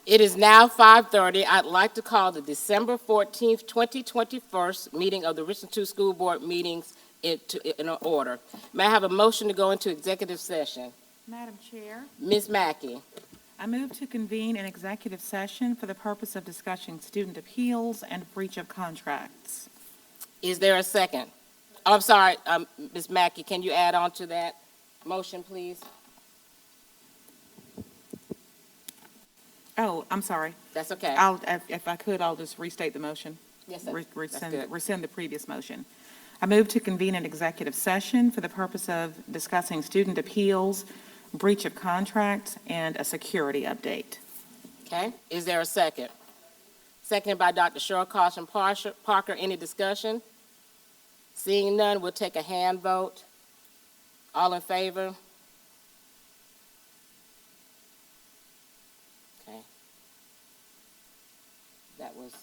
It is now 5:30. I'd like to call the December 14th, 2021 meeting of the Richland 2 School Board meetings in order. May I have a motion to go into executive session? Madam Chair, Ms. Mackey. I move to convene an executive session for the purpose of discussing student appeals and breach of contracts. Is there a second? Oh, I'm sorry, Ms. Mackey, can you add on to that motion, please? Oh, I'm sorry. That's okay. If I could, I'll just restate the motion. Yes, sir. That's good. Rescind the previous motion. I move to convene an executive session for the purpose of discussing student appeals, breach of contracts, and a security update. Okay, is there a second? Seconded by Dr. Cheryl Caution Parker. Any discussion? Seeing none, we'll take a hand vote. All in favor? Okay. That was,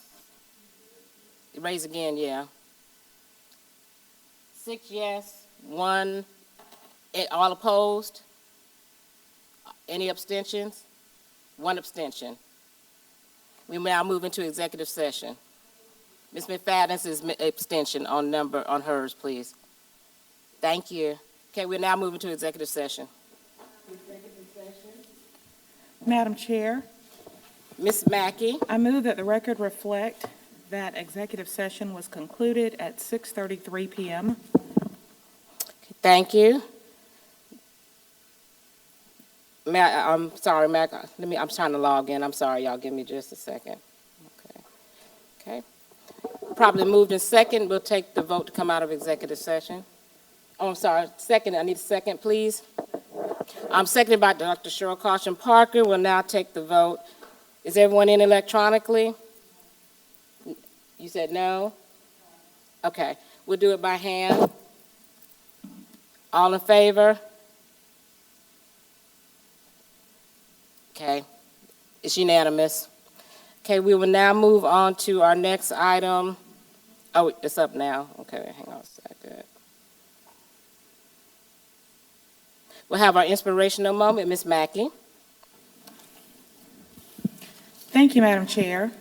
raise again, yeah. 6 yes, 1, all opposed? Any abstentions? 1 abstention. We now move into executive session. Ms. McFadden's is abstention on hers, please. Thank you. Okay, we're now moving to executive session. Madam Chair, Ms. Mackey. I move that the record reflect that executive session was concluded at 6:33 p.m. Thank you. I'm sorry, Mac. I'm trying to log in. I'm sorry, y'all. Give me just a second. Okay. Probably moved in second. We'll take the vote to come out of executive session. Oh, I'm sorry. Second. I need a second, please. I'm seconded by Dr. Cheryl Caution Parker. We'll now take the vote. Is everyone in electronically? You said no? Okay. We'll do it by hand. All in favor? Okay, it's unanimous. Okay, we will now move on to our next item. Oh, it's up now. Okay, hang on a second. We'll have our inspirational moment, Ms. Mackey. Thank you, Madam Chair.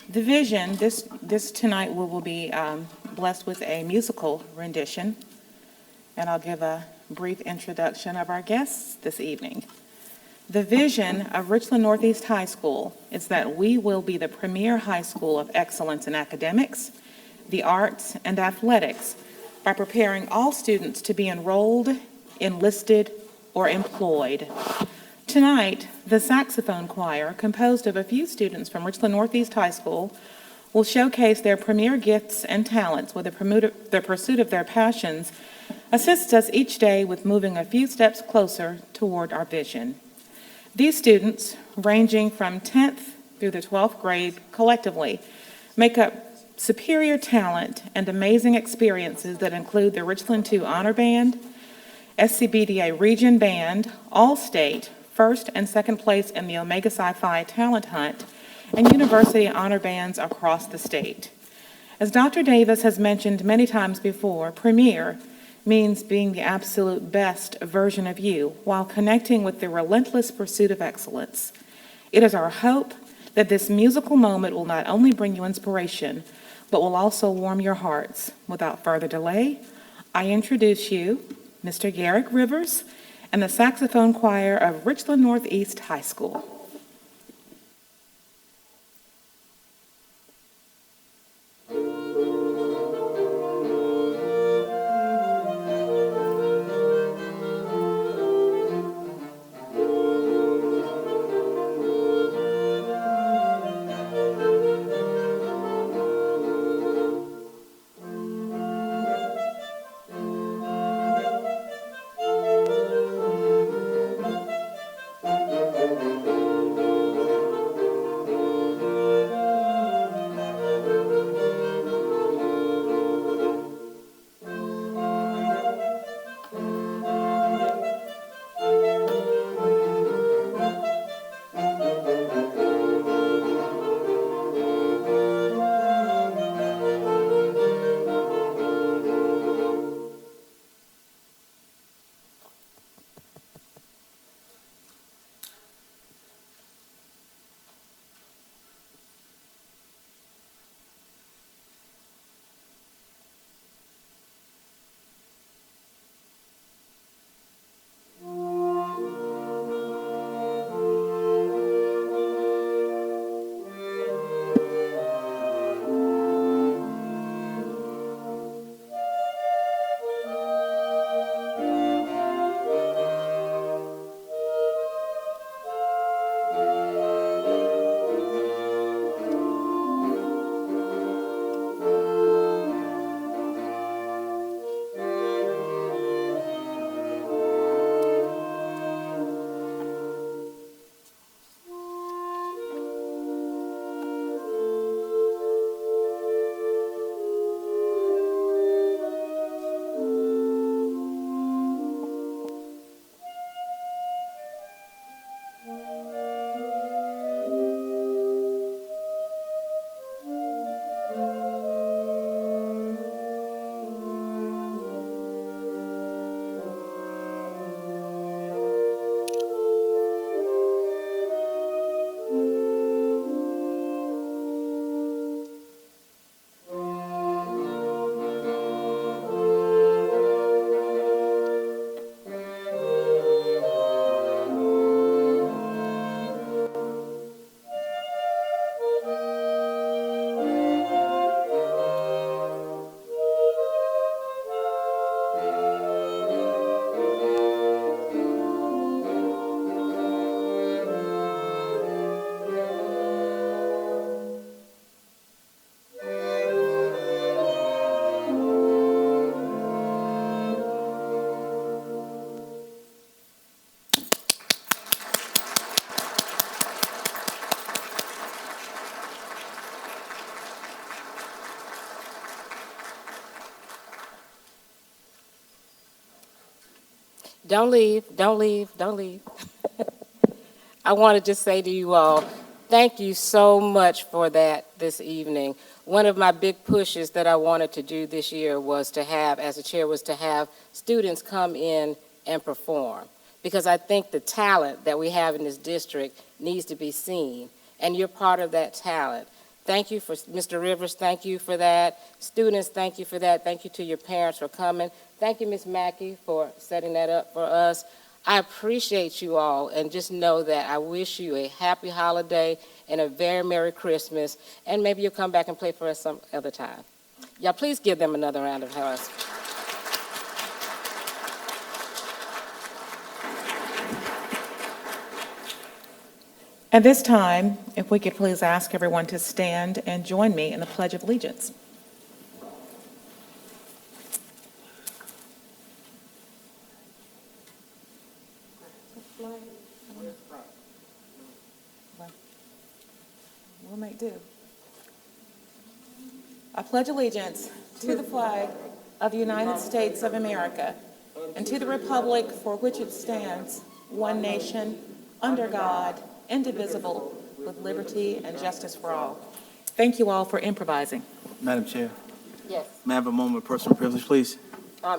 The vision, this tonight we will be blessed with a musical rendition, and I'll give a brief introduction of our guests this evening. The vision of Richland Northeast High School is that we will be the premier high school of excellence in academics, the arts, and athletics by preparing all students to be enrolled, enlisted, or employed. Tonight, the saxophone choir, composed of a few students from Richland Northeast High School, will showcase their premier gifts and talents with the pursuit of their passions, assists us each day with moving a few steps closer toward our vision. These students, ranging from 10th through the 12th grade collectively, make up superior talent and amazing experiences that include the Richland 2 Honor Band, SCBDA Region Band, All-State, first and second place in the Omega Psi Phi Talent Hunt, and University Honor Bands across the state. As Dr. Davis has mentioned many times before, premier means being the absolute best version of you while connecting with the relentless pursuit of excellence. It is our hope that this musical moment will not only bring you inspiration, but will also warm your hearts. Without further delay, I introduce you Mr. Garrick Rivers and the saxophone choir of Richland Northeast High School. Don't leave, don't leave, don't leave. I want to just say to you all, thank you so much for that this evening. One of my big pushes that I wanted to do this year was to have, as a chair, was to have students come in and perform. Because I think the talent that we have in this district needs to be seen, and you're part of that talent. Thank you for, Mr. Rivers, thank you for that. Students, thank you for that. Thank you to your parents for coming. Thank you, Ms. Mackey, for setting that up for us. I appreciate you all, and just know that I wish you a happy holiday and a very Merry Christmas, and maybe you'll come back and play for us some other time. Y'all, please give them another round of applause. At this time, if we could please ask everyone to stand and join me in the Pledge of Allegiance. We'll make do. I pledge allegiance to the flag of the United States of America and to the republic for which it stands, one nation, under God, indivisible, with liberty and justice for all. Thank you all for improvising. Madam Chair, Yes. may I have a moment of personal privilege, please?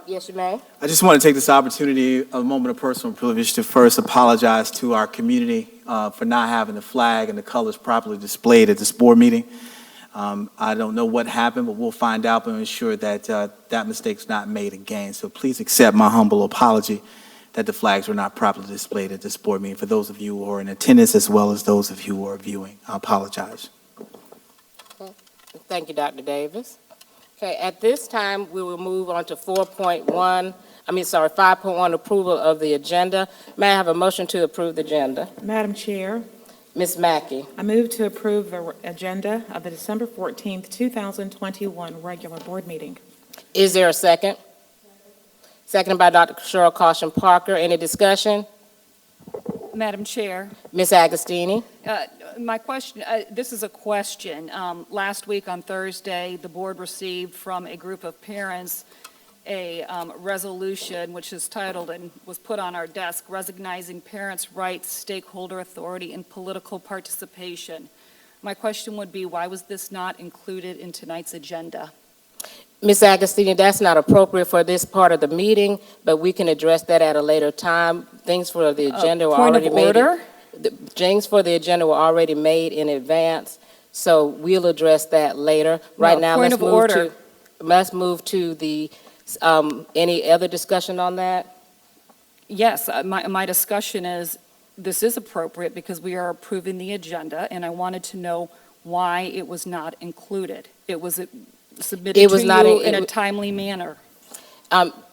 Yes, you may. I just want to take this opportunity, a moment of personal privilege, to first apologize to our community for not having the flag and the colors properly displayed at this board meeting. I don't know what happened, but we'll find out and ensure that that mistake's not made again. So please accept my humble apology that the flags were not properly displayed at this board meeting. For those of you who are in attendance as well as those of you who are viewing, I apologize. Thank you, Dr. Davis. Okay, at this time, we will move on to 5.1 approval of the agenda. May I have a motion to approve the agenda? Madam Chair, Ms. Mackey. I move to approve the agenda of the December 14th, 2021 regular board meeting. Is there a second? Seconded by Dr. Cheryl Caution Parker. Any discussion? Madam Chair, Ms. Agostini? my question, this is a question. Last week on Thursday, the board received from a group of parents a resolution which is titled and was put on our desk, Recognizing Parents' Rights, Stakeholder Authority, and Political Participation. My question would be, why was this not included in tonight's agenda? Ms. Agostini, that's not appropriate for this part of the meeting, but we can address that at a later time. Things for the agenda were already made. Point of order? Things for the agenda were already made in advance, so we'll address that later. Right now, point of order. Let's move to the, any other discussion on that? Yes, my discussion is, this is appropriate because we are approving the agenda, and I wanted to know why it was not included. It was submitted It was to not you in- in a timely manner.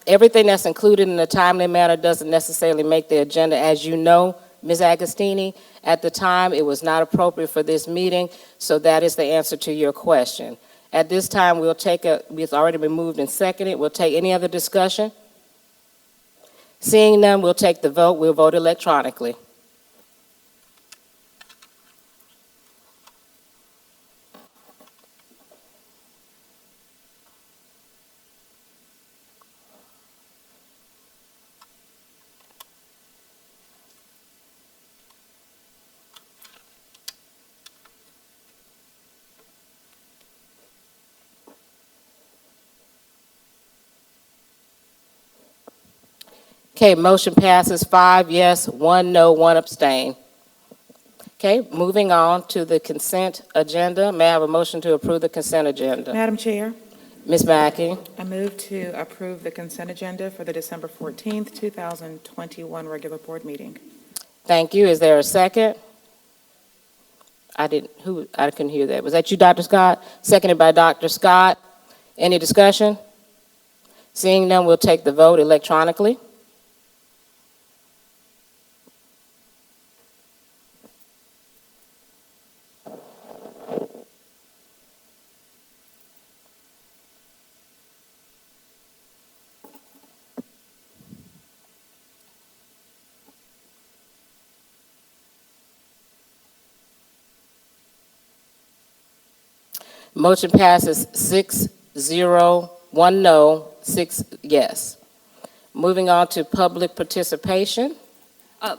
Everything that's included in a timely manner doesn't necessarily make the agenda. As you know, Ms. Agostini, at the time, it was not appropriate for this meeting, so that is the answer to your question. At this time, it's already been moved and seconded. We'll take any other discussion. Seeing none, we'll take the vote. We'll vote electronically. Okay, motion passes 5 yes, 1 no, 1 abstain. Okay, moving on to the consent agenda. May I have a motion to approve the consent agenda? Madam Chair, Ms. Mackey? I move to approve the consent agenda for the December 14th, 2021 regular board meeting. Thank you. Is there a second? I couldn't hear that. Was that you, Dr. Scott? Seconded by Dr. Scott. Any discussion? Seeing none, we'll take the vote electronically. Motion passes 6-0, 1 no, 6 yes. Moving on to public participation. Uh,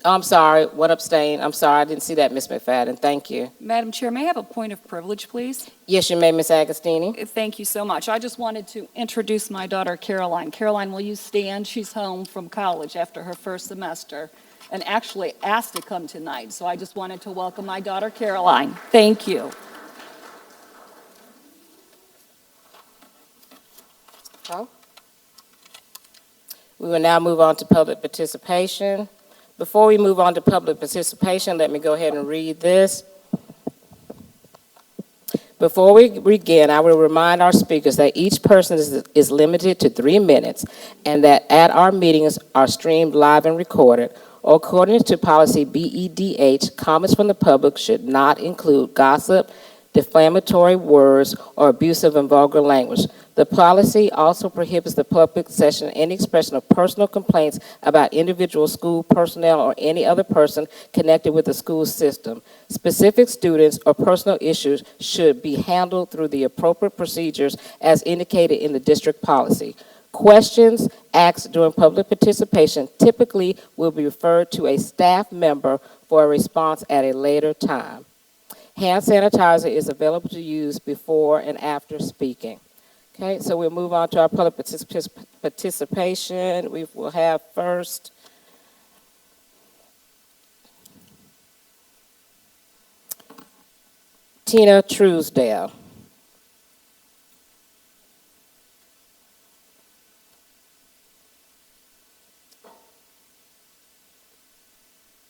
I'm sorry, what abstain? I'm sorry, I didn't see that, Ms. McFadden. Thank you. Madam Chair, may I have a point of privilege, please? Yes, you may, Ms. Agostini. Thank you so much. I just wanted to introduce my daughter, Caroline. Caroline, will you stand? She's home from college after her first semester and actually asked to come tonight. So I just wanted to welcome my daughter, Caroline. Thank you. Okay. We will now move on to public participation. Before we move on to public participation, let me go ahead and read this. Before we begin, I will remind our speakers that each person is limited to 3 minutes and that at our meetings are streamed live and recorded. According to policy BEDH, comments from the public should not include gossip, defamatory words, or abusive and vulgar language. The policy also prohibits the public session any expression of personal complaints about individual school personnel or any other person connected with the school system. Specific students or personal issues should be handled through the appropriate procedures as indicated in the district policy. Questions asked during public participation typically will be referred to a staff member for a response at a later time. Hand sanitizer is available to use before and after speaking. Okay, so we'll move on to our public participation. We will have first Tina Truesdale.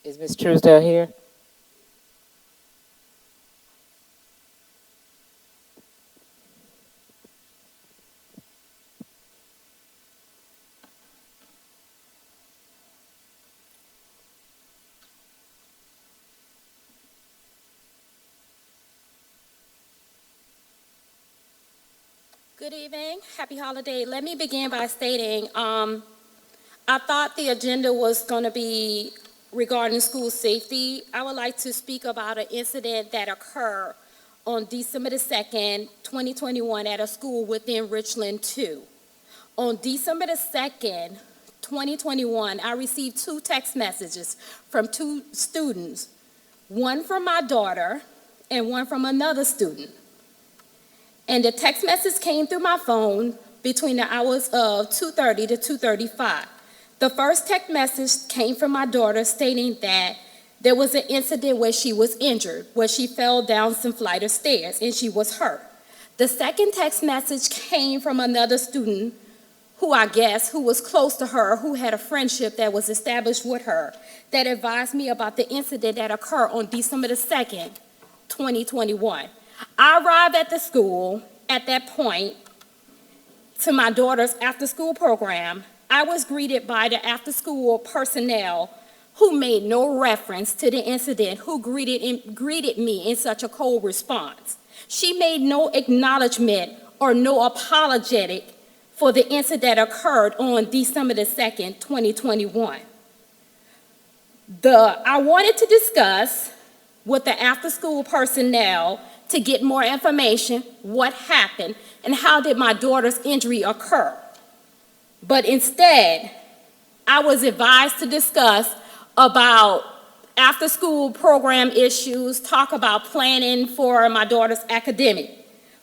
Is Ms. Truesdale here? Good evening, happy holiday. Let me begin by stating, I thought the agenda was going to be regarding school safety. I would like to speak about an incident that occurred on December the 2nd, 2021 at a school within Richland 2. On December the 2nd, 2021, I received 2 text messages from 2 students, one from my daughter and one from another student. And the text message came through my phone between the hours of 2:30 to 2:35. The first text message came from my daughter stating that there was an incident where she was injured, where she fell down some flight of stairs and she was hurt. The second text message came from another student who was close to her, who had a friendship that was established with her, that advised me about the incident that occurred on December the 2nd, 2021. I arrived at the school at that point to my daughter's after-school program. I was greeted by the after-school personnel who made no reference to the incident, who greeted me in such a cold response. She made no acknowledgement or no apologetic for the incident that occurred on December the 2nd, 2021. I wanted to discuss with the after-school personnel to get more information, what happened, and how did my daughter's injury occur. But instead, I was advised to discuss about after-school program issues, talk about planning for my daughter's academic.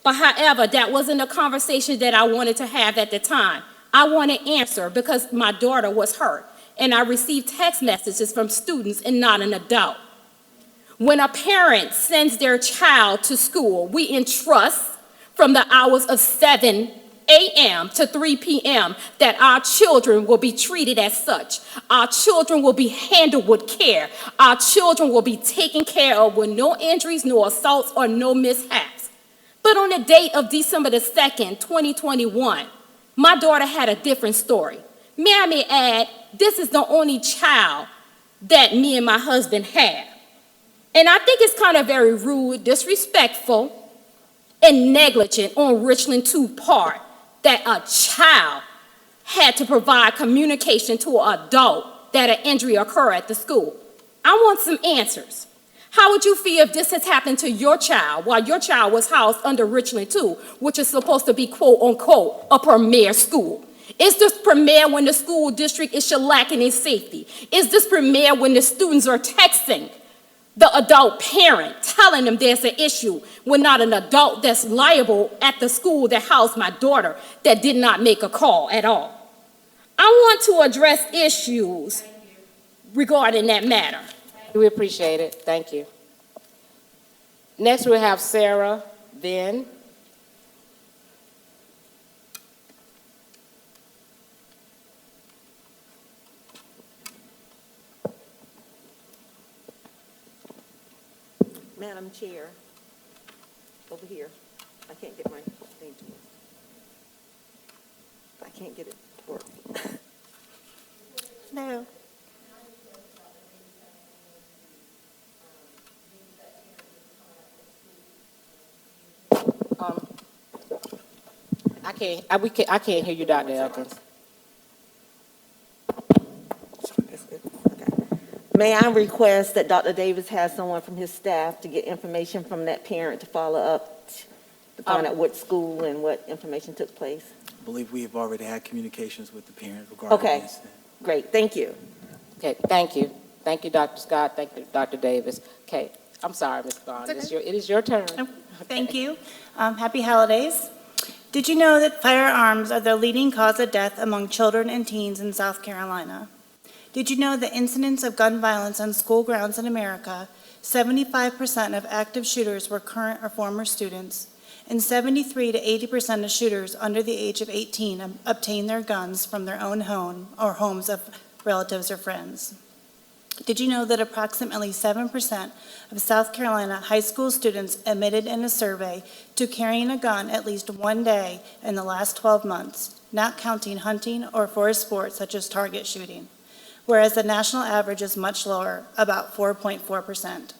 But however, that wasn't a conversation that I wanted to have at the time. I wanted answer because my daughter was hurt, and I received text messages from students and not an adult. When a parent sends their child to school, we entrust from the hours of 7 a.m. to 3 p.m. that our children will be treated as such. Our children will be handled with care. Our children will be taken care of with no injuries, no assaults, or no mishaps. But on the date of December the 2nd, 2021, my daughter had a different story. May I add, this is the only child that me and my husband have. And I think it's kind of very rude, disrespectful, and negligent on Richland 2 part that a child had to provide communication to an adult that an injury occurred at the school. I want some answers. How would you feel if this has happened to your child while your child was housed under Richland 2, which is supposed to be quote unquote a premier school? Is this premier when the school district is shellacking in safety? Is this premier when the students are texting the adult parent telling them there's an issue when not an adult that's liable at the school that housed my daughter that did not make a call at all? I want to address issues regarding that matter. We appreciate it. Thank you. Next, we have Sarah Venn. Madam Chair, over here. I can't get my thing to work. I can't get it to work. No. I can't hear you, Dr. Elkins. Okay. May I request that Dr. Davis has someone from his staff to get information from that parent to follow up, to find out what school and what information took place? I believe we have already had communications with the parent regarding Okay. this. Great, thank you. Okay, thank you. Thank you, Dr. Scott. Thank you, Dr. Davis. Okay, I'm sorry, Ms. Bond. It is your turn. Thank you. Happy holidays. Did you know that firearms are the leading cause of death among children and teens in South Carolina? Did you know the incidence of gun violence on school grounds in America, 75% of active shooters were current or former students, and 73 to 80% of shooters under the age of 18 obtain their guns from their own home or homes of relatives or friends? Did you know that approximately 7% of South Carolina high school students admitted in a survey to carrying a gun at least one day in the last 12 months, not counting hunting or forest sports such as target shooting, whereas the national average is much lower, about 4.4%?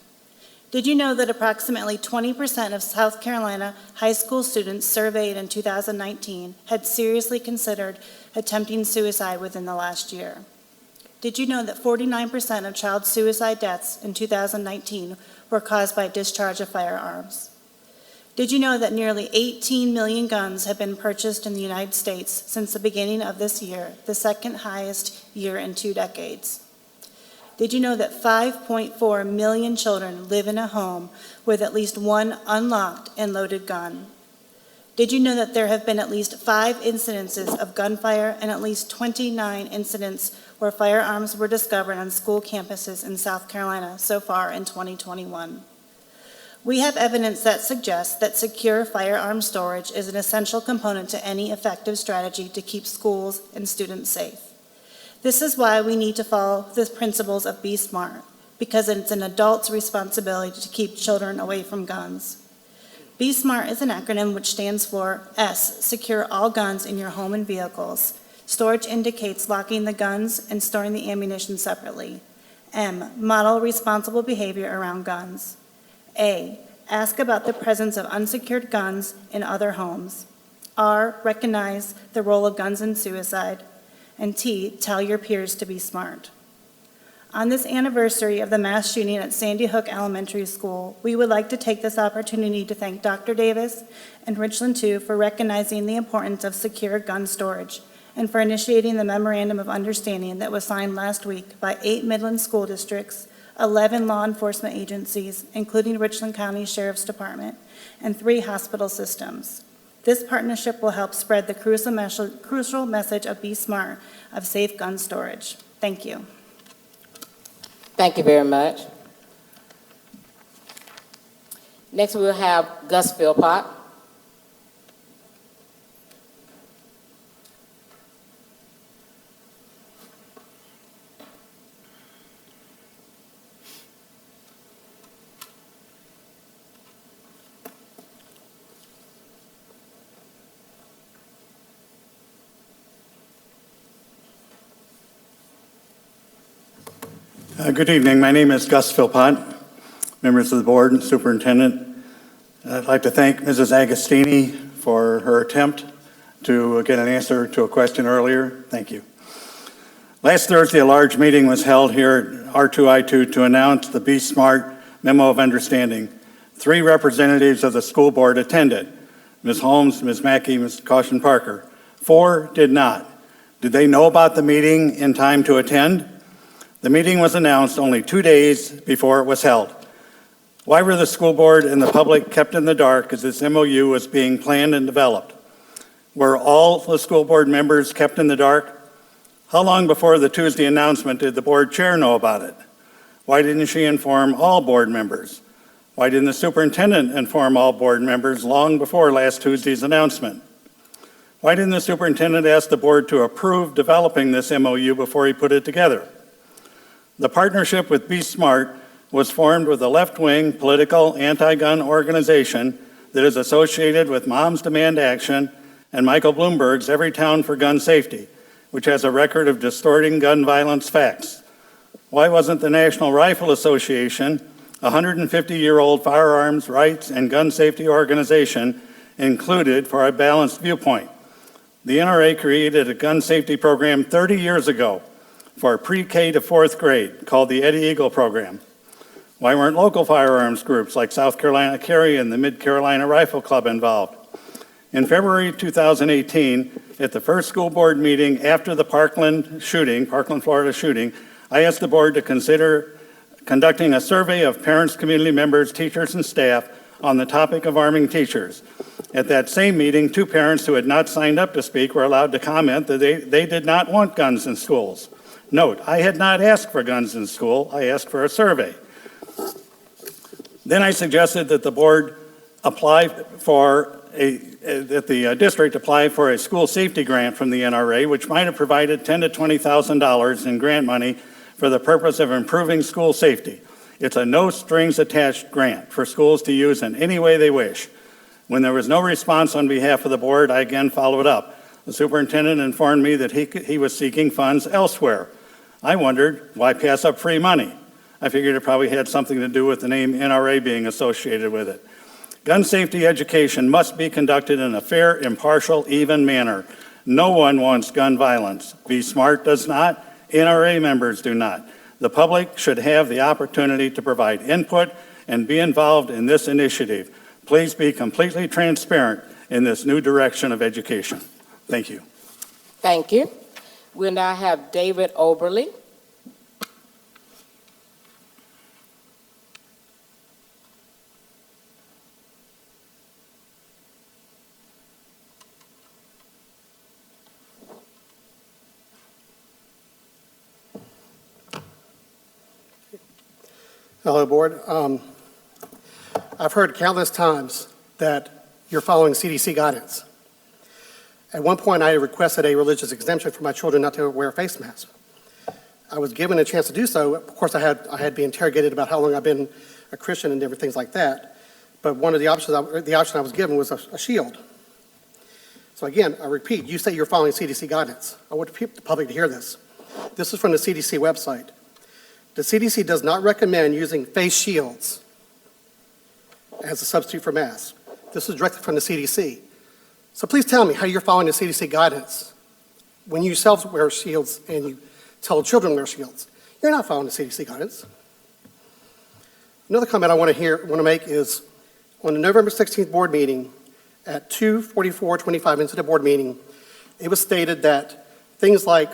Did you know that approximately 20% of South Carolina high school students surveyed in 2019 had seriously considered attempting suicide within the last year? Did you know that 49% of child suicide deaths in 2019 were caused by discharge of firearms? Did you know that nearly 18 million guns have been purchased in the United States since the beginning of this year, the second highest year in 2 decades? Did you know that 5.4 million children live in a home with at least one unlocked and loaded gun? Did you know that there have been at least 5 incidences of gunfire and at least 29 incidents where firearms were discovered on school campuses in South Carolina so far in 2021? We have evidence that suggests that secure firearm storage is an essential component to any effective strategy to keep schools and students safe. This is why we need to follow the principles of Be Smart, because it's an adult's responsibility to keep children away from guns. Be Smart is an acronym which stands for S, secure all guns in your home and vehicles. Storage indicates locking the guns and storing the ammunition separately. M, model responsible behavior around guns. A, ask about the presence of unsecured guns in other homes. R, recognize the role of guns in suicide. And T, tell your peers to be smart. On this anniversary of the mass shooting at Sandy Hook Elementary School, we would like to take this opportunity to thank Dr. Davis and Richland 2 for recognizing the importance of secure gun storage and for initiating the Memorandum of Understanding that was signed last week by 8 Midland school districts, 11 law enforcement agencies, including Richland County Sheriff's Department, and 3 hospital systems. This partnership will help spread the crucial message of Be Smart of safe gun storage. Thank you. Thank you very much. Next, we'll have Gus Philpott. Good evening. My name is Gus Philpott, members of the board and superintendent. I'd like to thank Mrs. Agostini for her attempt to get an answer to a question earlier. Thank you. Last Thursday, a large meeting was held here at R2i2 to announce the Be Smart memo of understanding. 3 representatives of the school board attended: Ms. Holmes, Ms. Mackey, Ms. Caution Parker. 4 did not. Did they know about the meeting in time to attend? The meeting was announced only 2 days before it was held. Why were the school board and the public kept in the dark as this MOU was being planned and developed? Were all the school board members kept in the dark? How long before the Tuesday announcement did the board chair know about it? Why didn't she inform all board members? Why didn't the superintendent inform all board members long before last Tuesday's announcement? Why didn't the superintendent ask the board to approve developing this MOU before he put it together? The partnership with Be Smart was formed with a left-wing political anti-gun organization that is associated with Moms Demand Action and Michael Bloomberg's Every Town for Gun Safety, which has a record of distorting gun violence facts. Why wasn't the National Rifle Association, a 150-year-old firearms rights and gun safety organization, included for a balanced viewpoint? The NRA created a gun safety program 30 years ago for pre-K to 4th grade called the Eddie Eagle program. Why weren't local firearms groups like South Carolina Carry and the Mid-Carolina Rifle Club involved? In February 2018, at the first school board meeting after the Parkland, Florida shooting, I asked the board to consider conducting a survey of parents, community members, teachers, and staff on the topic of arming teachers. At that same meeting, 2 parents who had not signed up to speak were allowed to comment that they did not want guns in schools. Note, I had not asked for guns in school, I asked for a survey. Then I suggested that the board apply for that the district apply for a school safety grant from the NRA, which might have provided $10,000 to $20,000 in grant money for the purpose of improving school safety. It's a no strings attached grant for schools to use in any way they wish. When there was no response on behalf of the board, I again followed up. The superintendent informed me that he was seeking funds elsewhere. I wondered, why pass up free money? I figured it probably had something to do with the name NRA being associated with it. Gun safety education must be conducted in a fair, impartial, even manner. No one wants gun violence. Be Smart does not, NRA members do not. The public should have the opportunity to provide input and be involved in this initiative. Please be completely transparent in this new direction of education. Thank you. Thank you. We'll now have David Oberly. Hello, Board. I've heard countless times that you're following CDC guidance. At one point, I requested a religious exemption for my children not to wear a face mask. I was given a chance to do so. Of course, I had been interrogated about how long I've been a Christian and different things like that. But one of the option I was given was a shield. So again, I repeat, you say you're following CDC guidance. I want the public to hear this. This is from the CDC website. The CDC does not recommend using face shields as a substitute for masks. This is directly from the CDC. So please tell me how you're following the CDC guidance when you yourselves wear shields and you tell children to wear shields. You're not following the CDC guidance. Another comment I want to make is on the November 16th board meeting at 2:44:25 into the board meeting, it was stated that things like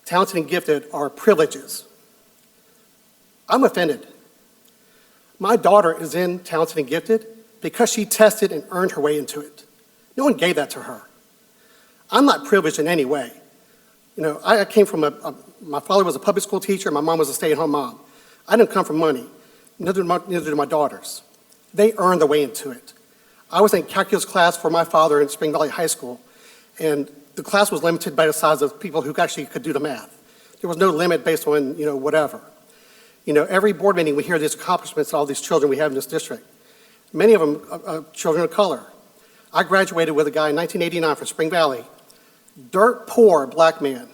talented and gifted are privileges. I'm offended. My daughter is in talented and gifted because she tested and earned her way into it. No one gave that to her. I'm not privileged in any way. You know, I came from my father was a public school teacher, my mom was a stay-at-home mom. I didn't come from money, neither did my daughters. They earned their way into it. I was in calculus class for my father in Spring Valley High School, and the class was limited by the size of people who actually could do the math. There was no limit based on, whatever. Every board meeting we hear these accomplishments of all these children we have in this district. Many of them children of color. I graduated with a guy in 1989 from Spring Valley, dirt poor black man,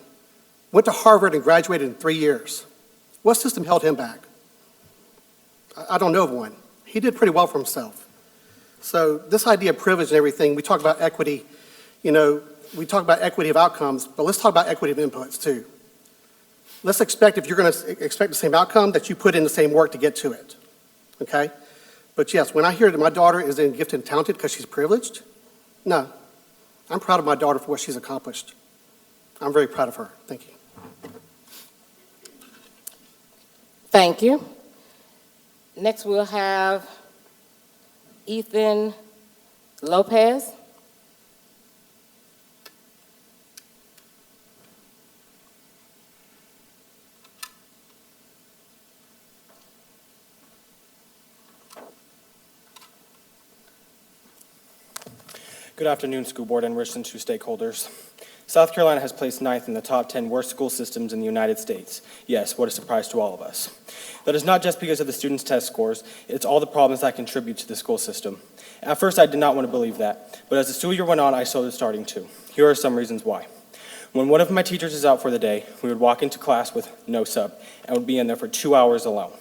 went to Harvard and graduated in 3 years. What system held him back? I don't know of one. He did pretty well for himself. So this idea of privilege and everything, we talk about equity, we talk about equity of outcomes, but let's talk about equity of inputs too. Let's expect, if you're going to expect the same outcome, that you put in the same work to get to it. okay? But yes, when I hear that my daughter is in gifted and talented because she's privileged, no. I'm proud of my daughter for what she's accomplished. I'm very proud of her. Thank you. Thank you. Next, we'll have Ethan Lopez. Good afternoon, School Board and Richland 2 stakeholders. South Carolina has placed ninth in the top 10 worst school systems in the United States. Yes, what a surprise to all of us. That is not just because of the students' test scores, it's all the problems that contribute to the school system. At first, I did not want to believe that, but as the school year went on, I saw it starting to. Here are some reasons why. When one of my teachers is out for the day, we would walk into class with no sub and would be in there for 2 hours alone.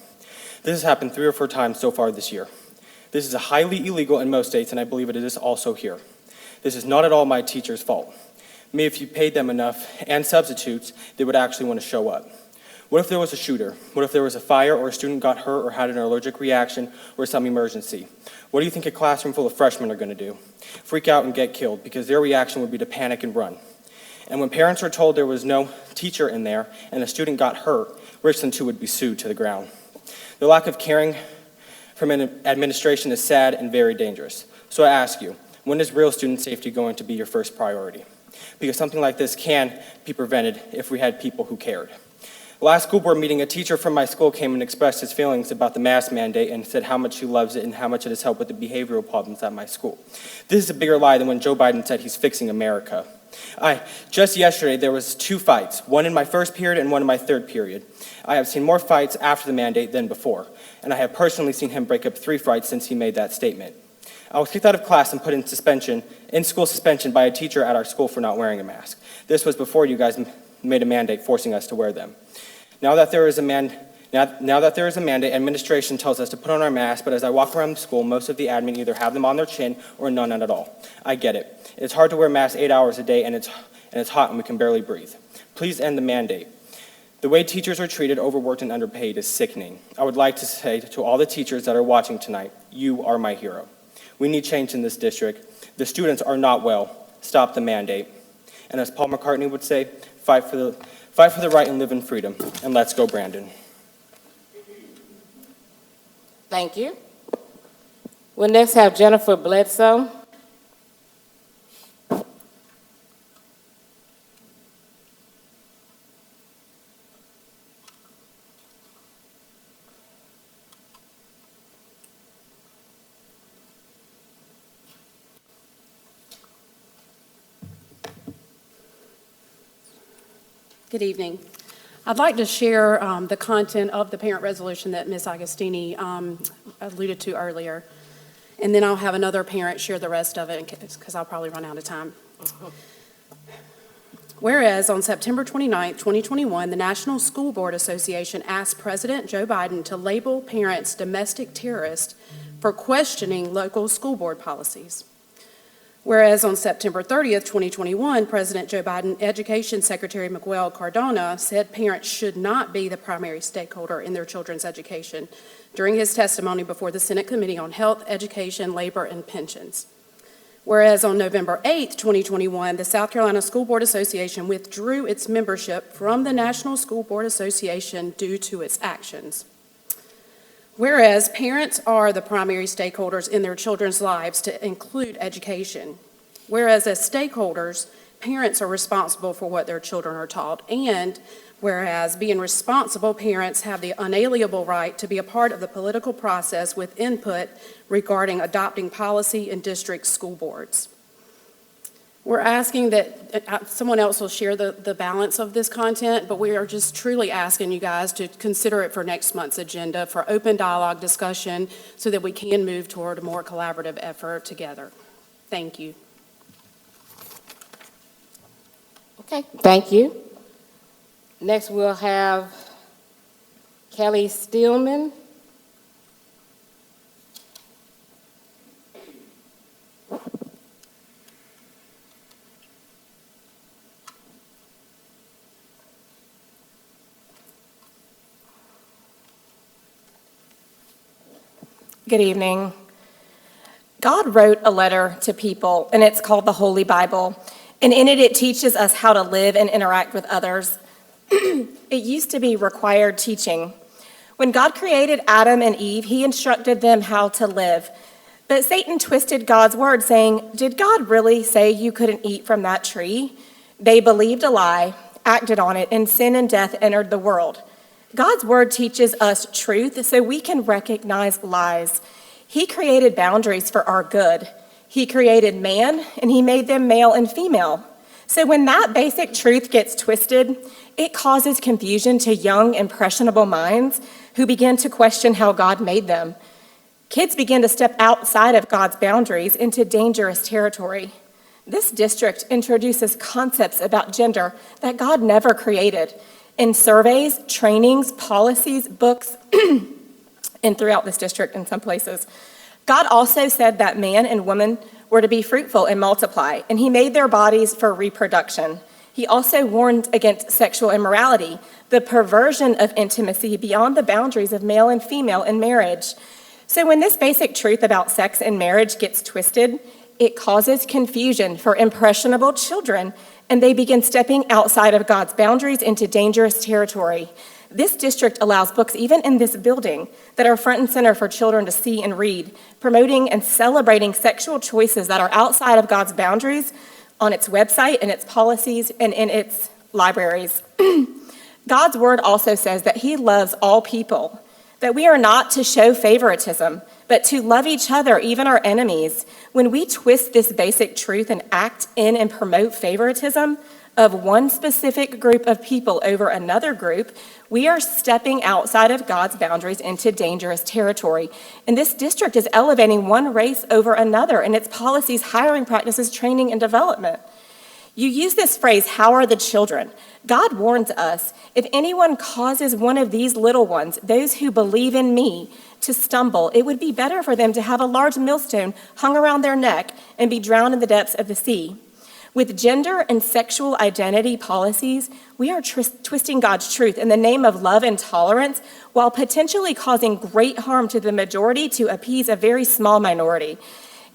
This has happened 3 or 4 times so far this year. This is highly illegal in most states, and I believe it is also here. This is not at all my teacher's fault. Maybe if you paid them enough and substitutes, they would actually want to show up. What if there was a shooter? What if there was a fire or a student got hurt or had an allergic reaction or some emergency? What do you think a classroom full of freshmen are going to do? Freak out and get killed because their reaction would be to panic and run. And when parents are told there was no teacher in there and a student got hurt, Richland 2 would be sued to the ground. The lack of caring from an administration is sad and very dangerous. So I ask you, when is real student safety going to be your first priority? Because something like this can be prevented if we had people who cared. Last school board meeting, a teacher from my school came and expressed his feelings about the mask mandate and said how much he loves it and how much it has helped with the behavioral problems at my school. This is a bigger lie than when Joe Biden said he's fixing America. Just yesterday, there was 2 fights, one in my first period and one in my third period. I have seen more fights after the mandate than before, and I have personally seen him break up 3 fights since he made that statement. I was kicked out of class and put in school suspension by a teacher at our school for not wearing a mask. This was before you guys made a mandate forcing us to wear them. Now that there is a mandate, administration tells us to put on our masks, but as I walk around the school, most of the admin either have them on their chin or none at all. I get it. It's hard to wear masks 8 hours a day, and it's hot and we can barely breathe. Please end the mandate. The way teachers are treated, overworked, and underpaid is sickening. I would like to say to all the teachers that are watching tonight, you are my hero. We need change in this district. The students are not well. Stop the mandate. And as Paul McCartney would say, fight for the right and live in freedom. And let's go, Brandon. Thank you. We'll next have Jennifer Bledsoe. Good evening. I'd like to share the content of the parent resolution that Ms. Agostini alluded to earlier, and then I'll have another parent share the rest of it because I'll probably run out of time. Whereas on September 29, 2021, the National School Board Association asked President Joe Biden to label parents domestic terrorists for questioning local school board policies. Whereas on September 30th, 2021, President Joe Biden, Education Secretary Miguel Cardona said parents should not be the primary stakeholder in their children's education during his testimony before the Senate Committee on Health, Education, Labor, and Pensions. Whereas on November 8th, 2021, the South Carolina School Board Association withdrew its membership from the National School Board Association due to its actions. Whereas parents are the primary stakeholders in their children's lives to include education. Whereas as stakeholders, parents are responsible for what their children are taught. And whereas being responsible parents have the unalienable right to be a part of the political process with input regarding adopting policy in district school boards. We're asking that someone else will share the balance of this content, but we are just truly asking you guys to consider it for next month's agenda for open dialogue discussion so that we can move toward a more collaborative effort together. Thank you. Okay, thank you. Next, we'll have Kelly Stillman. Good evening. God wrote a letter to people, and it's called the Holy Bible. And in it, it teaches us how to live and interact with others. It used to be required teaching. When God created Adam and Eve, he instructed them how to live. But Satan twisted God's word, saying, "Did God really say you couldn't eat from that tree?" They believed a lie, acted on it, and sin and death entered the world. God's word teaches us truth so we can recognize lies. He created boundaries for our good. He created man, and he made them male and female. So when that basic truth gets twisted, it causes confusion to young, impressionable minds who begin to question how God made them. Kids begin to step outside of God's boundaries into dangerous territory. This district introduces concepts about gender that God never created in surveys, trainings, policies, books, and throughout this district in some places. God also said that man and woman were to be fruitful and multiply, and he made their bodies for reproduction. He also warned against sexual immorality, the perversion of intimacy beyond the boundaries of male and female in marriage. So when this basic truth about sex and marriage gets twisted, it causes confusion for impressionable children, and they begin stepping outside of God's boundaries into dangerous territory. This district allows books, even in this building, that are front and center for children to see and read, promoting and celebrating sexual choices that are outside of God's boundaries on its website and its policies and in its libraries. God's word also says that he loves all people, that we are not to show favoritism, but to love each other, even our enemies. When we twist this basic truth and act in and promote favoritism of one specific group of people over another group, we are stepping outside of God's boundaries into dangerous territory. And this district is elevating one race over another in its policies, hiring practices, training, and development. You use this phrase, "How are the children?" God warns us, if anyone causes one of these little ones, those who believe in me, to stumble, it would be better for them to have a large millstone hung around their neck and be drowned in the depths of the sea. With gender and sexual identity policies, we are twisting God's truth in the name of love and tolerance while potentially causing great harm to the majority to appease a very small minority.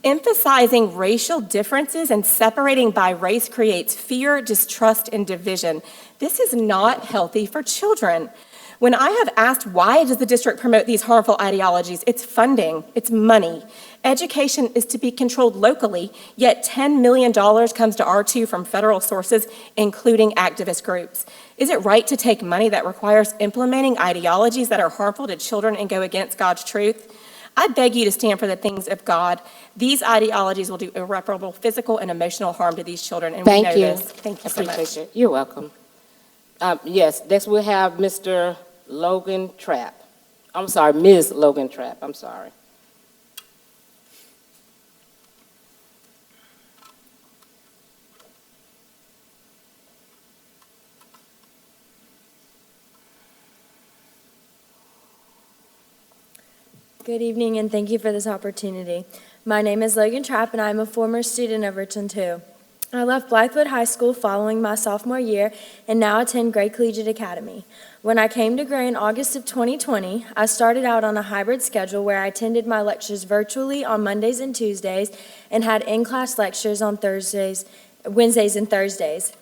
Emphasizing racial differences and separating by race creates fear, distrust, and division. This is not healthy for children. When I have asked why does the district promote these harmful ideologies, it's funding, it's money. Education is to be controlled locally, yet $10 million comes to R2 from federal sources, including activist groups. Is it right to take money that requires implementing ideologies that are harmful to children and go against God's truth? I beg you to stand for the things of God. These ideologies will do irreparable physical and emotional harm to these children, and we know this. Thank you so much. Appreciate you. You're welcome. Yes, next we'll have Mr. Logan Trapp. I'm sorry, Ms. Logan Trapp, I'm sorry. Good evening, and thank you for this opportunity. My name is Logan Trapp, and I'm a former student of Richland 2. I left Blythewood High School following my sophomore year and now attend Gray Collegiate Academy. When I came to Gray in August of 2020, I started out on a hybrid schedule where I attended my lectures virtually on Mondays and Tuesdays and had in-class lectures on Wednesdays and Thursdays.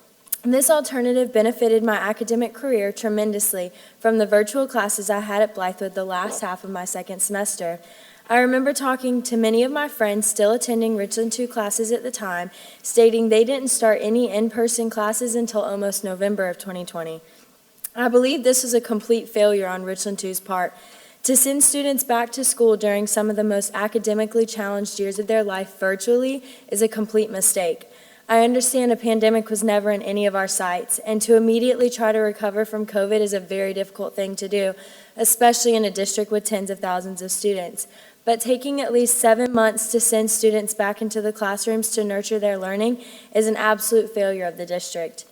This alternative benefited my academic career tremendously from the virtual classes I had at Blythewood the last half of my second semester. I remember talking to many of my friends still attending Richland 2 classes at the time, stating they didn't start any in-person classes until almost November of 2020. I believe this was a complete failure on Richland 2's part. To send students back to school during some of the most academically challenged years of their life virtually is a complete mistake. I understand a pandemic was never in any of our sights, and to immediately try to recover from COVID is a very difficult thing to do, especially in a district with tens of thousands of students. But taking at least 7 months to send students back into the classrooms to nurture their learning is an absolute failure of the district.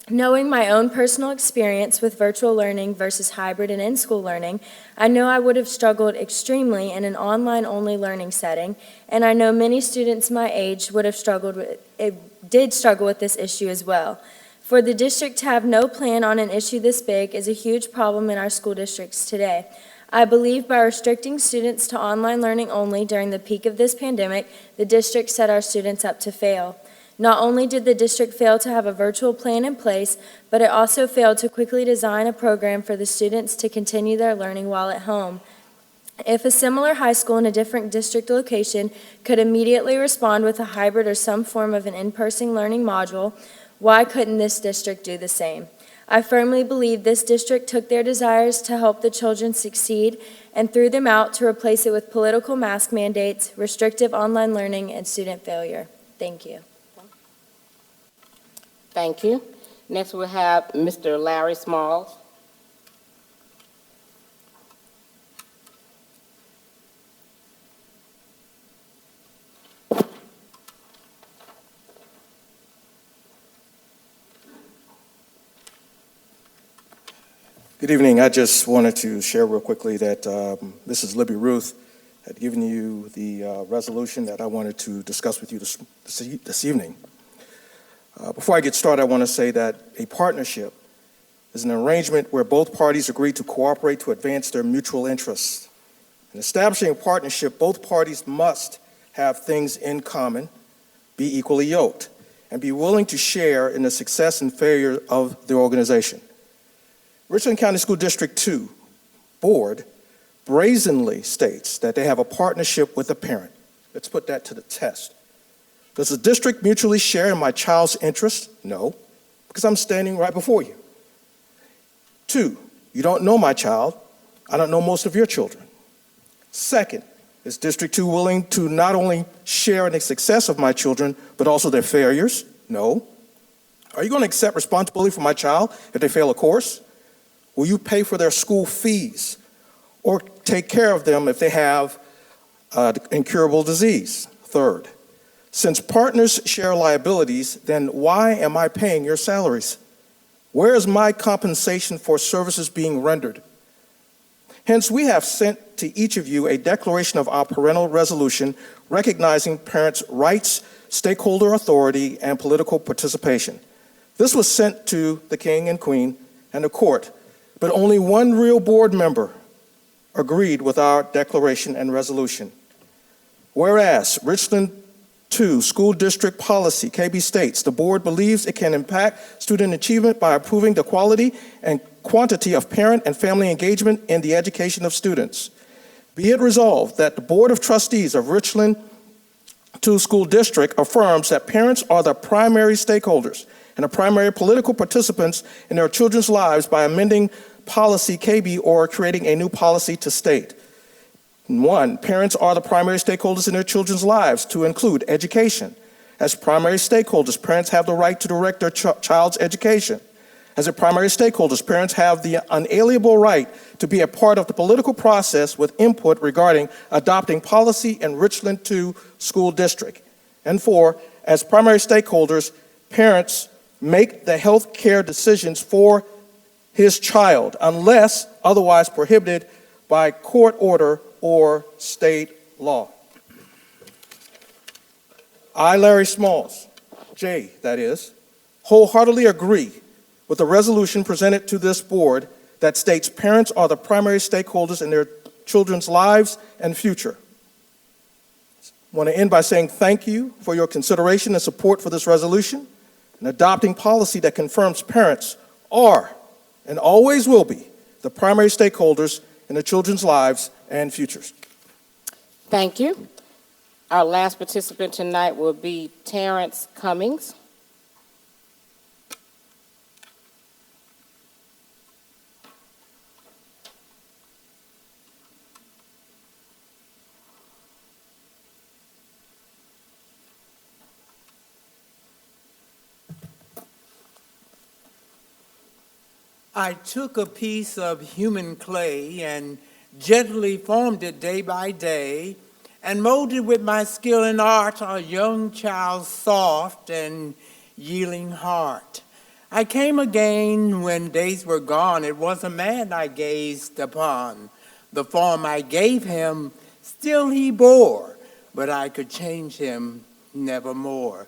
Knowing my own personal experience with virtual learning versus hybrid and in-school learning, I know I would have struggled extremely in an online-only learning setting, and I know many students my age did struggle with this issue as well. For the district to have no plan on an issue this big is a huge problem in our school districts today. I believe by restricting students to online learning only during the peak of this pandemic, the district set our students up to fail. Not only did the district fail to have a virtual plan in place, but it also failed to quickly design a program for the students to continue their learning while at home. If a similar high school in a different district location could immediately respond with a hybrid or some form of an in-person learning module, why couldn't this district do the same? I firmly believe this district took their desires to help the children succeed and threw them out to replace it with political mask mandates, restrictive online learning, and student failure. Thank you. Thank you. Next, we'll have Mr. Larry Smalls. Good evening. I just wanted to share real quickly that Mrs. Libby Ruth had given you the resolution that I wanted to discuss with you this evening. Before I get started, I want to say that a partnership is an arrangement where both parties agree to cooperate to advance their mutual interests. In establishing a partnership, both parties must have things in common, be equally yoked, and be willing to share in the success and failure of the organization. Richland County School District 2 Board brazenly states that they have a partnership with a parent. Let's put that to the test. Does the district mutually share in my child's interest? No, because I'm standing right before you. 2, you don't know my child. I don't know most of your children. Second, is District 2 willing to not only share in the success of my children, but also their failures? No. Are you going to accept responsibility for my child if they fail a course? Will you pay for their school fees or take care of them if they have incurable disease? Third, since partners share liabilities, then why am I paying your salaries? Where is my compensation for services being rendered? Hence, we have sent to each of you a declaration of our parental resolution recognizing parents' rights, stakeholder authority, and political participation. This was sent to the King and Queen and the court, but only one real board member agreed with our declaration and resolution. Whereas Richland 2 School District Policy, KB states, the board believes it can impact student achievement by improving the quality and quantity of parent and family engagement in the education of students. Be it resolved that the Board of Trustees of Richland 2 School District affirms that parents are the primary stakeholders and the primary political participants in their children's lives by amending policy KB or creating a new policy to state. 1, parents are the primary stakeholders in their children's lives to include education. As primary stakeholders, parents have the right to direct their child's education. As a primary stakeholders, parents have the unalienable right to be a part of the political process with input regarding adopting policy in Richland 2 School District. And 4, as primary stakeholders, parents make the health care decisions for his child unless otherwise prohibited by court order or state law. I, Larry Smalls, J, that is, wholeheartedly agree with the resolution presented to this board that states parents are the primary stakeholders in their children's lives and future. I want to end by saying thank you for your consideration and support for this resolution and adopting policy that confirms parents are and always will be the primary stakeholders in their children's lives and futures. Thank you. Our last participant tonight will be Terrence Cummings. I took a piece of human clay and gently formed it day by day and molded with my skill in art a young child's soft and yielding heart. I came again when days were gone. It was a man I gazed upon. The form I gave him still he bore, but I could change him nevermore.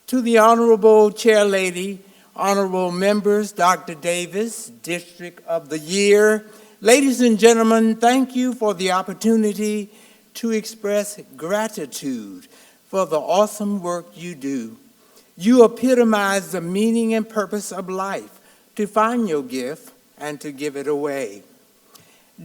To the Honorable Chair Lady, honorable members, Dr. Davis, District of the Year, Ladies and gentlemen, thank you for the opportunity to express gratitude for the awesome work you do. You epitomize the meaning and purpose of life, to find your gift and to give it away.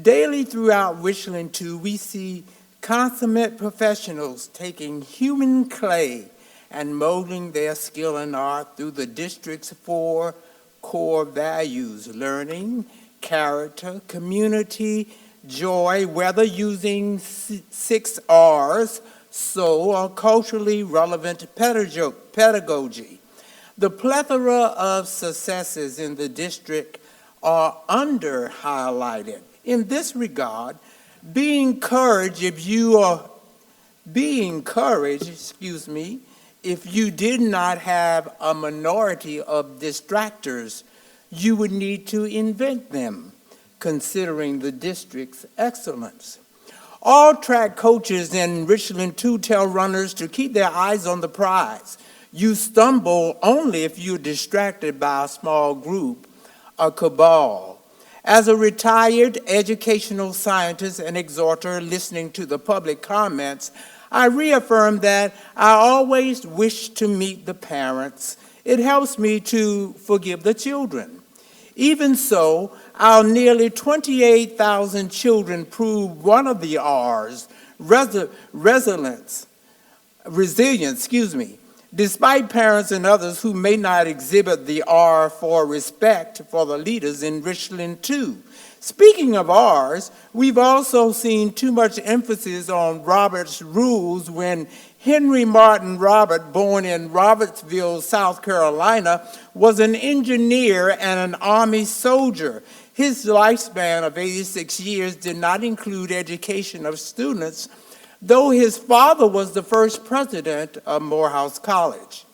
Daily throughout Richland, too, we see consummate professionals taking human clay and molding their skill and art through the district's 4 core values: learning, character, community, joy, whether using 6 R's, so or culturally relevant pedagogy. The plethora of successes in the district are under-highlighted. In this regard, be encouraged if you did not have a minority of distractors. You would need to invent them, considering the district's excellence. All track coaches in Richland, too, tell runners to keep their eyes on the prize. You stumble only if you're distracted by a small group, a cabal. As a retired educational scientist and exhorter listening to the public comments, I reaffirm that I always wish to meet the parents. It helps me to forgive the children. Even so, our nearly 28,000 children prove one of the R's, resilience. Despite parents and others who may not exhibit the R for respect for the leaders in Richland, too. Speaking of R's, we've also seen too much emphasis on Robert's rules when Henry Martin Robert, born in Robertsville, South Carolina, was an engineer and an Army soldier. His lifespan of 86 years did not include education of students, though his father was the first president of Morehouse College.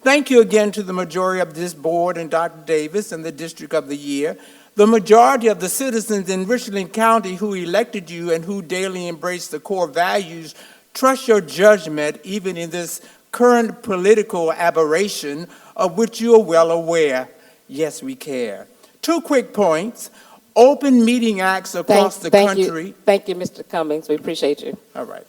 Thank you again to the majority of this board and Dr. Davis and the District of the Year, the majority of the citizens in Richland County who elected you and who daily embrace the core values. Trust your judgment even in this current political aberration of which you are well aware. Yes, we care. 2 quick points. Open meeting acts across the country. Thank you, Mr. Cummings. We appreciate you. All right.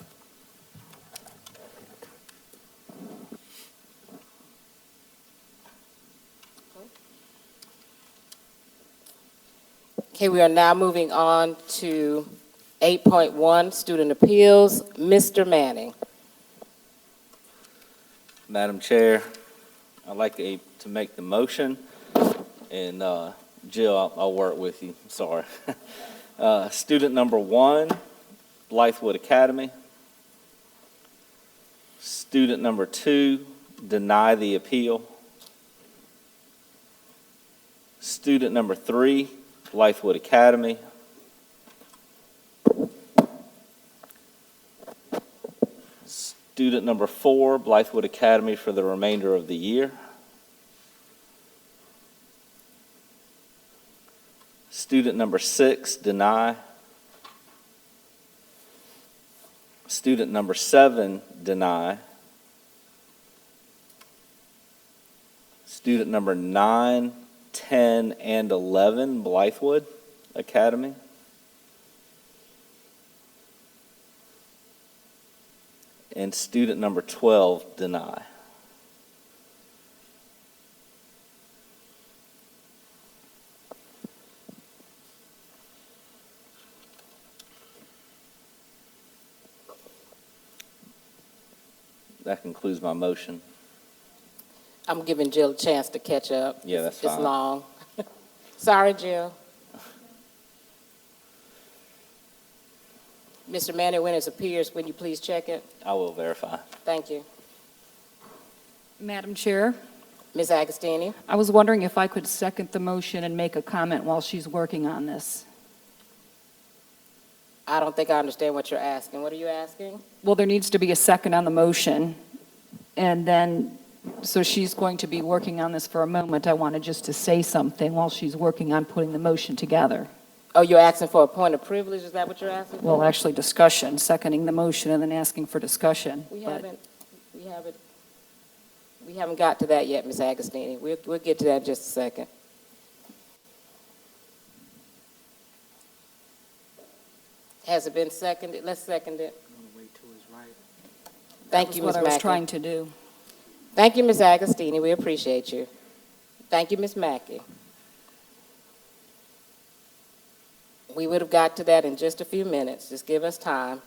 Okay, we are now moving on to 8.1, student appeals. Mr. Manning. Madam Chair, I'd like to make the motion, and Jill, I'll work with you, sorry. Student number 1, Blythewood Academy. Student number 2, deny the appeal. Student number 3, Blythewood Academy. Student number 4, Blythewood Academy for the remainder of the year. Student number 6, deny. Student number 7, deny. Student number 9, 10, and 11, Blythewood Academy. And student number 12, deny. That concludes my motion. I'm giving Jill a chance to catch up. Yeah, that's fine. It's long. Sorry, Jill. Mr. Manning, when it appears, would you please check it? I will verify. Thank you. Madam Chair, Ms. Agostini? I was wondering if I could second the motion and make a comment while she's working on this. I don't think I understand what you're asking. What are you asking? Well, there needs to be a second on the motion, and then, so she's going to be working on this for a moment. I wanted just to say something while she's working on putting the motion together. Oh, you're asking for a point of privilege? Is that what you're asking for? Well, actually, discussion, seconding the motion and then asking for discussion. We but- haven't got to that yet, Ms. Agostini. We'll get to that in just a second. Has it been seconded? Let's second it. Thank you, Ms. That's what I was Mackey. trying to do. Thank you, Ms. Agostini. We appreciate you. Thank you, Ms. Mackey. We would have got to that in just a few minutes. Just give us time.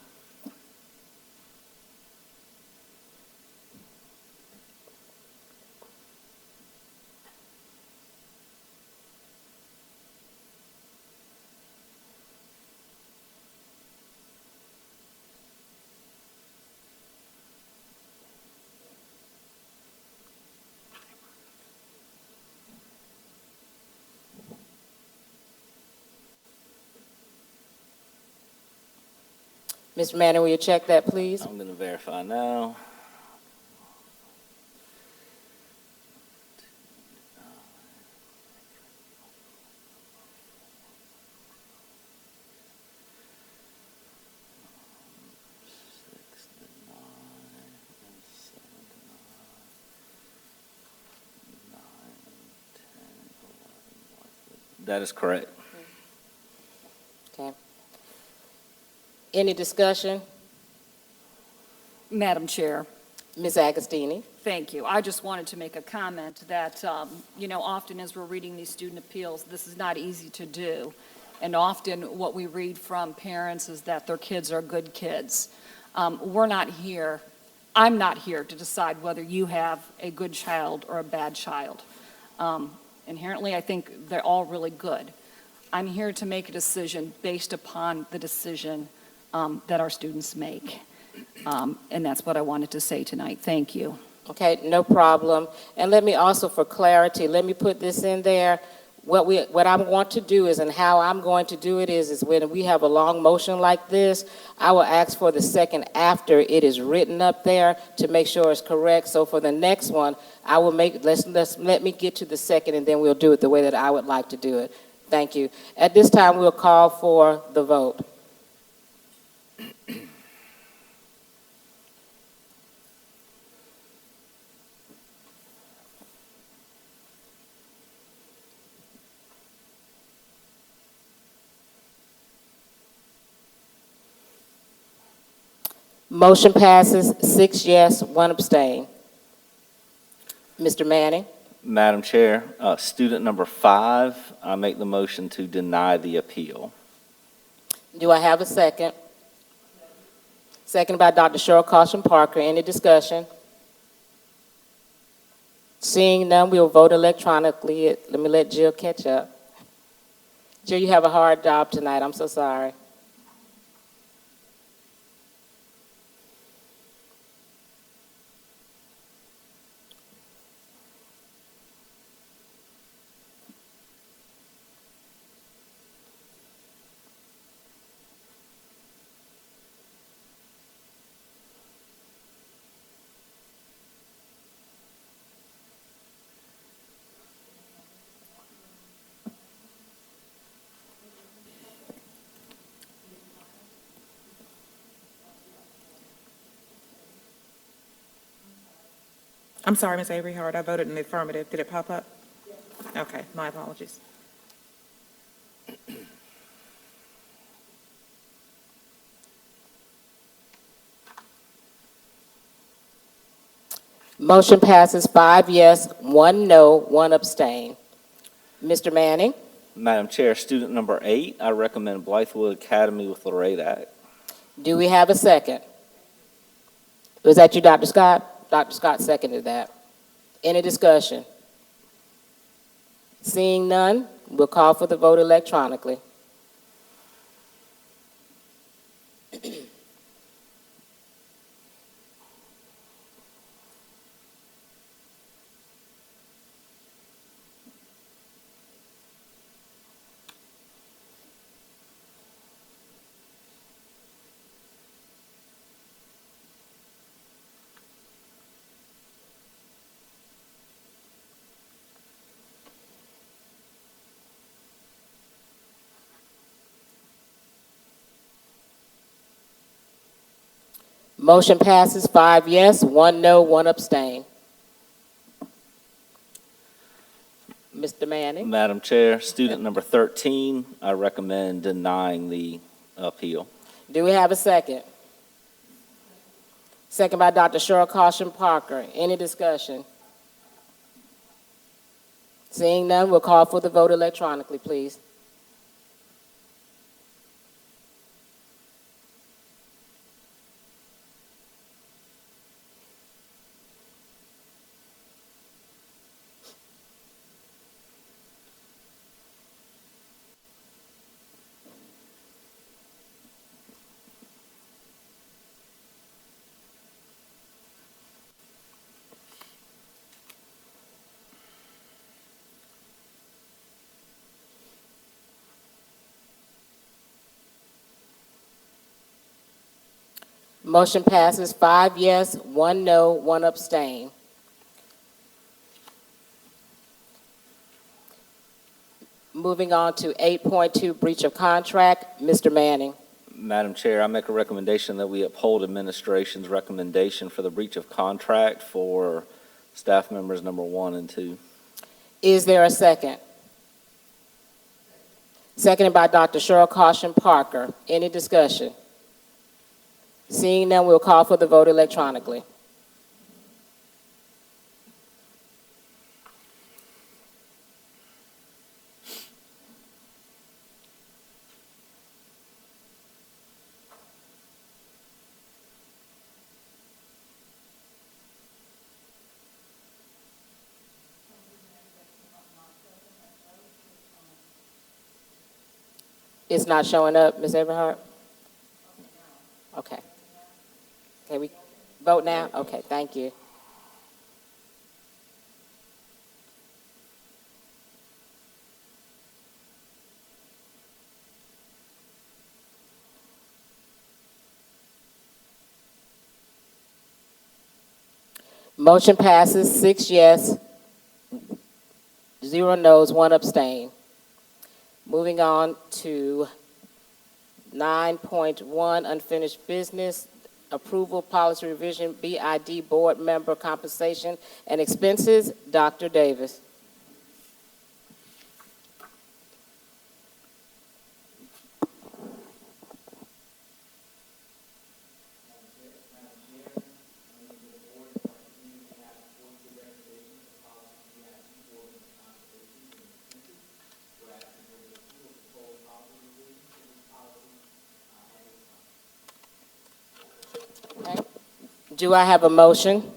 Mr. Manning, will you check that, please? I'm going to verify now. That is correct. Okay. Any discussion? Madam Chair. Ms. Agostini? Thank you. I just wanted to make a comment that, often as we're reading these student appeals, this is not easy to do. And often what we read from parents is that their kids are good kids. We're not here, I'm not here to decide whether you have a good child or a bad child. Inherently, I think they're all really good. I'm here to make a decision based upon the decision that our students make. And that's what I wanted to say tonight. Thank you. Okay, no problem. And let me also, for clarity, let me put this in there. What I want to do is, and how I'm going to do it is when we have a long motion like this, I will ask for the second after it is written up there to make sure it's correct. So for the next one, I will let me get to the second, and then we'll do it the way that I would like to do it. Thank you. At this time, we'll call for the vote. Motion passes 6 yes, 1 abstain. Mr. Manning? Madam Chair, student number 5, I make the motion to deny the appeal. Do I have a second? Second by Dr. Cheryl Caution Parker. Any discussion? Seeing none, we'll vote electronically. Let me let Jill catch up. Jill, you have a hard job tonight. I'm so sorry. I'm sorry, Ms. Avery Hart, I voted in the affirmative. Did it pop up? Okay, my apologies. Motion passes 5 yes, 1 no, 1 abstain. Mr. Manning? Madam Chair, student number 8, I recommend Blythewood Academy with Lorraine Act. Do we have a second? Was that you, Dr. Scott? Dr. Scott seconded that. Any discussion? Seeing none, we'll call for the vote electronically. Motion passes 5 yes, 1 no, 1 abstain. Mr. Manning? Madam Chair, student number 13, I recommend denying the appeal. Do we have a second? Second by Dr. Cheryl Caution Parker. Any discussion? Seeing none, we'll call for the vote electronically, please. Motion passes 5 yes, 1 no, 1 abstain. Moving on to 8.2, breach of contract. Mr. Manning. Madam Chair, I make a recommendation that we uphold administration's recommendation for the breach of contract for staff members number 1 and 2. Is there a second? Seconded by Dr. Cheryl Caution Parker. Any discussion? Seeing none, we'll call for the vote electronically. It's not showing up, Ms. Everhart? Okay. Can we vote now? Okay, thank you. Motion passes 6 yes, 0 no's, 1 abstain. Moving on to 9.1, unfinished business, approval policy revision, BID board member compensation and expenses. Dr. Davis. Do I have a motion?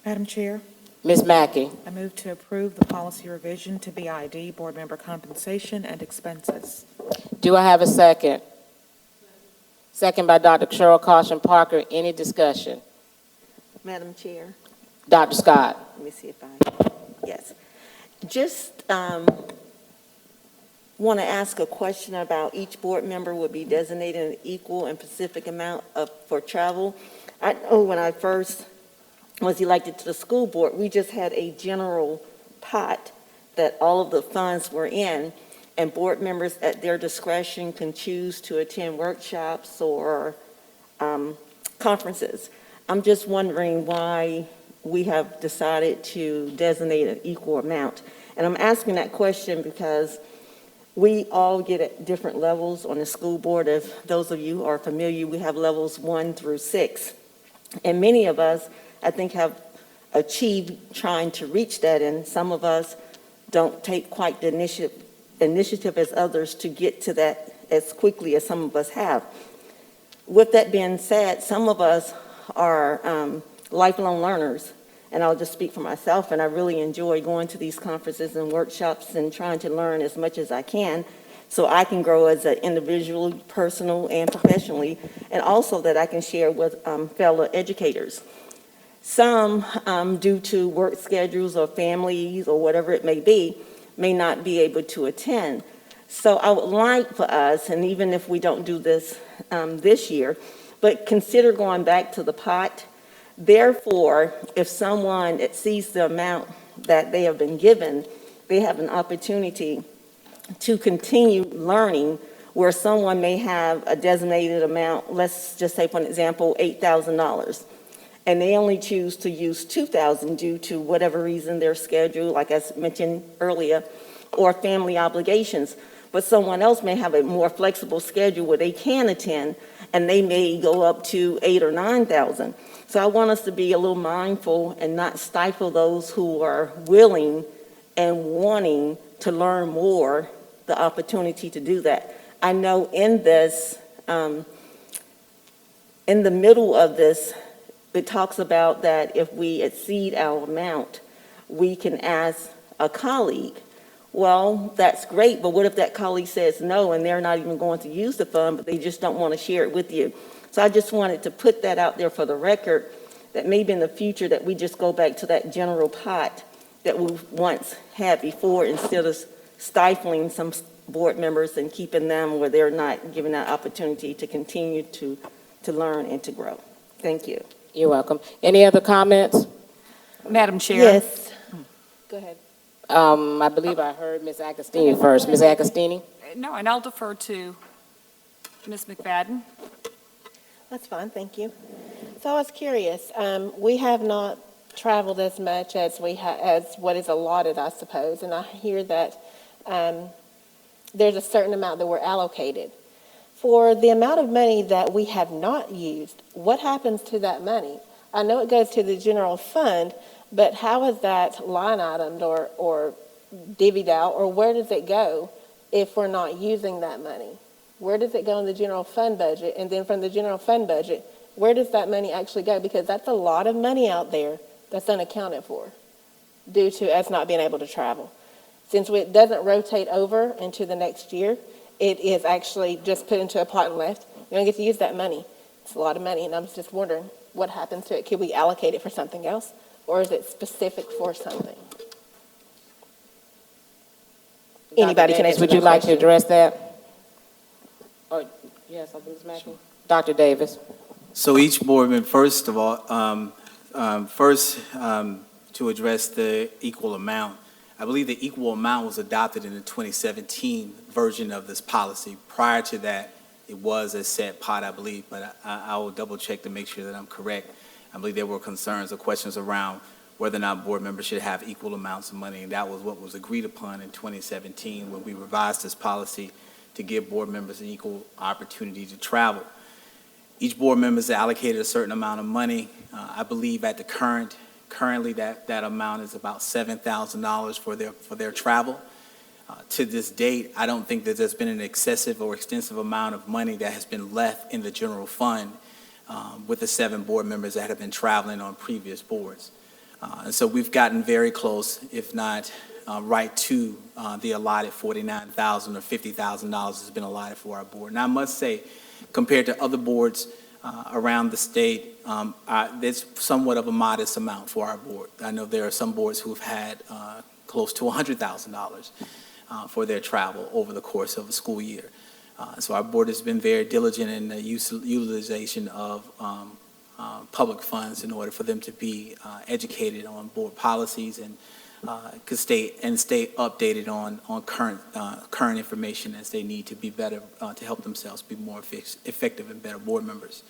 Madam Chair, Ms. Mackey. I move to approve the policy revision to BID, board member compensation and expenses. Do I have a second? Second by Dr. Cheryl Caution Parker. Any discussion? Madam Chair, Dr. Scott. let me see if yes. Just want to ask a question about each board member would be designated an equal and specific amount for travel. I know when I first was elected to the school board, we just had a general pot that all of the funds were in, and board members at their discretion can choose to attend workshops or conferences. I'm just wondering why we have decided to designate an equal amount. And I'm asking that question because we all get at different levels on the school board. If those of you are familiar, we have levels 1 through 6. And many of us, I think, have achieved trying to reach that, and some of us don't take quite the initiative as others to get to that as quickly as some of us have. With that being said, some of us are lifelong learners, and I'll just speak for myself, and I really enjoy going to these conferences and workshops and trying to learn as much as I can so I can grow as an individual, personal, and professionally, and also that I can share with fellow educators. Some, due to work schedules or families or whatever it may be, may not be able to attend. So I would like for us, and even if we don't do this this year, but consider going back to the pot. Therefore, if someone exceeds the amount that they have been given, they have an opportunity to continue learning, where someone may have a designated amount, let's just say, for an example, $8,000, and they only choose to use $2,000 due to whatever reason, their schedule, like I mentioned earlier, or family obligations. but someone else may have a more flexible schedule where they can attend, and they may go up to 8,000 or 9,000. So I want us to be a little mindful and not stifle those who are willing and wanting to learn more, the opportunity to do that. I know in this, in the middle of this, it talks about that if we exceed our amount, we can ask a colleague. Well, that's great, but what if that colleague says no and they're not even going to use the fund, but they just don't want to share it with you? So I just wanted to put that out there for the record, that maybe in the future that we just go back to that general pot that we once had before, instead of stifling some board members and keeping them where they're not given that opportunity to continue to learn and to grow. Thank you. You're welcome. Any other comments? Madam Chair? Yes. Go ahead. I believe I heard Ms. Agostini first. Ms. Agostini? No, and I'll defer to Ms. McFadden. That's fine, thank you. So I was curious, we have not traveled as much as as what is allotted, I suppose, and I hear that there's a certain amount that we're allocated. For the amount of money that we have not used, what happens to that money? I know it goes to the general fund, but how is that line itemed or divvied out, or where does it go if we're not using that money? Where does it go in the general fund budget? And then from the general fund budget, where does that money actually go? Because that's a lot of money out there that's unaccounted for due to us not being able to travel. Since it doesn't rotate over into the next year, it is actually just put into a pot and left. You don't get to use that money. It's a lot of money, and I was just wondering what happens to it. Could we allocate it for something else, or is it specific for something? Anybody can answer. Would you like to address that? Oh, yes, I believe it's Matthew. Dr. Davis. So each board member, first of all, to address the equal amount, I believe the equal amount was adopted in the 2017 version of this policy. Prior to that, it was a set pot, I believe, but I will double check to make sure that I'm correct. I believe there were concerns or questions around whether or not board members should have equal amounts of money, and that was what was agreed upon in 2017 when we revised this policy to give board members an equal opportunity to travel. Each board member is allocated a certain amount of money. I believe at the currently that amount is about $7,000 for their travel. To this date, I don't think that there's been an excessive or extensive amount of money that has been left in the general fund with the 7 board members that have been traveling on previous boards. And so we've gotten very close, if not right to the allotted $49,000 or $50,000 has been allotted for our board. Now, I must say, compared to other boards around the state, it's somewhat of a modest amount for our board. I know there are some boards who have had close to $100,000 for their travel over the course of a school year. So our board has been very diligent in the utilization of public funds in order for them to be educated on board policies and stay updated on current information as they need to be better to help themselves be more effective and better board members.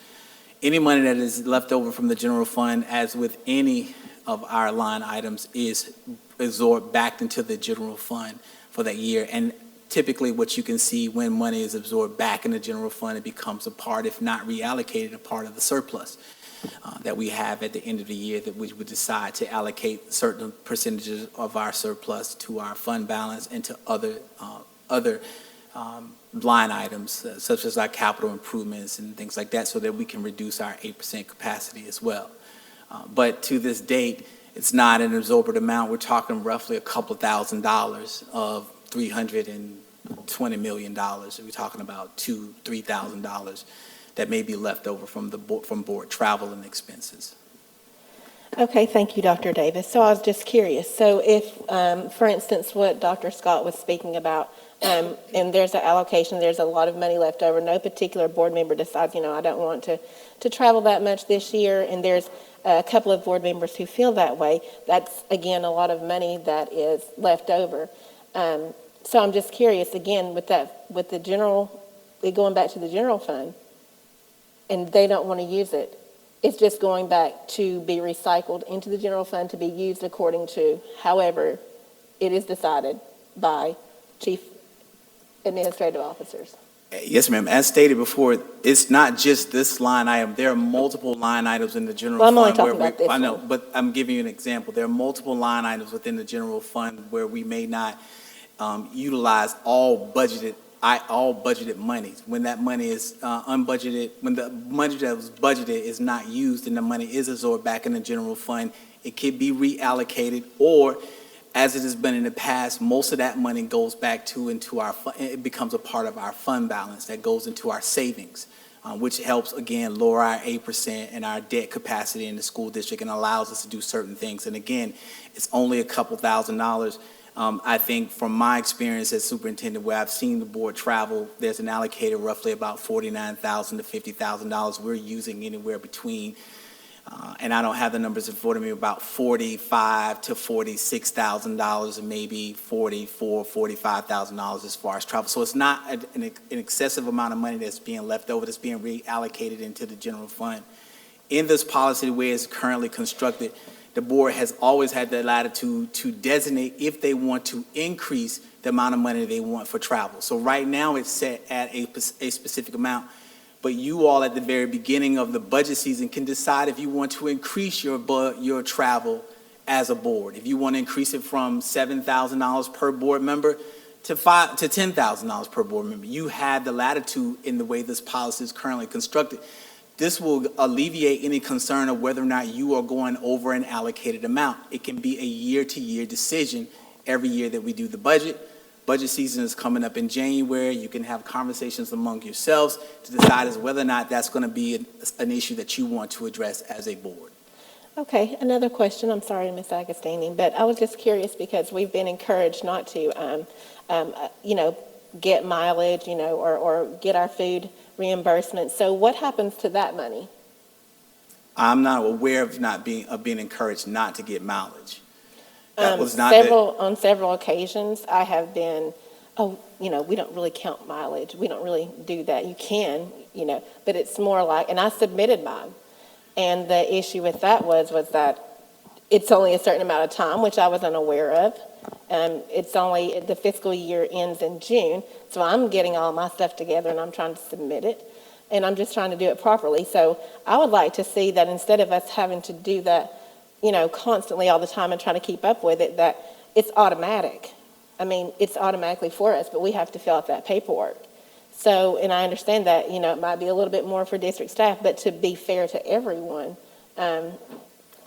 Any money that is left over from the general fund, as with any of our line items, is absorbed back into the general fund for that year. And typically what you can see when money is absorbed back in the general fund, it becomes a part, if not reallocated, a part of the surplus that we have at the end of the year, that we would decide to allocate certain percentages of our surplus to our fund balance and to other line items, such as our capital improvements and things like that, so that we can reduce our 8% capacity as well. But to this date, it's not an absorbent amount. We're talking roughly a couple $1,000s of $320 million. We're talking about $2,000, $3,000 that may be left over from board travel and expenses. Okay, thank you, Dr. Davis. So I was just curious. So if, for instance, what Dr. Scott was speaking about, and there's an allocation, there's a lot of money left over, no particular board member decides, I don't want to travel that much this year, and there's a couple of board members who feel that way, that's, again, a lot of money that is left over. So I'm just curious, again, with the general, going back to the general fund, and they don't want to use it, it's just going back to be recycled into the general fund to be used according to however it is decided by Chief administrative officers? Yes, ma'am. As stated before, it's not just this line item. There are multiple line items in the general Well, I'm fund. only talking where about this I know, one. but I'm giving you an example. There are multiple line items within the general fund where we may not utilize all budgeted monies. When that money is unbudgeted, when the money that was budgeted is not used and the money is absorbed back in the general fund, it could be reallocated, or as it has been in the past, most of that money goes back into our fund. It becomes a part of our fund balance that goes into our savings, which helps, again, lower our 8% and our debt capacity in the school district and allows us to do certain things. And again, it's only a couple $1,000s. I think from my experience as superintendent, where I've seen the board travel, there's an allocated roughly about $49,000 to $50,000. We're using anywhere between and I don't have the numbers in front of me, about $45,000 to $46,000, and maybe $44,000, $45,000 as far as travel. So it's not an excessive amount of money that's being left over, that's being reallocated into the general fund. In this policy, the way it's currently constructed, the board has always had the latitude to designate if they want to increase the amount of money they want for travel. So right now, it's set at a specific amount. But you all at the very beginning of the budget season can decide if you want to increase your travel as a board. If you want to increase it from $7,000 per board member to $10,000 per board member, you have the latitude in the way this policy is currently constructed. This will alleviate any concern of whether or not you are going over an allocated amount. It can be a year-to-year decision every year that we do the budget. Budget season is coming up in January. You can have conversations among yourselves to decide as whether or not that's going to be an issue that you want to address as a board. Okay, another question. I'm sorry, Ms. Agostini, but I was just curious because we've been encouraged not to, get mileage, or get our food reimbursement. So what happens to that money? I'm not aware of being encouraged not to get mileage. That was not on several occasions, I have been, we don't really count mileage. We don't really do that. You can, but it's more like, and I submitted mine. And the issue with that was that it's only a certain amount of time, which I was unaware of. It's only, the fiscal year ends in June, so I'm getting all my stuff together and I'm trying to submit it. And I'm just trying to do it properly. So I would like to see that instead of us having to do that, constantly all the time and trying to keep up with it, that it's automatic. I mean, it's automatically for us, but we have to fill out that paperwork. So, and I understand that, it might be a little bit more for district staff, but to be fair to everyone,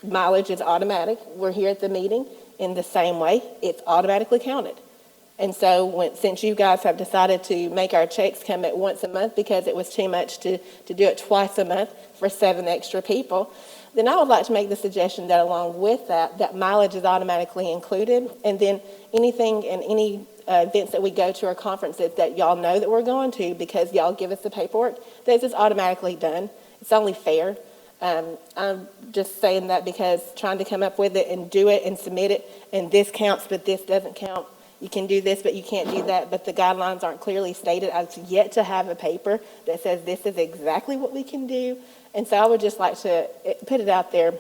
mileage is automatic. We're here at the meeting in the same way. It's automatically counted. And so since you guys have decided to make our checks come at once a month because it was too much to do it twice a month for 7 extra people, then I would like to make the suggestion that along with that mileage is automatically included. And then anything and any events that we go to or conferences that y'all know that we're going to because y'all give us the paperwork, this is automatically done. It's only fair. I'm just saying that because trying to come up with it and do it and submit it, and this counts but this doesn't count. You can do this, but you can't do that. But the guidelines aren't clearly stated. I've yet to have a paper that says this is exactly what we can do. And so I would just like to put it out there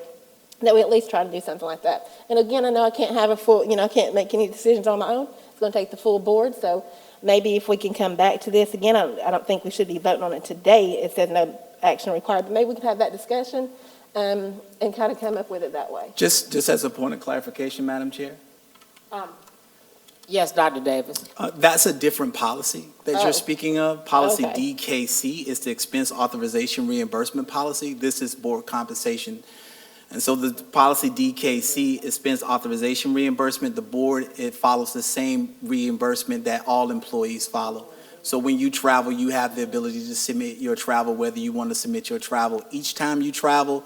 that we at least try to do something like that. And again, I know I can't have a full, I can't make any decisions on my own. It's going to take the full board. So maybe if we can come back to this again, I don't think we should be voting on it today. It says no action required, but maybe we can have that discussion and kind of come up with it that way. Just as a point of clarification, Madam Chair. Yes, Dr. Davis. That's a different policy that you're speaking of. Policy Okay. DKC is the expense authorization reimbursement policy. This is board compensation. And so the policy DKC, expense authorization reimbursement, the board, it follows the same reimbursement that all employees follow. So when you travel, you have the ability to submit your travel, whether you want to submit your travel each time you travel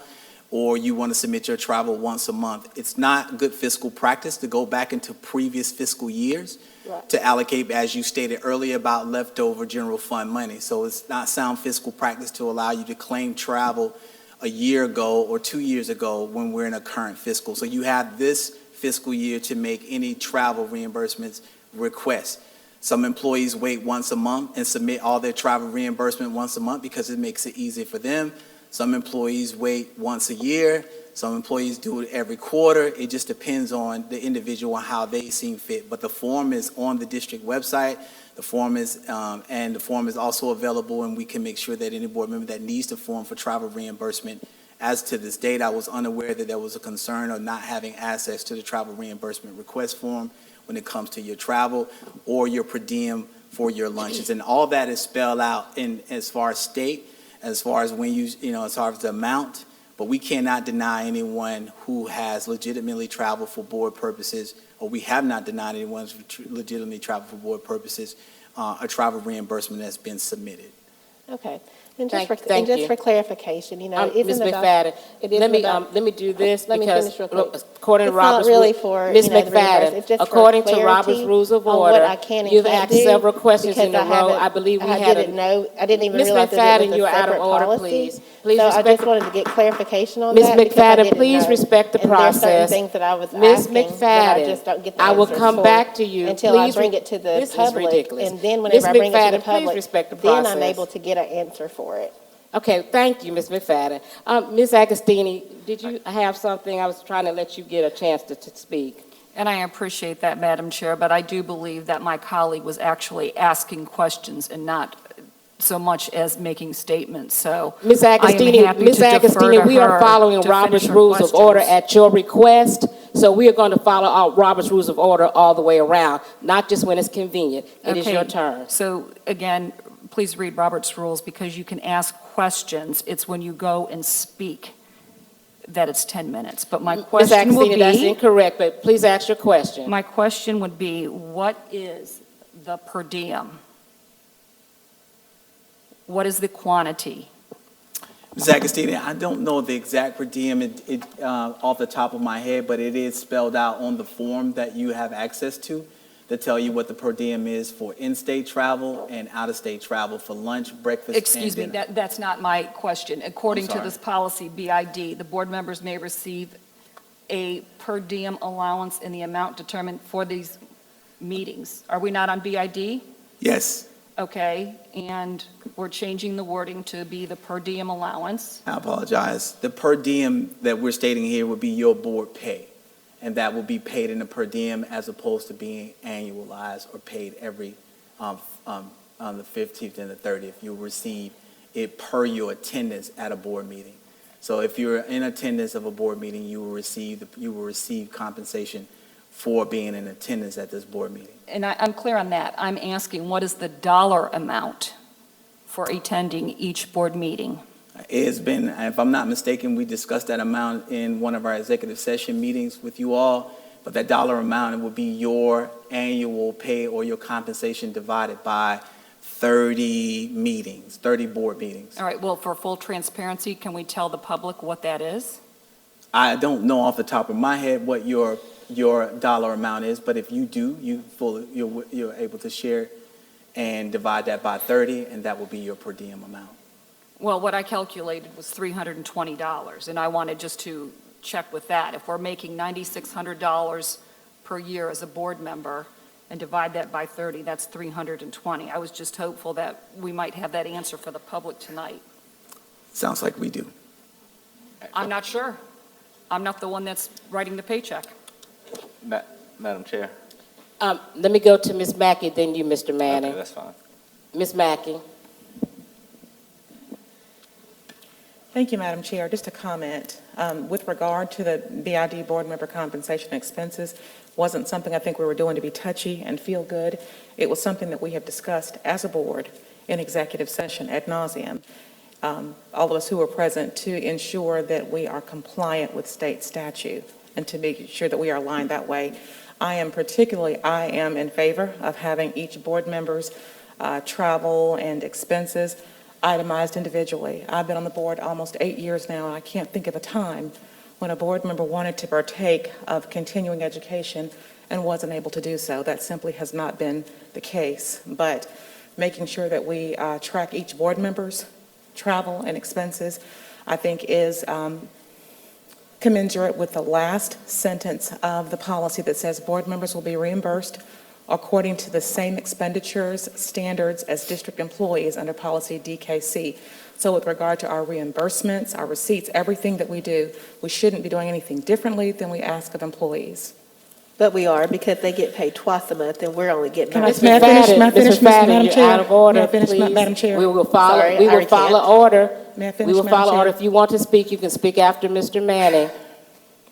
or you want to submit your travel once a month. It's not good fiscal practice to go back into previous fiscal years to allocate, as you stated earlier, about leftover general fund money. So it's not sound fiscal practice to allow you to claim travel a year ago or 2 years ago when we're in a current fiscal. So you have this fiscal year to make any travel reimbursements requests. Some employees wait once a month and submit all their travel reimbursement once a month because it makes it easier for them. Some employees wait once a year. Some employees do it every quarter. It just depends on the individual and how they seem fit. But the form is on the district website. The form is, and the form is also available, and we can make sure that any board member that needs the form for travel reimbursement. As to this date, I was unaware that there was a concern of not having access to the travel reimbursement request form when it comes to your travel or your per diem for your lunches. And all that is spelled out in as far as state, as far as when as far as the amount. But we cannot deny anyone who has legitimately traveled for board purposes, or we have not denied anyone who legitimately traveled for board purposes, a travel reimbursement that's been submitted. Okay. And just Thank you. for clarification, it Ms. isn't about. McFadden, It isn't let me do this Let me because finish real quick. according to It's not Robert's really rules, for, Ms. the reimbursement. McFadden, It's just for according to clarity Robert's rules of on order, what I can and you've can't asked do, several questions in a because row. I believe we I had didn't know, I didn't even Ms. realize that it McFadden, was a you're out of separate order, policy. please. Please So I respect. just wanted to get clarification on Ms. that because I McFadden, didn't please know. respect the And there's certain process. things that I was Ms. asking that I McFadden, just don't get the I will answers come for back to you. until I Please bring it to the this is public. ridiculous. And then Ms. whenever I bring it to McFadden, the please public, respect the then I'm process. able to get an answer for it. Okay, thank you, Ms. McFadden. Ms. Agostini, did you have something? I was trying to let you get a chance to speak. And I appreciate that, Madam Chair, but I do believe that my colleague was actually asking questions and not so much as making statements, so Ms. I am Agostini, happy Ms. to defer to Agostini, we are her following to Robert's finish her Rules of Order questions. at your request, so we are going to follow Robert's Rules of Order all the way around, not just when it's convenient. It is your Okay, turn. So again, please read Robert's rules because you can ask questions. It's when you go and speak that it's 10 minutes. But my Ms. question would Agostini, that's be, incorrect, but please ask your question. my question would be, what is the per diem? What is the quantity? Ms. Agostini, I don't know the exact per diem off the top of my head, but it is spelled out on the form that you have access to tell you what the per diem is for in-state travel and out-of-state travel for lunch, breakfast, Excuse me, and dinner. that's not my question. According to sorry. this policy, BID, the board members may receive a per diem allowance in the amount determined for these meetings. Are we not on BID? Yes, Okay, and we're changing the wording to be the per diem allowance. I apologize. The per diem that we're stating here would be your board pay, and that will be paid in a per diem as opposed to being annualized or paid every on the 15th and the 30th. You'll receive it per your attendance at a board meeting. So if you're in attendance of a board meeting, you will receive compensation for being in attendance at this board meeting. And I'm clear on that. I'm asking, what is the dollar amount for attending each board meeting? It has been, if I'm not mistaken, we discussed that amount in one of our executive session meetings with you all, but that dollar amount would be your annual pay or your compensation divided by 30 meetings, 30 board meetings. All right, well, for full transparency, can we tell the public what that is? I don't know off the top of my head what your dollar amount is, but if you do, you're able to share and divide that by 30, and that will be your per diem amount. Well, what I calculated was $320, and I wanted just to check with that. If we're making $9,600 per year as a board member and divide that by 30, that's $320. I was just hopeful that we might have that answer for the public tonight. Sounds like we do. I'm not sure. I'm not the one that's writing the paycheck. Madam Chair. Let me go to Ms. Mackey, then you, Mr. Manning. Okay, that's fine. Ms. Mackey. Thank you, Madam Chair. Just a comment. With regard to the BID board member compensation expenses, wasn't something I think we were doing to be touchy and feel good. It was something that we have discussed as a board in executive session ad nauseum. All of us who were present to ensure that we are compliant with state statute and to make sure that we are aligned that way. I am in favor of having each board member's travel and expenses itemized individually. I've been on the board almost 8 years now, and I can't think of a time when a board member wanted to partake of continuing education and wasn't able to do so. That simply has not been the case. But making sure that we track each board member's travel and expenses, I think is commensurate with the last sentence of the policy that says board members will be reimbursed according to the same expenditures standards as district employees under policy DKC. So with regard to our reimbursements, our receipts, everything that we do, we shouldn't be doing anything differently than we ask of employees. But we are, because they get paid twice a month, and we're only getting. Can I Ms. finish, Ms. Madden, you're Chair? out of order, May I finish, please. Madam Chair? We will Sorry, I follow can't. order. May I We finish, will Madam follow Chair? order. If you want to speak, you can speak after Mr. Manning.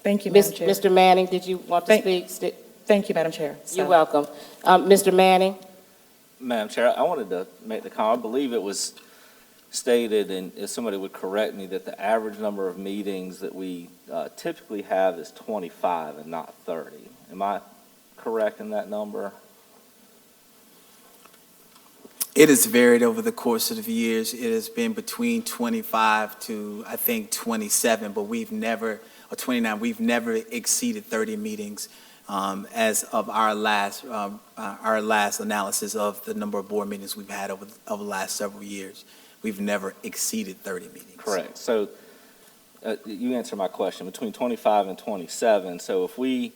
Thank you, Madam Chair. Mr. Manning, did you want to speak? Thank you, Madam Chair. You're welcome. Mr. Manning? Madam Chair, I wanted to make the comment. I believe it was stated, and if somebody would correct me, that the average number of meetings that we typically have is 25 and not 30. Am I correct in that number? It has varied over the course of the years. It has been between 25 to, I think, 27, but we've never, or 29, we've never exceeded 30 meetings as of our last analysis of the number of board meetings we've had over the last several years. We've never exceeded 30 meetings. Correct. So you answered my question, between 25 and 27. So if we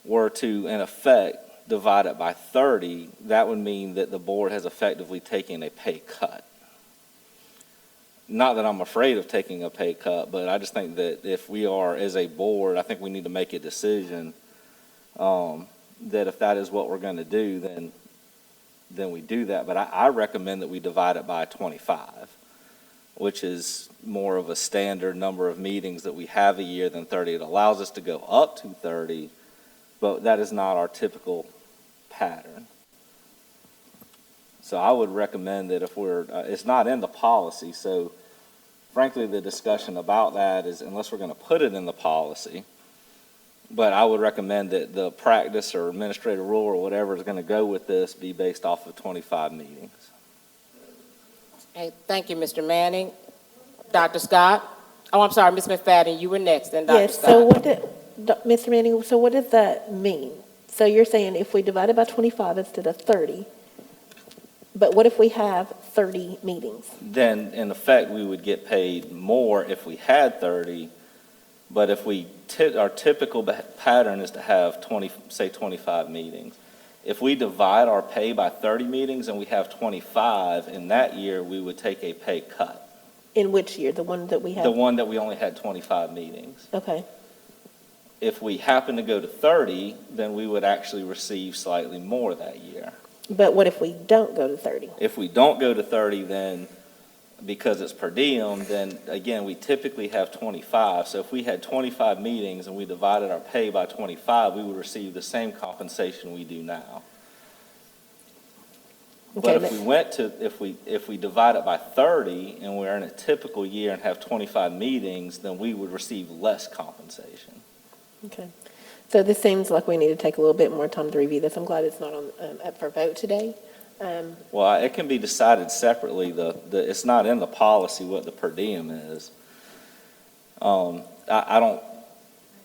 were to, in effect, divide it by 30, that would mean that the board has effectively taken a pay cut. Not that I'm afraid of taking a pay cut, but I just think that if we are, as a board, I think we need to make a decision that if that is what we're going to do, then we do that. But I recommend that we divide it by 25, which is more of a standard number of meetings that we have a year than 30. It allows us to go up to 30, but that is not our typical pattern. So I would recommend that if it's not in the policy, so frankly, the discussion about that is, unless we're going to put it in the policy, but I would recommend that the practice or administrative rule or whatever is going to go with this be based off of 25 meetings. Hey, thank you, Mr. Manning. Dr. Scott? Oh, I'm sorry, Ms. McFadden, you were next, then Dr. Yes, Scott. so Mr. Manning, so what does that mean? So you're saying if we divide it by 25 instead of 30, but what if we have 30 meetings? Then, in effect, we would get paid more if we had 30, but if our typical pattern is to have 25 meetings. If we divide our pay by 30 meetings and we have 25, in that year, we would take a pay cut. In which year? The one that we have? The one that we only had 25 meetings. Okay. If we happen to go to 30, then we would actually receive slightly more that year. But what if we don't go to 30? If we don't go to 30, then because it's per diem, then again, we typically have 25. So if we had 25 meetings and we divided our pay by 25, we would receive the same compensation we do now. Okay, But if we divide it by 30 and we're in a typical year and have 25 meetings, then we would receive less compensation. Okay. So this seems like we need to take a little bit more time to review this. I'm glad it's not up for vote today. Well, it can be decided separately. It's not in the policy what the per diem is.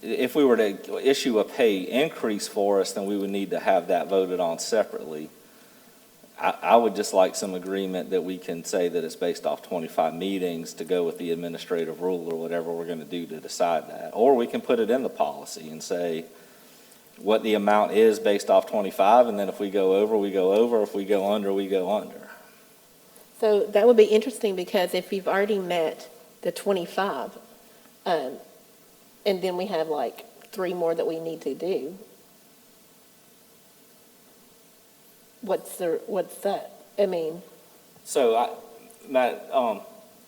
If we were to issue a pay increase for us, then we would need to have that voted on separately. I would just like some agreement that we can say that it's based off 25 meetings to go with the administrative rule or whatever we're going to do to decide that. Or we can put it in the policy and say what the amount is based off 25, and then if we go over, we go over. If we go under, we go under. So that would be interesting, because if we've already met the 25, and then we have like 3 more that we need to do, what's that? I mean. So, Matt,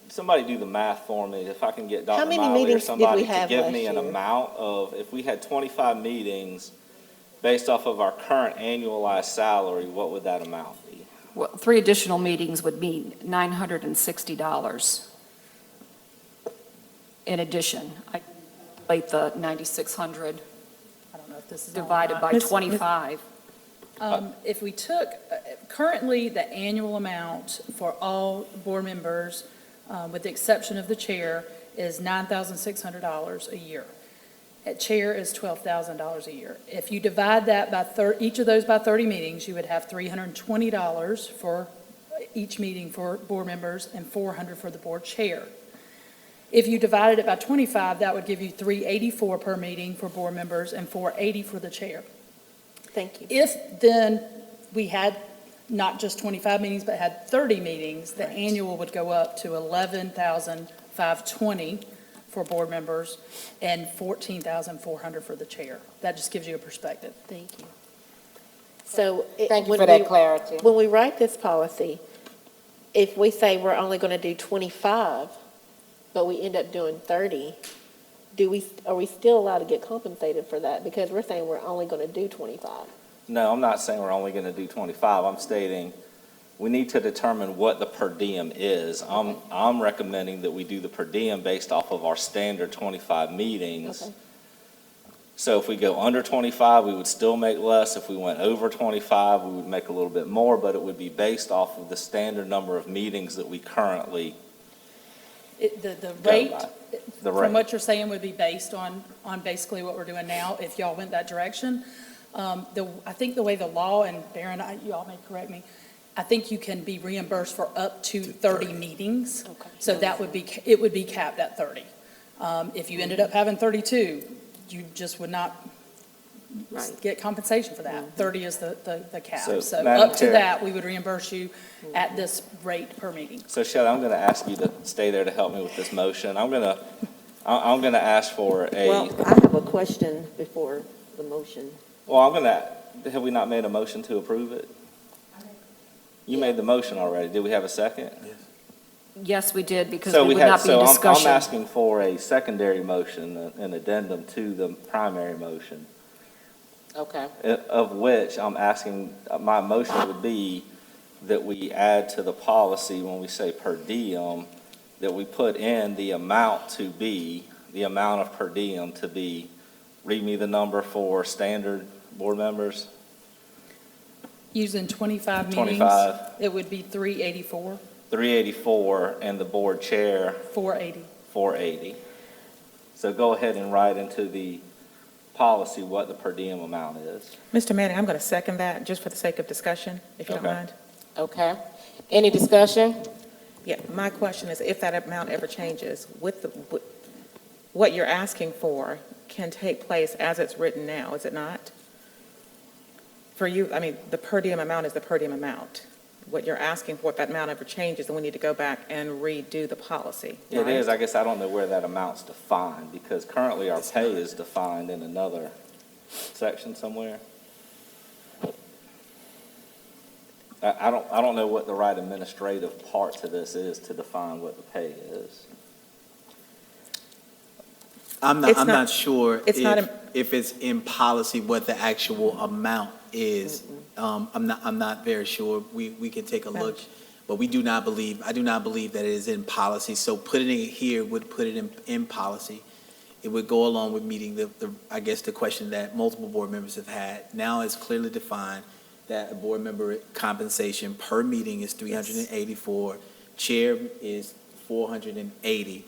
somebody do the math for me. If I can get Dr. How many Miley or meetings did somebody we have to give last me an year? amount of, if we had 25 meetings based off of our current annualized salary, what would that amount be? Well, 3 additional meetings would mean $960. In addition, I calculate the 9,600 I don't know if this is divided by 25. If we took, currently, the annual amount for all board members, with the exception of the chair, is $9,600 a year. At chair is $12,000 a year. If you divide that by each of those by 30 meetings, you would have $320 for each meeting for board members and $400 for the board chair. If you divided it by 25, that would give you $384 per meeting for board members and $480 for the chair. Thank you. If then we had not just 25 meetings, but had 30 meetings, the annual would go up to 11,520 for board members and 14,400 for the chair. That just gives you a perspective. Thank you. So. Thank you for that clarity. When we write this policy, if we say we're only going to do 25, but we end up doing 30, are we still allowed to get compensated for that? Because we're saying we're only going to do 25. No, I'm not saying we're only going to do 25. I'm stating we need to determine what the per diem is. I'm recommending that we do the per diem based off of our standard 25 meetings. Okay. So if we go under 25, we would still make less. If we went over 25, we would make a little bit more, but it would be based off of the standard number of meetings that we currently The rate, the from rate. what you're saying, would be based on basically what we're doing now, if y'all went that direction. I think the way the law, and Baron, y'all may correct me, I think you can be reimbursed for up to 30 meetings. Okay. So it would be capped at 30. If you ended up having 32, you just would not get compensation for that. 30 is the cap. So Madam up to Chair. that, we would reimburse you at this rate per meeting. So Shelley, I'm going to ask you to stay there to help me with this motion. I'm going to ask for a. Well, I have a question before the motion. Well, have we not made a motion to approve it? You made the motion already. Did we have a second? Yes, we did, because So we would had- not be so in discussion. I'm asking for a secondary motion, an addendum to the primary motion, Okay. of which I'm asking, my motion would be that we add to the policy when we say per diem, that we put in the amount of per diem to be, read me the number for standard board members. Using 25 meetings. 25. It would be 384, 384, and the board chair, 480. 480. So go ahead and write into the policy what the per diem amount is. Mr. Manning, I'm going to second that, just for the sake of discussion, if you don't Okay. mind. Okay. Any discussion? Yeah, my question is, if that amount ever changes, what you're asking for can take place as it's written now, is it not? For you, I mean, the per diem amount is the per diem amount. What you're asking for, if that amount ever changes, then we need to go back and redo the policy, It right? is, I guess I don't know where that amount's defined, because currently our pay is defined in another section somewhere. I don't know what the right administrative part to this is to define what the pay is. I'm It's not not- sure it's not if it's in policy what the actual amount is. I'm not very sure. We can take a look, but I do not believe that it is in policy. So putting it here would put it in policy. It would go along with meeting I guess the question that multiple board members have had. Now it's clearly defined that a board member compensation per meeting is 384, chair is 480.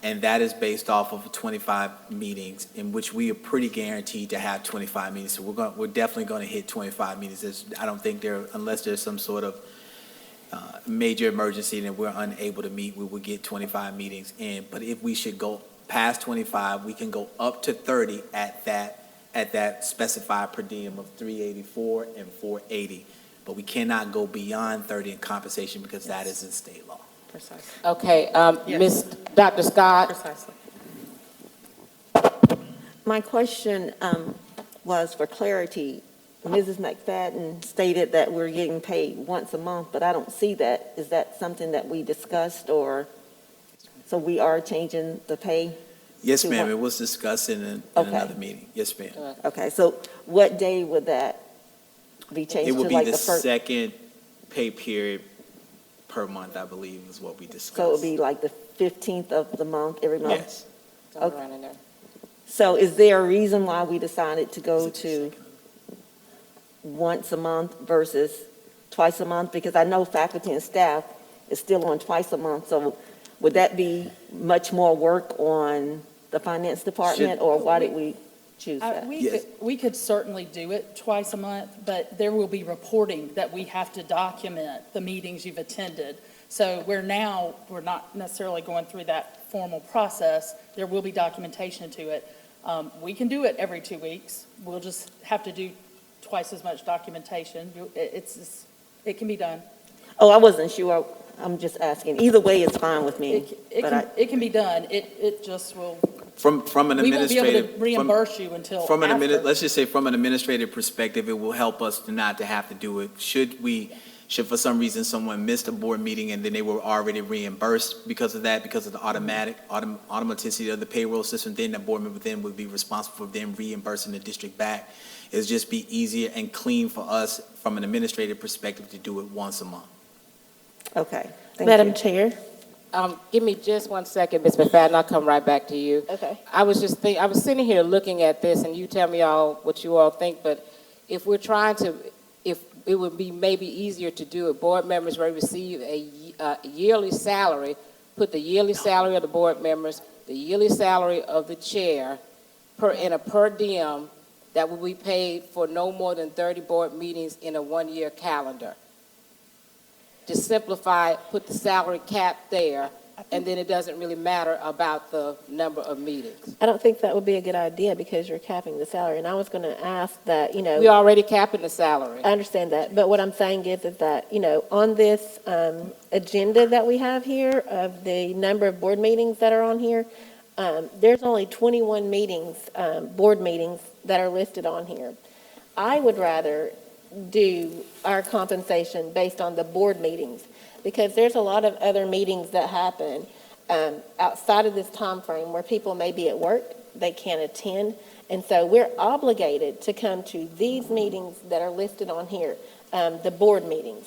And that is based off of 25 meetings, in which we are pretty guaranteed to have 25 meetings. So we're definitely going to hit 25 meetings. I don't think unless there's some sort of major emergency and we're unable to meet, we will get 25 meetings in. But if we should go past 25, we can go up to 30 at that specified per diem of 384 and 480. But we cannot go beyond 30 in compensation because that is in state law. Precisely. Okay, Yes. Dr. Scott? Precisely. My question was for clarity. Mrs. McFadden stated that we're getting paid once a month, but I don't see that. Is that something that we discussed, or, so we are changing the pay? Yes, to ma'am. what? It was discussed in Okay. another meeting. Yes, ma'am. Okay, so what day would that be changed It to, would be like the the first? second pay period per month, I believe, is what we discussed. So it would be like the 15th of the month, every month? Yes. Okay. Around in there. So is there a reason why we decided to go to once a month versus twice a month? Because I know faculty and staff is still on twice a month, so would that be much more work on the finance department, or why did we choose that? We could certainly do it twice a month, but there will be reporting that we have to document the meetings you've attended. So we're not necessarily going through that formal process. There will be documentation to it. We can do it every 2 weeks. We'll just have to do twice as much documentation. It can be done. Oh, I wasn't sure. I'm just asking. Either way is fine with me. It can be done. It just will, From an we won't be able administrative. to reimburse you until From an after. let's just say from an administrative perspective, it will help us not to have to do it. Should for some reason someone missed a board meeting and then they were already reimbursed because of that, because of the automaticity of the payroll system, then the board member then would be responsible for them reimbursing the district back. It'd just be easier and clean for us from an administrative perspective to do it once a month. Okay. Thank Madam you. Chair? Give me just 1 second, Ms. McFadden, I'll come right back to you. Okay. I was sitting here looking at this, and you tell me what you all think, but if we're trying to, if it would be maybe easier to do it, board members will receive a yearly salary, put the yearly salary of the board members, the yearly salary of the chair, in a per diem that will be paid for no more than 30 board meetings in a 1-year calendar. To simplify, put the salary cap there, and then it doesn't really matter about the number of meetings. I don't think that would be a good idea because you're capping the salary. And I was going to ask that, We already capping the salary. I understand that. But what I'm saying is that, on this agenda that we have here of the number of board meetings that are on here, there's only 21 meetings, board meetings that are listed on here. I would rather do our compensation based on the board meetings, because there's a lot of other meetings that happen outside of this time frame where people may be at work, they can't attend, and so we're obligated to come to these meetings that are listed on here, the board meetings.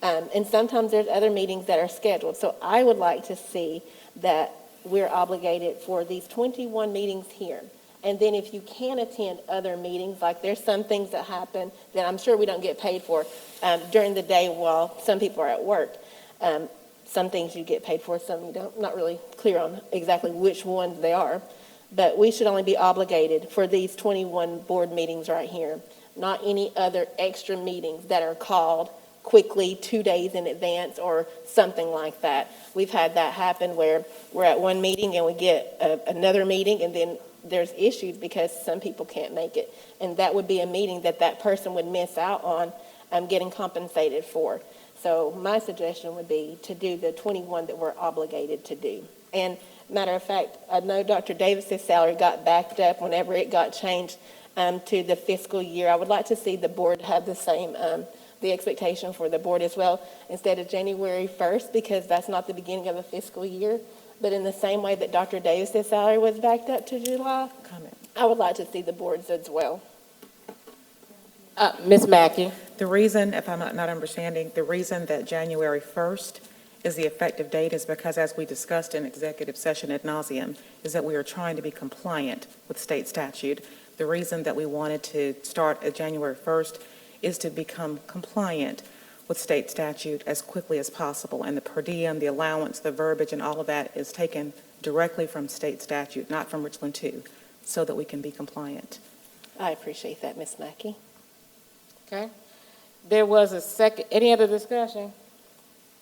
And sometimes there's other meetings that are scheduled. So I would like to see that we're obligated for these 21 meetings here. And then if you can attend other meetings, like there's some things that happen that I'm sure we don't get paid for during the day while some people are at work. Some things you get paid for, some you don't. I'm not really clear on exactly which ones they are. But we should only be obligated for these 21 board meetings right here, not any other extra meetings that are called quickly 2 days in advance or something like that. We've had that happen where we're at one meeting and we get another meeting, and then there's issues because some people can't make it. And that would be a meeting that that person would miss out on getting compensated for. So my suggestion would be to do the 21 that we're obligated to do. And matter of fact, I know Dr. Davis's salary got backed up whenever it got changed to the fiscal year. I would like to see the board have the same, the expectation for the board as well, instead of January 1st, because that's not the beginning of a fiscal year. But in the same way that Dr. Davis's salary was backed up to July, I would like to see the boards as well. Ms. Mackey. The reason, if I'm not understanding, the reason that January 1st is the effective date is because, as we discussed in executive session ad nauseum, is that we are trying to be compliant with state statute. The reason that we wanted to start at January 1st is to become compliant with state statute as quickly as possible. And the per diem, the allowance, the verbiage, and all of that is taken directly from state statute, not from Richland 2, so that we can be compliant. I appreciate that, Ms. Mackey. Okay. There was a second, any other discussion?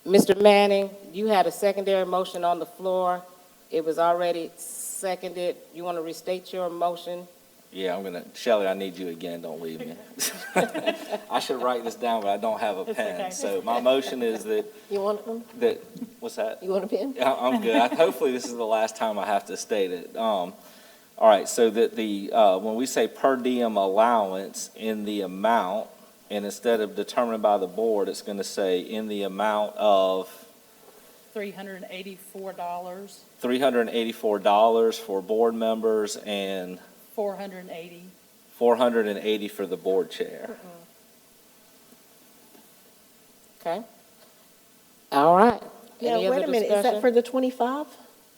Mr. Manning, you had a secondary motion on the floor. It was already seconded. You want to restate your motion? Yeah, Shelley, I need you again, don't leave me. I should write this down, but I don't have a pen. Okay. So my motion is that. You want them? What's that? You want a pen? I'm good. Hopefully this is the last time I have to state it. All right, so that when we say per diem allowance in the amount, and instead of determined by the board, it's going to say in the amount of $384. $384 for board members and $480. $480 for the board chair. Okay. All right. Yeah, Any wait other a minute, is discussion? that for the 25?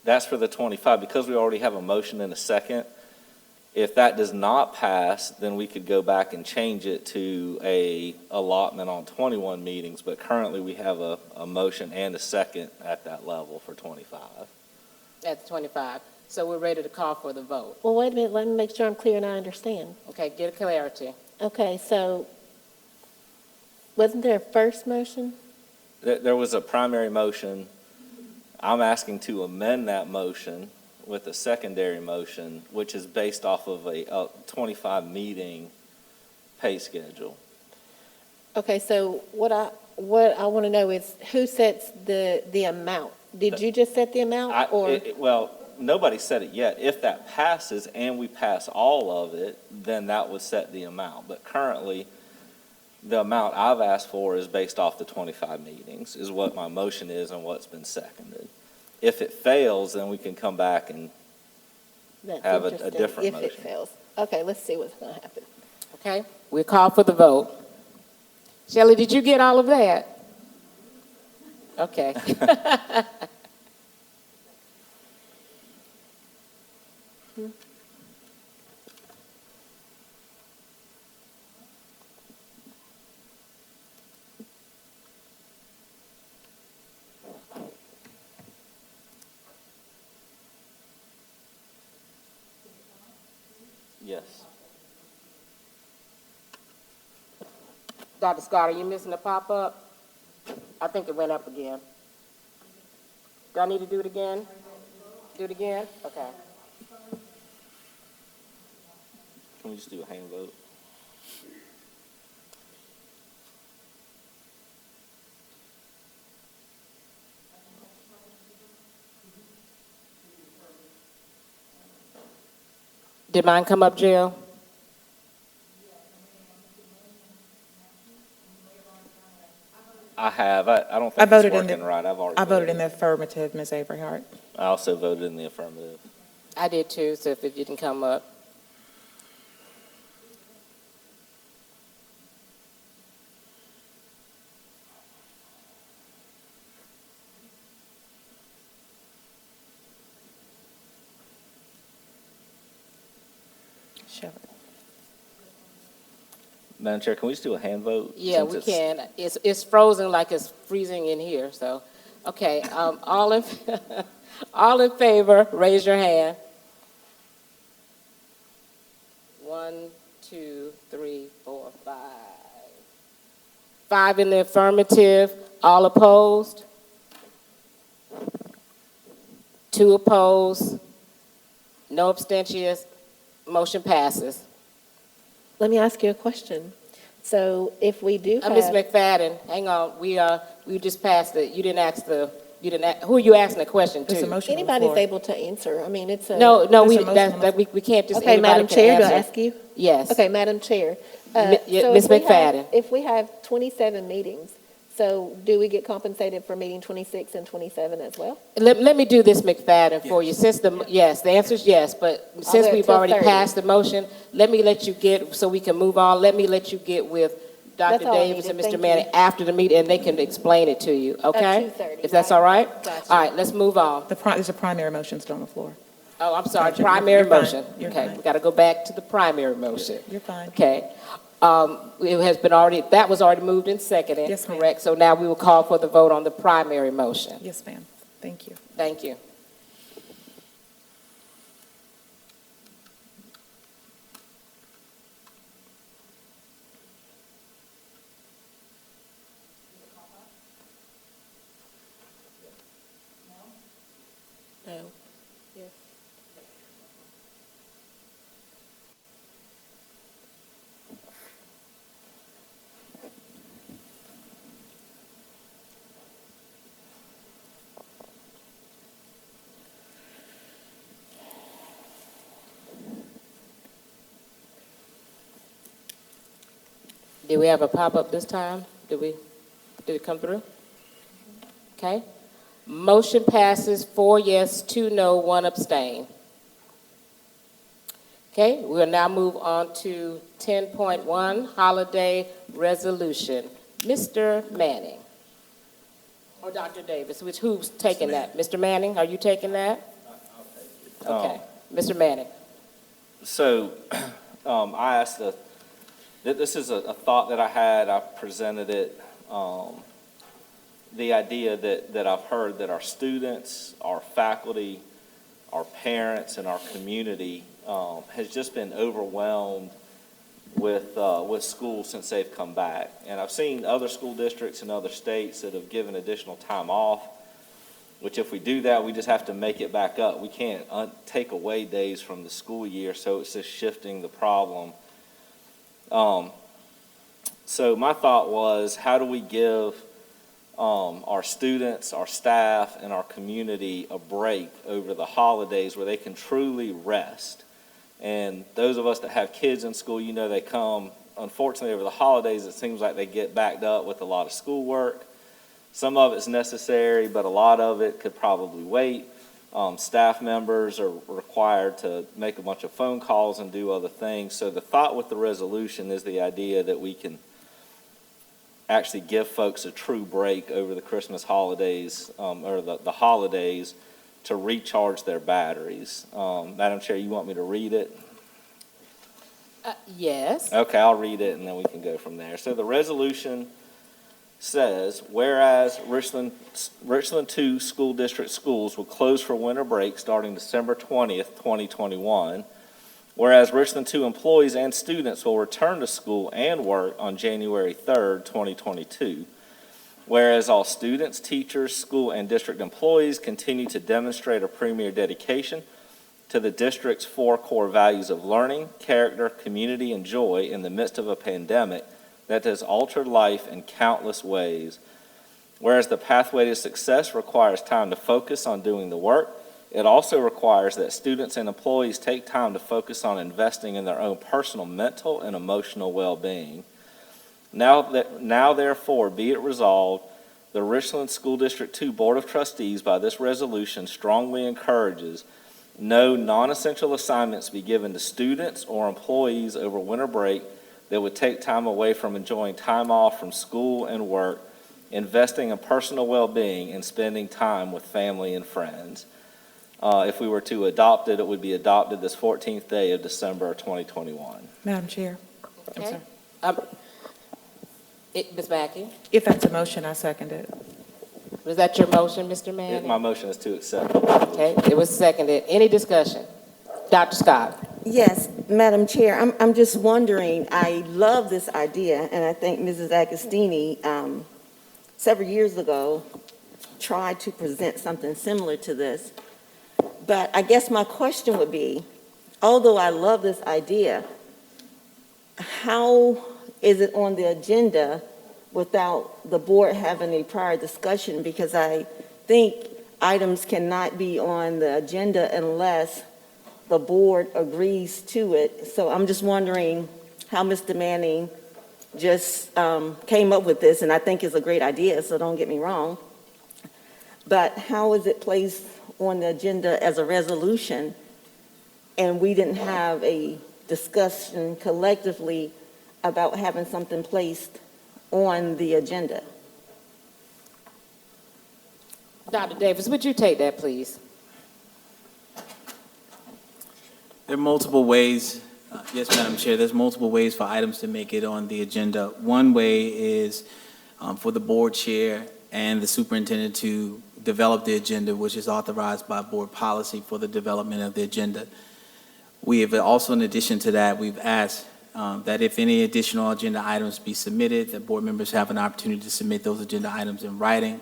That's for the 25. Because we already have a motion and a second, if that does not pass, then we could go back and change it to a allotment on 21 meetings. But currently, we have a motion and a second at that level for 25. That's 25. So we're ready to call for the vote. Well, wait a minute, let me make sure I'm clear and I understand. Okay, get clarity. Okay, so wasn't there a first motion? There was a primary motion. I'm asking to amend that motion with a secondary motion, which is based off of a 25 meeting pay schedule. Okay, so what I want to know is who sets the amount? Did you just set the amount, or? Well, nobody said it yet. If that passes and we pass all of it, then that would set the amount. But currently, the amount I've asked for is based off the 25 meetings, is what my motion is and what's been seconded. If it fails, then we can come back and That's have a interesting, different if motion. it fails. Okay, let's see what's going to happen. Okay, we call for the vote. Shelley, did you get all of that? Okay. Yes. Dr. Scott, are you missing the pop-up? I think it went up again. Do I need to do it again? Do it again? Okay. Can we just do a hand vote? Did mine come up, Jill? I have. I don't I think voted it's in the- working right. I've already I voted in voted. the affirmative, Ms. Avery Hart. I also voted in the affirmative. I did too, so if it didn't come up. Shelley. Madam Chair, can we just do a hand vote? Yeah, since we it's- can. It's frozen like it's freezing in here, so, okay. All in, all in favor, raise your hand. 1, 2, 3, 4, 5. 5 in the affirmative, all opposed? 2 opposed, no abstentions, motion passes. Let me ask you a question. So if we do have. Ms. McFadden, hang on, we just passed it, you didn't ask, who are you asking the question to? There's a motion on the Anybody's floor. able to answer. I mean, it's a. No, There's we a motion on the we can't just, Okay, anybody Madam can Chair, do I answer. ask you? Yes. Okay, Madam Chair. Yeah, so Ms. if we have- McFadden. If we have 27 meetings, so do we get compensated for meeting 26 and 27 as well? Let me do this, McFadden, for you, since the answer is yes, but since do it we've till already 30. passed the motion, let me let you get, so we can move on, let me let you get with That's Dr. all I Davis and needed. Mr. Thank Manning you. after the meeting, and they can explain it to you, okay? 2:30, If that's right. all right? Gotcha. All right, let's move on. There's a primary motion still on the floor. Oh, I'm sorry, Gotcha. primary You're fine. motion. You're Okay, fine. we got to go back to the primary motion. You're fine. Okay. It has been already, that was already moved and seconded. Yes, ma'am. Correct. So now we will call for the vote on the primary motion. Yes, ma'am. Thank you. Thank you. No. Yes. Did we have a pop-up this time? Did it come through? Okay. Motion passes 4 yes, 2 no, 1 abstain. Okay, we'll now move on to 10.1, holiday resolution. Mr. Manning. Or Dr. Davis, who's taking that? Mr. Manning, are you taking that? Okay, Mr. Manning. So, I asked this is a thought that I had, I presented it, the idea that I've heard that our students, our faculty, our parents, and our community has just been overwhelmed with schools since they've come back. And I've seen other school districts in other states that have given additional time off, which if we do that, we just have to make it back up. We can't take away days from the school year, so it's just shifting the problem. So my thought was, how do we give our students, our staff, and our community a break over the holidays where they can truly rest? And those of us that have kids in school, you know, they come, unfortunately, over the holidays, it seems like they get backed up with a lot of schoolwork. Some of it's necessary, but a lot of it could probably wait. Staff members are required to make a bunch of phone calls and do other things. So the thought with the resolution is the idea that we can actually give folks a true break over the Christmas holidays, or the holidays, to recharge their batteries. Madam Chair, you want me to read it? Yes. Okay, I'll read it and then we can go from there. So the resolution says, whereas Richland 2 School District schools will close for winter break starting December 20th, 2021, whereas Richland 2 employees and students will return to school and work on January 3rd, 2022, whereas all students, teachers, school, and district employees continue to demonstrate a premier dedication to the district's 4 core values of learning, character, community, and joy in the midst of a pandemic that has altered life in countless ways. Whereas the pathway to success requires time to focus on doing the work, it also requires that students and employees take time to focus on investing in their own personal mental and emotional well-being. Now therefore, be it resolved, the Richland School District 2 Board of Trustees by this resolution strongly encourages no non-essential assignments be given to students or employees over winter break that would take time away from enjoying time off from school and work, investing in personal well-being, and spending time with family and friends. If we were to adopt it, it would be adopted this 14th day of December 2021. Madam Chair. Okay. Ms. Mackey, If that's a motion, I second it. was that your motion, Mr. Manning? My motion is to accept. Okay, it was seconded. Any discussion? Dr. Scott? Yes, Madam Chair, I'm just wondering, I love this idea, and I think Mrs. Agostini, several years ago, tried to present something similar to this. But I guess my question would be, although I love this idea, how is it on the agenda without the board having a prior discussion? Because I think items cannot be on the agenda unless the board agrees to it. So I'm just wondering how Mr. Manning just came up with this, and I think it's a great idea, so don't get me wrong. But how is it placed on the agenda as a resolution, and we didn't have a discussion collectively about having something placed on the agenda? Dr. Davis, would you take that, please? There are multiple ways, yes, Madam Chair, there's multiple ways for items to make it on the agenda. One way is for the board chair and the superintendent to develop the agenda, which is authorized by board policy for the development of the agenda. We have also, in addition to that, we've asked that if any additional agenda items be submitted, that board members have an opportunity to submit those agenda items in writing.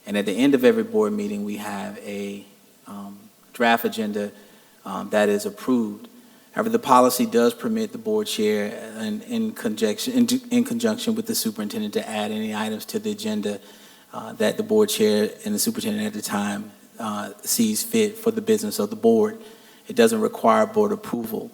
And at the end of every board meeting, we have a draft agenda that is approved. However, the policy does permit the board chair in conjunction with the superintendent to add any items to the agenda that the board chair and the superintendent at the time sees fit for the business of the board. It doesn't require board approval.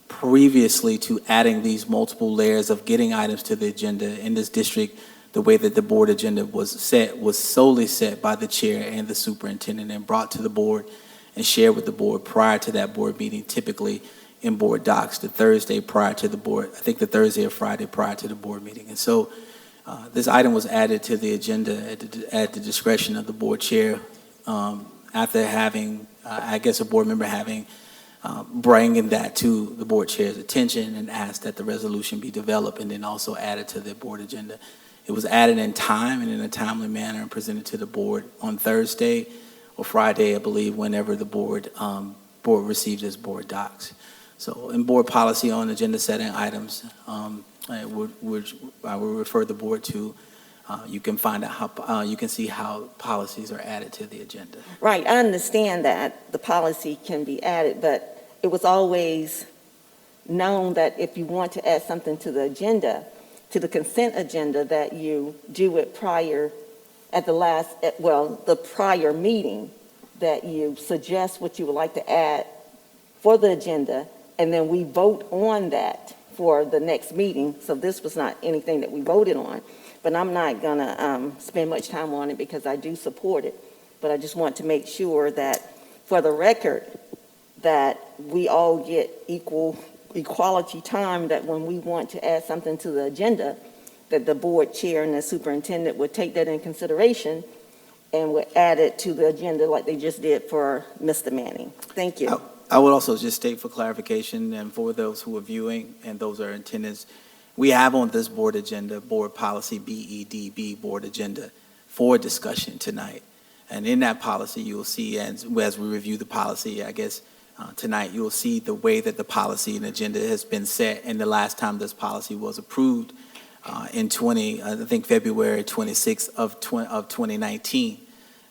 Previously to adding these multiple layers of getting items to the agenda in this district, the way that the board agenda was set was solely set by the chair and the superintendent and brought to the board and shared with the board prior to that board meeting, typically in board docs, the Thursday prior to the board, I think the Thursday or Friday prior to the board meeting. And so this item was added to the agenda at the discretion of the board chair after having, I guess, a board member having bringing that to the board chair's attention and asked that the resolution be developed and then also added to the board agenda. It was added in time and in a timely manner and presented to the board on Thursday or Friday, I believe, whenever the board receives its board docs. So in board policy on agenda setting items, I would refer the board to, you can find out how, you can see how policies are added to the agenda. Right, I understand that the policy can be added, but it was always known that if you want to add something to the agenda, to the consent agenda that you do it prior, the prior meeting, that you suggest what you would like to add for the agenda, and then we vote on that for the next meeting. So this was not anything that we voted on, but I'm not gonna spend much time on it because I do support it. But I just want to make sure that, for the record, that we all get equality time, that when we want to add something to the agenda, that the board chair and the superintendent would take that in consideration and would add it to the agenda like they just did for Mr. Manning. Thank you. I would also just state for clarification and for those who are viewing and those who are in attendance, we have on this board agenda, board policy BEDB board agenda for discussion tonight. And in that policy, you will see, as we review the policy, I guess, tonight, you will see the way that the policy and agenda has been set. And the last time this policy was approved in February 26th of 2019.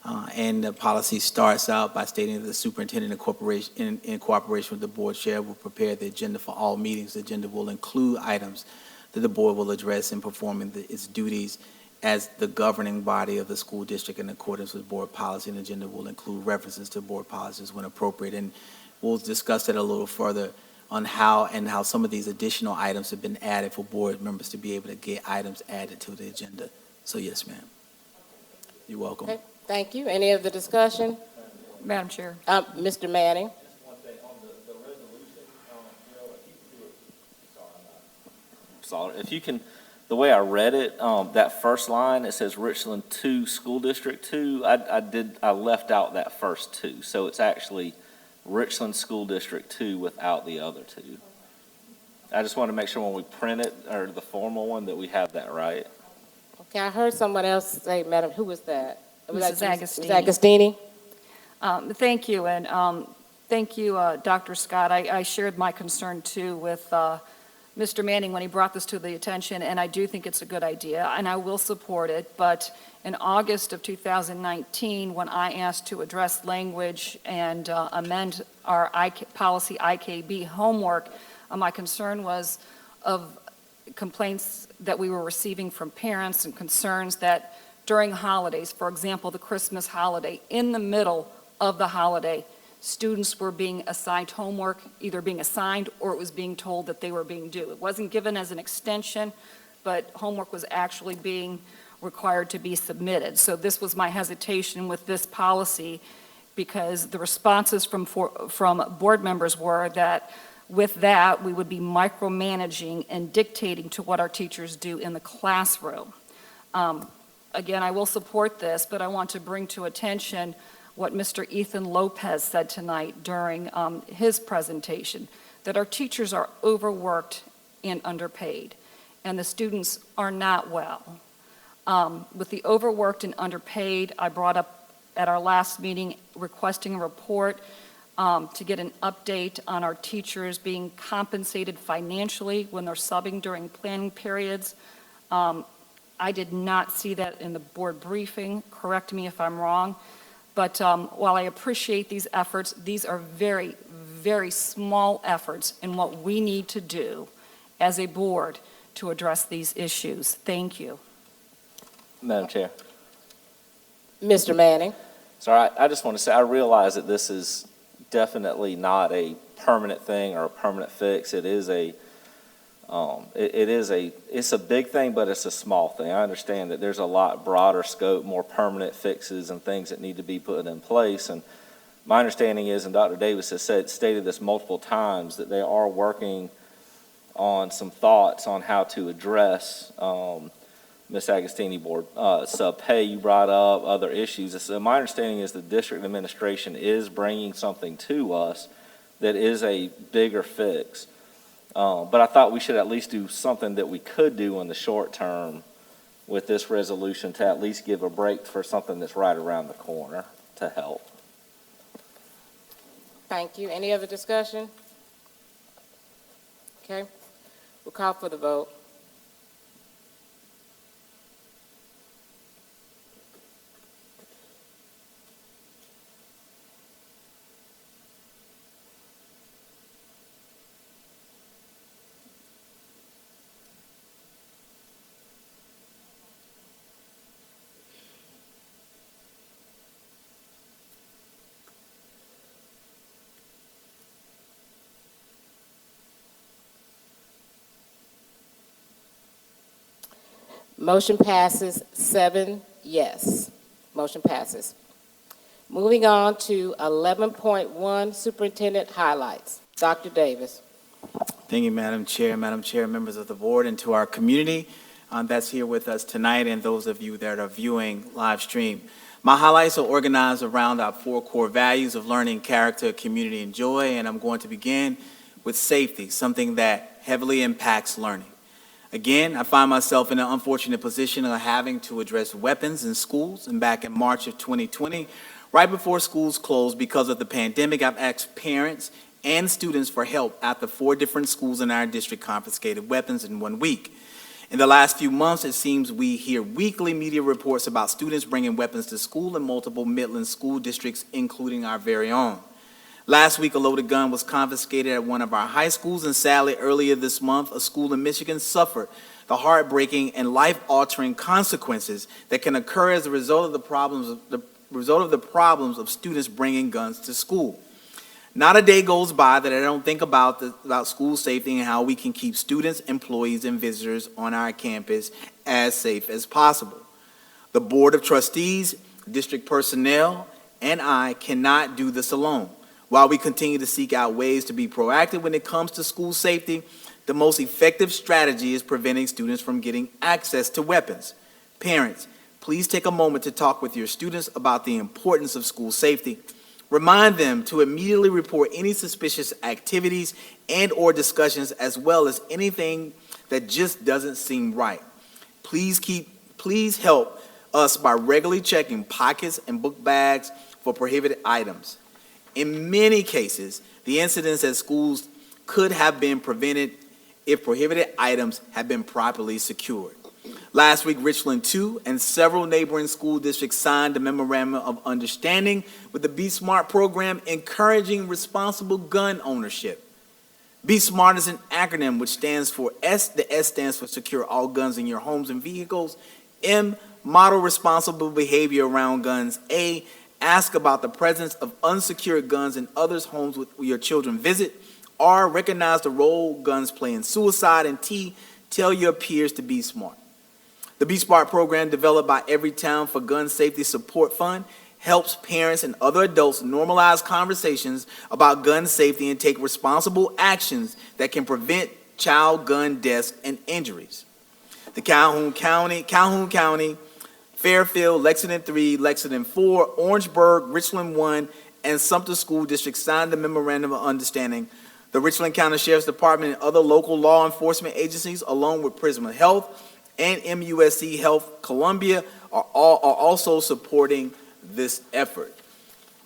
And the policy starts out by stating that the superintendent in cooperation with the board chair will prepare the agenda for all meetings. The agenda will include items that the board will address in performing its duties as the governing body of the school district in accordance with board policy. And the agenda will include references to board policies when appropriate. And we'll discuss that a little further on how some of these additional items have been added for board members to be able to get items added to the agenda. So yes, ma'am. You're welcome. Okay, thank you. Any other discussion? Madam Chair. Mr. Manning? Sorry, if you can, the way I read it, that first line, it says Richland 2, School District 2. I left out that first 2, so it's actually Richland School District 2 without the other 2. I just want to make sure when we print it, or the formal one, that we have that right. Okay, I heard someone else say, Madam, who was that? Mrs. Agostini. Mrs. Agostini? Thank you, and thank you, Dr. Scott. I shared my concern, too, with Mr. Manning when he brought this to the attention, and I do think it's a good idea, and I will support it. But in August of 2019, when I asked to address language and amend our policy IKB homework, my concern was of complaints that we were receiving from parents and concerns that during holidays, for example, the Christmas holiday, in the middle of the holiday, students were being assigned homework, either being assigned or it was being told that they were being due. It wasn't given as an extension, but homework was actually being required to be submitted. So this was my hesitation with this policy, because the responses from board members were that with that, we would be micromanaging and dictating to what our teachers do in the classroom. Again, I will support this, but I want to bring to attention what Mr. Ethan Lopez said tonight during his presentation, that our teachers are overworked and underpaid, and the students are not well. With the overworked and underpaid, I brought up at our last meeting requesting a report to get an update on our teachers being compensated financially when they're subbing during planning periods. I did not see that in the board briefing. Correct me if I'm wrong. But while I appreciate these efforts, these are very, very small efforts in what we need to do as a board to address these issues. Thank you. Madam Chair. Mr. Manning? Sorry, I just want to say, I realize that this is definitely not a permanent thing or a permanent fix. It is it's a big thing, but it's a small thing. I understand that there's a lot broader scope, more permanent fixes and things that need to be put in place. And my understanding is, and Dr. Davis has stated this multiple times, that they are working on some thoughts on how to address Ms. Agostini board sub-pay you brought up, other issues. So my understanding is the district administration is bringing something to us that is a bigger fix. But I thought we should at least do something that we could do in the short term with this resolution to at least give a break for something that's right around the corner to help. Thank you. Any other discussion? Okay. We'll call for the vote. Motion passes 7 yes. Motion passes. Moving on to 11.1, Superintendent Highlights. Dr. Davis. Thank you, Madam Chair, members of the board, and to our community that's here with us tonight, and those of you that are viewing live stream. My highlights are organized around our 4 core values of learning, character, community, and joy, and I'm going to begin with safety, something that heavily impacts learning. Again, I find myself in an unfortunate position of having to address weapons in schools, and back in March of 2020, right before schools closed because of the pandemic, I've asked parents and students for help after 4 different schools in our district confiscated weapons in 1 week. In the last few months, it seems we hear weekly media reports about students bringing weapons to school in multiple Midland school districts, including our very own. Last week, a loaded gun was confiscated at one of our high schools, and sadly, earlier this month, a school in Michigan suffered the heartbreaking and life-altering consequences that can occur as a result of the problems of students bringing guns to school. Not a day goes by that I don't think about school safety and how we can keep students, employees, and visitors on our campus as safe as possible. The Board of Trustees, district personnel, and I cannot do this alone. While we continue to seek out ways to be proactive when it comes to school safety, the most effective strategy is preventing students from getting access to weapons. Parents, please take a moment to talk with your students about the importance of school safety. Remind them to immediately report any suspicious activities and/or discussions, as well as anything that just doesn't seem right. Please help us by regularly checking pockets and book bags for prohibited items. In many cases, the incidents at schools could have been prevented if prohibited items had been properly secured. Last week, Richland 2 and several neighboring school districts signed a memorandum of understanding with the Be Smart program encouraging responsible gun ownership. Be Smart is an acronym which stands for S. The S stands for secure all guns in your homes and vehicles. M, model responsible behavior around guns. A, ask about the presence of unsecured guns in others' homes with your children visit. R, recognize the role guns play in suicide. And T, tell your peers to be smart. The Be Smart program, developed by Everytown for Gun Safety Support Fund, helps parents and other adults normalize conversations about gun safety and take responsible actions that can prevent child gun deaths and injuries. The Calhoun County, Fairfield, Lexington 3, Lexington 4, Orangeburg, Richland 1, and Sumter School District signed the Memorandum of Understanding. The Richland County Sheriff's Department and other local law enforcement agencies, along with Prisma Health and MUSC Health Columbia, are also supporting this effort.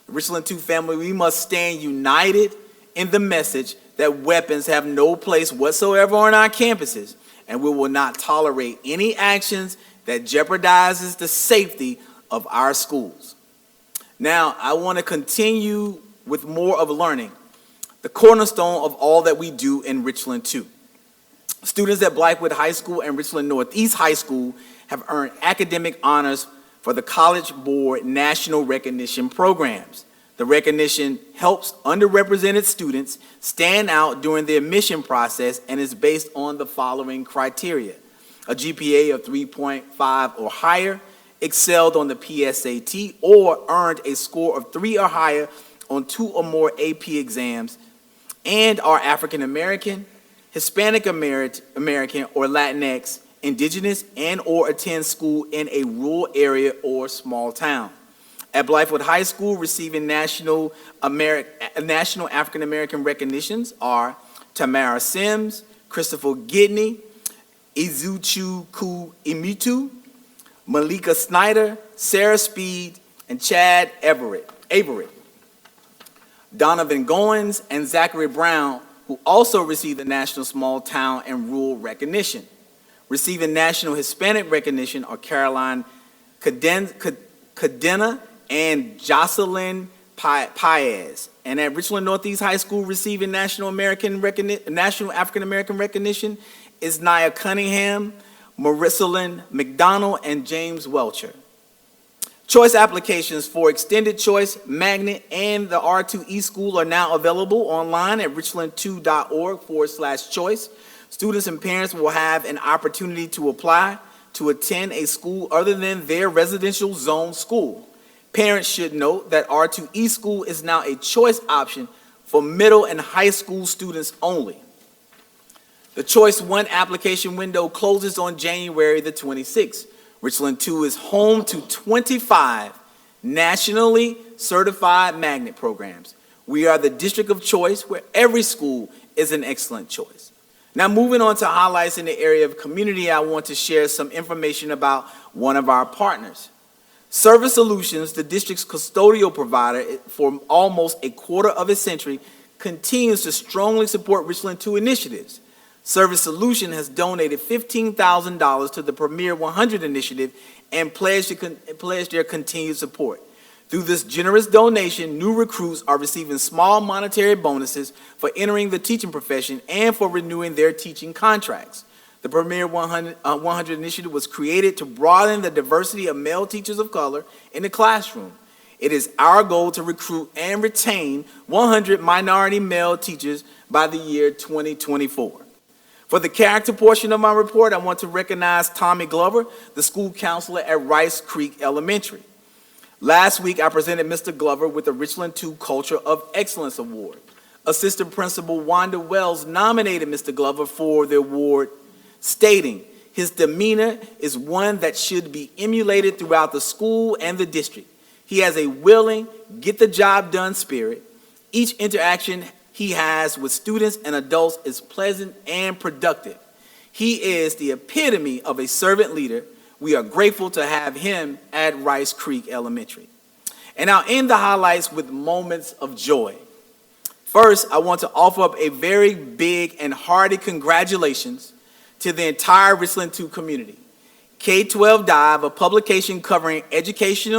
The Richland 2 family, we must stand united in the message that weapons have no place whatsoever on our campuses, and we will not tolerate any actions that jeopardizes the safety of our schools. Now, I want to continue with more of learning, the cornerstone of all that we do in Richland 2. Students at Blythewood High School and Richland Northeast High School have earned academic honors for the College Board National Recognition Programs. The recognition helps underrepresented students stand out during the admission process and is based on the following criteria: a GPA of 3.5 or higher, excelled on the PSAT, or earned a score of 3 or higher on 2 or more AP exams, and are African American, Hispanic American or Latinx, Indigenous, and/or attend school in a rural area or small town. At Blythewood High School, receiving national African American recognitions are Tamara Sims, Christopher Gidney, Izuchukwu Imitu, Malika Snyder, Sarah Speed, and Chad Avery. Donovan Goins and Zachary Brown, who also received the National Small Town and Rural Recognition. Receiving National Hispanic Recognition are Caroline Cadena and Jocelyn Paez. And at Richland Northeast High School, receiving National African American Recognition is Nia Cunningham, Marissalyn McDonald, and James Welcher. Choice applications for Extended Choice, Magnet, and the R2i School are now available online at richland2.org/choice. Students and parents will have an opportunity to apply. to attend a school other than their residential zone school. Parents should note that R2e school is now a choice option for middle and high school students only. The Choice 1 application window closes on January the 26th. Richland 2 is home to 25 nationally certified magnet programs. We are the district of choice where every school is an excellent choice. Now, moving on to highlights in the area of community, I want to share some information about one of our partners. Service Solutions, the district's custodial provider for almost a quarter of a century, continues to strongly support Richland 2 initiatives. Service Solution has donated $15,000 to the Premier 100 initiative and pledged their continued support. Through this generous donation, new recruits are receiving small monetary bonuses for entering the teaching profession and for renewing their teaching contracts. The Premier 100 initiative was created to broaden the diversity of male teachers of color in the classroom. It is our goal to recruit and retain 100 minority male teachers by the year 2024. For the character portion of my report, I want to recognize Tommy Glover, the school counselor at Rice Creek Elementary. Last week, I presented Mr. Glover with the Richland 2 Culture of Excellence Award. Assistant Principal Wanda Wells nominated Mr. Glover for the award, stating, "His demeanor is one that should be emulated throughout the school and the district. He has a willing, get-the-job-done spirit. Each interaction he has with students and adults is pleasant and productive. He is the epitome of a servant leader. We are grateful to have him at Rice Creek Elementary." And I'll end the highlights with moments of joy. First, I want to offer up a very big and hearty congratulations to the entire Richland 2 community. K-12 Dive, a publication covering education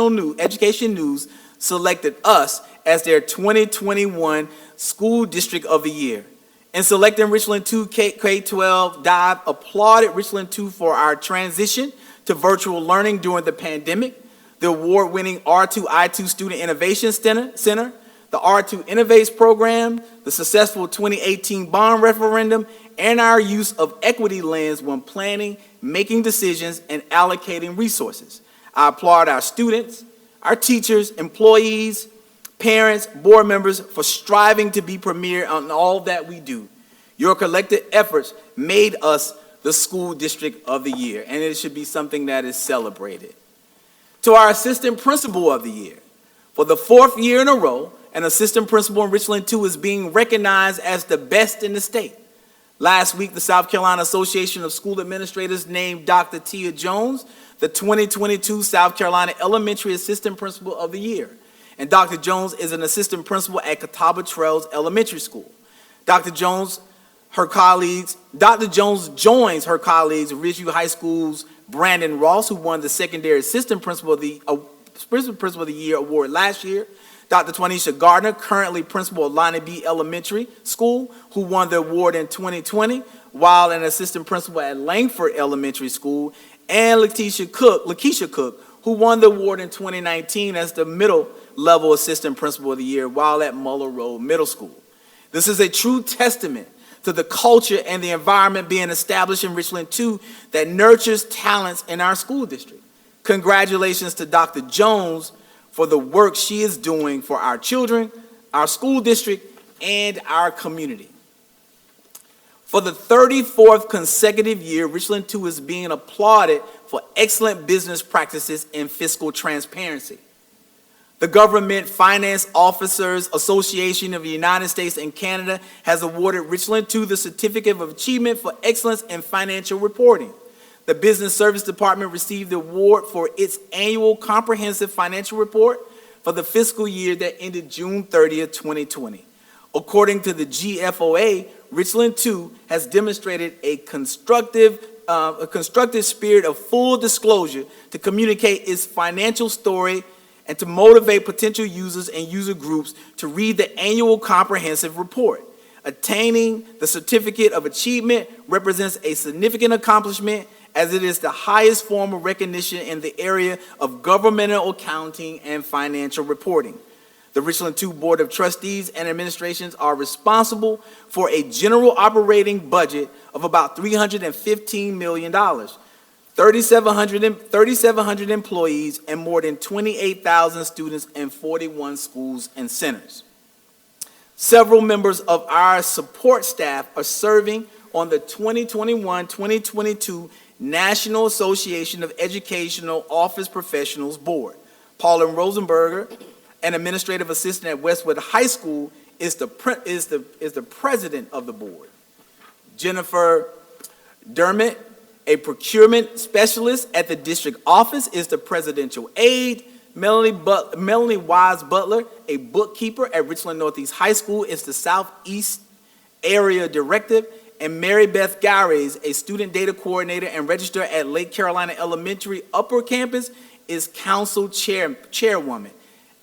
news, selected us as their 2021 School District of the Year. In selecting Richland 2, K-12 Dive applauded Richland 2 for our transition to virtual learning during the pandemic, the award-winning R2i2 Student Innovation Center, the R2 Innovates program, the successful 2018 bond referendum, and our use of equity lens when planning, making decisions, and allocating resources. I applaud our students, our teachers, employees, parents, board members for striving to be premier on all that we do. Your collective efforts made us the School District of the Year, and it should be something that is celebrated. To our Assistant Principal of the Year, for the 4th year in a row, an Assistant Principal in Richland 2 is being recognized as the best in the state. Last week, the South Carolina Association of School Administrators named Dr. Tia Jones the 2022 South Carolina Elementary Assistant Principal of the Year. And Dr. Jones is an assistant principal at Catawba Trails Elementary School. Dr. Jones joins her colleagues, Ridgeview High School's Brandon Ross, who won the secondary assistant principal of the Year award last year. Dr. Twanisha Gardner, currently principal of Lonnie B. Elementary School, who won the award in 2020, while an assistant principal at Langford Elementary School, and Lakeisha Cook, who won the award in 2019 as the middle level assistant principal of the year while at Muller Road Middle School. This is a true testament to the culture and the environment being established in Richland 2 that nurtures talents in our school district. Congratulations to Dr. Jones for the work she is doing for our children, our school district, and our community. For the 34th consecutive year, Richland 2 is being applauded for excellent business practices and fiscal transparency. The Government Finance Officers Association of the United States and Canada has awarded Richland 2 the Certificate of Achievement for Excellence in Financial Reporting. The Business Service Department received the award for its annual comprehensive financial report for the fiscal year that ended June 30th, 2020. According to the GFOA, Richland 2 has demonstrated a constructive spirit of full disclosure to communicate its financial story and to motivate potential users and user groups to read the annual comprehensive report. Attaining the Certificate of Achievement represents a significant accomplishment as it is the highest form of recognition in the area of governmental accounting and financial reporting. The Richland 2 Board of Trustees and Administrations are responsible for a general operating budget of about $315 million. 3,700 employees, and more than 28,000 students in 41 schools and centers. Several members of our support staff are serving on the 2021-2022 National Association of Educational Office Professionals Board. Paula Rosenberger, an administrative assistant at Westwood High School, is the president of the board. Jennifer Dermott, a procurement specialist at the district office, is the presidential aide. Melanie Wise Butler, a bookkeeper at Richland Northeast High School, is the Southeast Area Director. And Mary Beth Gares, a student data coordinator and registrar at Lake Carolina Elementary Upper Campus, is council chairwoman.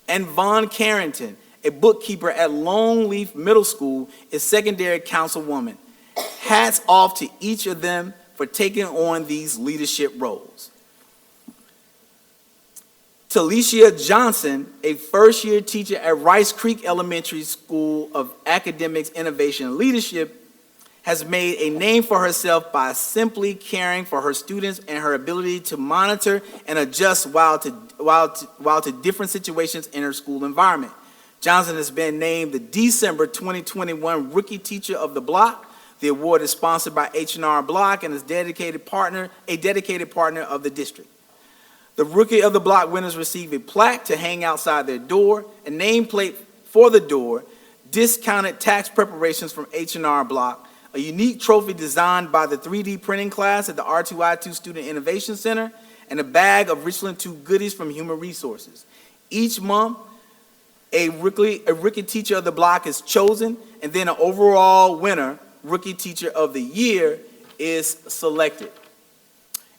And Vaughn Carrington, a bookkeeper at Longleaf Middle School, is secondary councilwoman. Hats off to each of them for taking on these leadership roles. Talicia Johnson, a first-year teacher at Rice Creek Elementary School of Academics, Innovation, and Leadership, has made a name for herself by simply caring for her students and her ability to monitor and adjust while to different situations in her school environment. Johnson has been named the December 2021 Rookie Teacher of the Block. The award is sponsored by H&R Block and is a dedicated partner of the district. The Rookie of the Block winners receive a plaque to hang outside their door, a nameplate for the door, discounted tax preparations from H&R Block, a unique trophy designed by the 3D printing class at the R2i2 Student Innovation Center, and a bag of Richland 2 goodies from Human Resources. Each month, a Rookie Teacher of the Block is chosen, and then an overall winner, Rookie Teacher of the Year, is selected.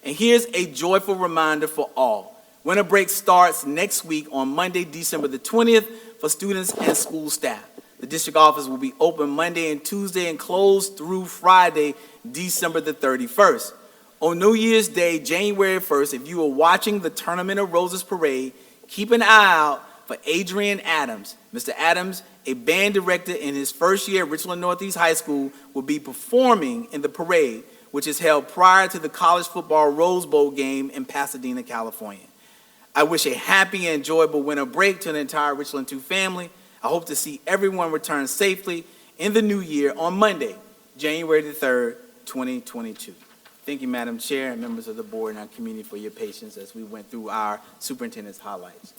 And here's a joyful reminder for all. Winter break starts next week on Monday, December the 20th, for students and school staff. The district office will be open Monday and Tuesday and closed through Friday, December the 31st. On New Year's Day, January 1st, if you are watching the Tournament of Roses parade, keep an eye out for Adrian Adams. Mr. Adams, a band director in his first year at Richland Northeast High School, will be performing in the parade, which is held prior to the college football Rose Bowl game in Pasadena, California. I wish a happy and enjoyable winter break to the entire Richland 2 family. I hope to see everyone return safely in the new year on Monday, January the 3rd, 2022. Thank you, Madam Chair, and members of the board and our community for your patience as we went through our superintendent's highlights.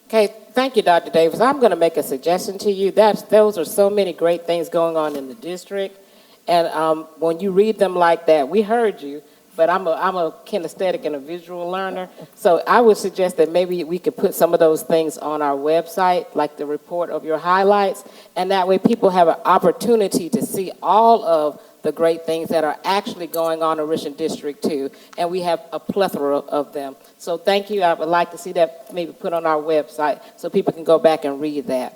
Okay, thank you, Dr. Davis. I'm going to make a suggestion to you. Those are so many great things going on in the district, and when you read them like that, we heard you, but I'm a kinesthetic and a visual learner, so I would suggest that maybe we could put some of those things on our website, like the report of your highlights, and that way people have an opportunity to see all of the great things that are actually going on in Richland District 2, and we have a plethora of them. So thank you. I would like to see that maybe put on our website so people can go back and read that.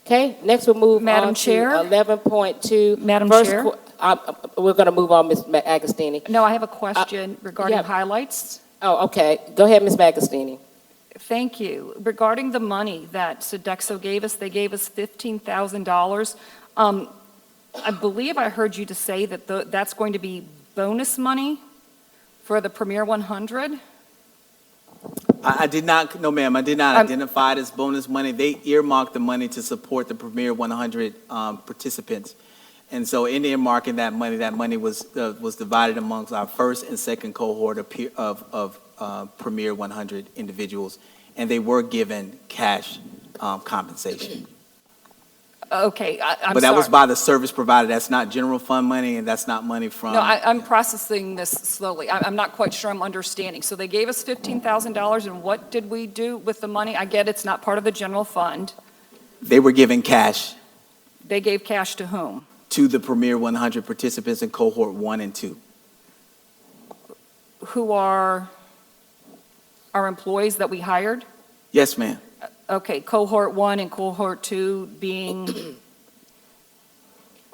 Okay, next we'll move Madam on Chair? to 11.2. Madam First Chair? We're going to move on, Ms. Agostini. No, I have a question regarding yeah. highlights. Oh, okay. Go ahead, Ms. Agostini. Thank you. Regarding the money that Sodexo gave us, they gave us $15,000. I believe I heard you to say that that's going to be bonus money for the Premier 100? I did not, no ma'am, I did not identify it as bonus money. They earmarked the money to support the Premier 100 participants. And so in earmarking that money was divided amongst our first and second cohort of Premier 100 individuals, and they were given cash compensation. Okay, I'm But that sorry. was by the service provider. That's not general fund money, and that's not money from. No, I'm processing this slowly. I'm not quite sure I'm understanding. So they gave us $15,000, and what did we do with the money? I get it's not part of the general fund. They were given cash They gave cash to whom? to the Premier 100 participants in cohort 1 and 2. Who are our employees that we hired? Yes, ma'am. Okay, cohort 1 and cohort 2 being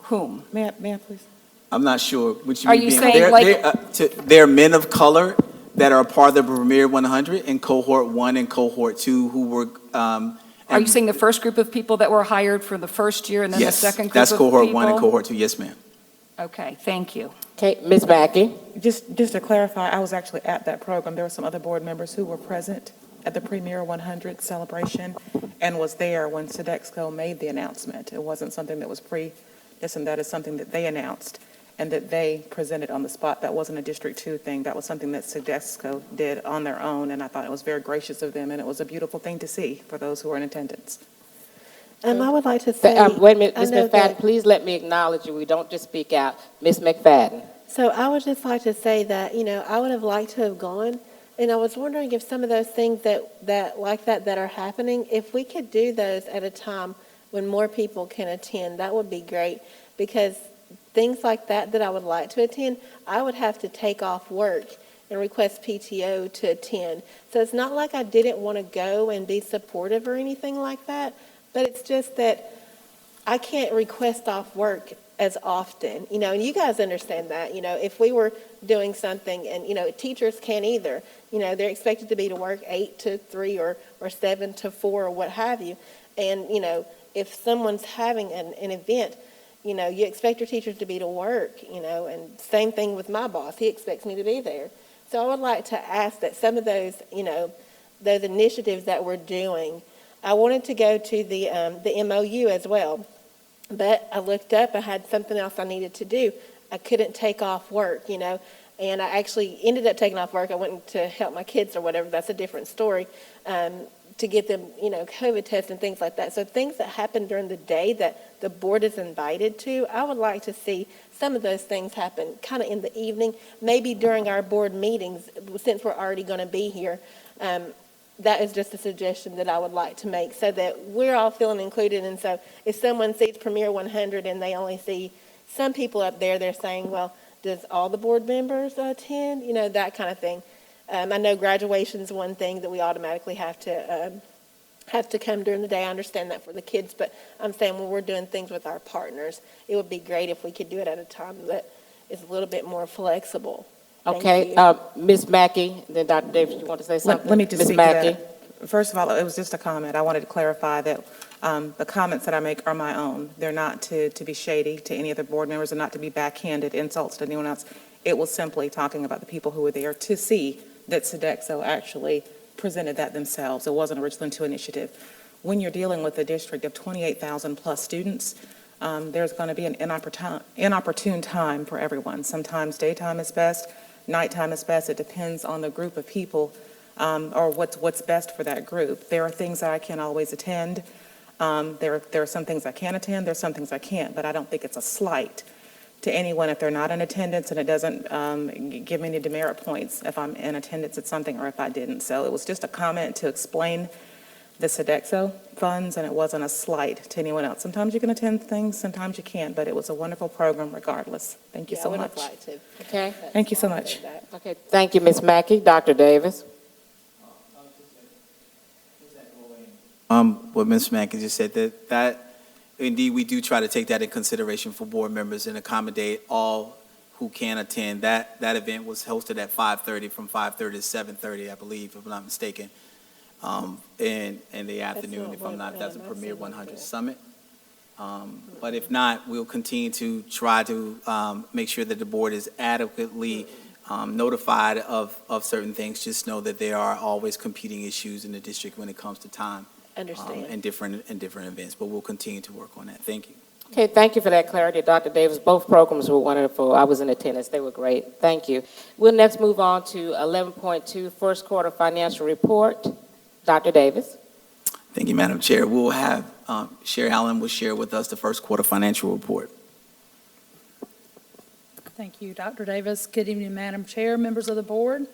whom? May I please? I'm not sure which Are you saying they're men of color that are part of the Premier 100 in cohort 1 and cohort 2 who were. Are you saying the first group of people that were hired for the first year and then yes, the second group that's of cohort people? 1 and cohort 2. Yes, ma'am. Okay, thank you. Okay, Ms. Mackey? Just to clarify, I was actually at that program. There were some other board members who were present at the Premier 100 celebration and was there when Sodexo made the announcement. It wasn't something that was this and that is something that they announced and that they presented on the spot. That wasn't a District 2 thing. That was something that Sodexo did on their own, and I thought it was very gracious of them, and it was a beautiful thing to see for those who were in attendance. I would like to say. Wait a minute, I Ms. know McFadden, that- please let me acknowledge you. We don't just speak out. Ms. McFadden? So I would just like to say that, I would have liked to have gone, and I was wondering if some of those things that are happening, if we could do those at a time when more people can attend, that would be great, because things like that I would like to attend, I would have to take off work and request PTO to attend. So it's not like I didn't want to go and be supportive or anything like that, but it's just that I can't request off work as often, and you guys understand that, if we were doing something and, teachers can't either, they're expected to be to work 8 to 3 or 7 to 4 or what have you. And, if someone's having an event, you expect your teachers to be to work, and same thing with my boss. He expects me to be there. So I would like to ask that some of those, those initiatives that we're doing, I wanted to go to the MOU as well. But I looked up, I had something else I needed to do. I couldn't take off work, and I actually ended up taking off work. I went to help my kids or whatever. That's a different story, to get them, COVID tests and things like that. So things that happen during the day that the board is invited to, I would like to see some of those things happen kind of in the evening, maybe during our board meetings, since we're already going to be here. That is just a suggestion that I would like to make so that we're all feeling included. And so if someone sees Premier 100 and they only see some people up there, they're saying, well, does all the board members attend? That kind of thing. I know graduation is one thing that we automatically have to come during the day. I understand that for the kids, but I'm saying when we're doing things with our partners, it would be great if we could do it at a time that is a little bit more flexible. Okay, Ms. Mackey, then Dr. Davis, you want to say something? Let me just Ms. speak Mackey? to that. First of all, it was just a comment. I wanted to clarify that the comments that I make are my own. They're not to be shady to any other board members, and not to be backhanded insults to anyone else. It was simply talking about the people who were there to see that Sodexo actually presented that themselves. It wasn't a Richland 2 initiative. When you're dealing with a district of 28,000 plus students, there's going to be an inopportune time for everyone. Sometimes daytime is best, nighttime is best. It depends on the group of people or what's best for that group. There are things that I can't always attend. There are some things I can attend, there's some things I can't, but I don't think it's a slight to anyone if they're not in attendance, and it doesn't give me any demerit points if I'm in attendance at something or if I didn't. So it was just a comment to explain the Sodexo funds, and it wasn't a slight to anyone else. Sometimes you can attend things, sometimes you can't, but it was a wonderful program regardless. Thank you so much. I would have liked to. Okay. Thank you so much. Okay, thank you, Ms. Mackey. Dr. Davis? What Ms. Mackey just said, that indeed we do try to take that in consideration for board members and accommodate all who can attend. That event was hosted at 5:30, from 5:30 to 7:30, I believe, if I'm not mistaken, in the afternoon, that's a Premier 100 Summit. But if not, we'll continue to try to make sure that the board is adequately notified of certain things. Just know that there are always competing issues in the district when it comes to time. Understand. And different events, but we'll continue to work on that. Thank you. Okay, thank you for that clarity, Dr. Davis. Both programs were wonderful. I was in attendance. They were great. Thank you. We'll next move on to 11.2, first quarter financial report. Dr. Davis. Thank you, Madam Chair. We'll have Sherry Allen will share with us the first quarter financial report. Thank you, Dr. Davis. Good evening, Madam Chair, members of the board.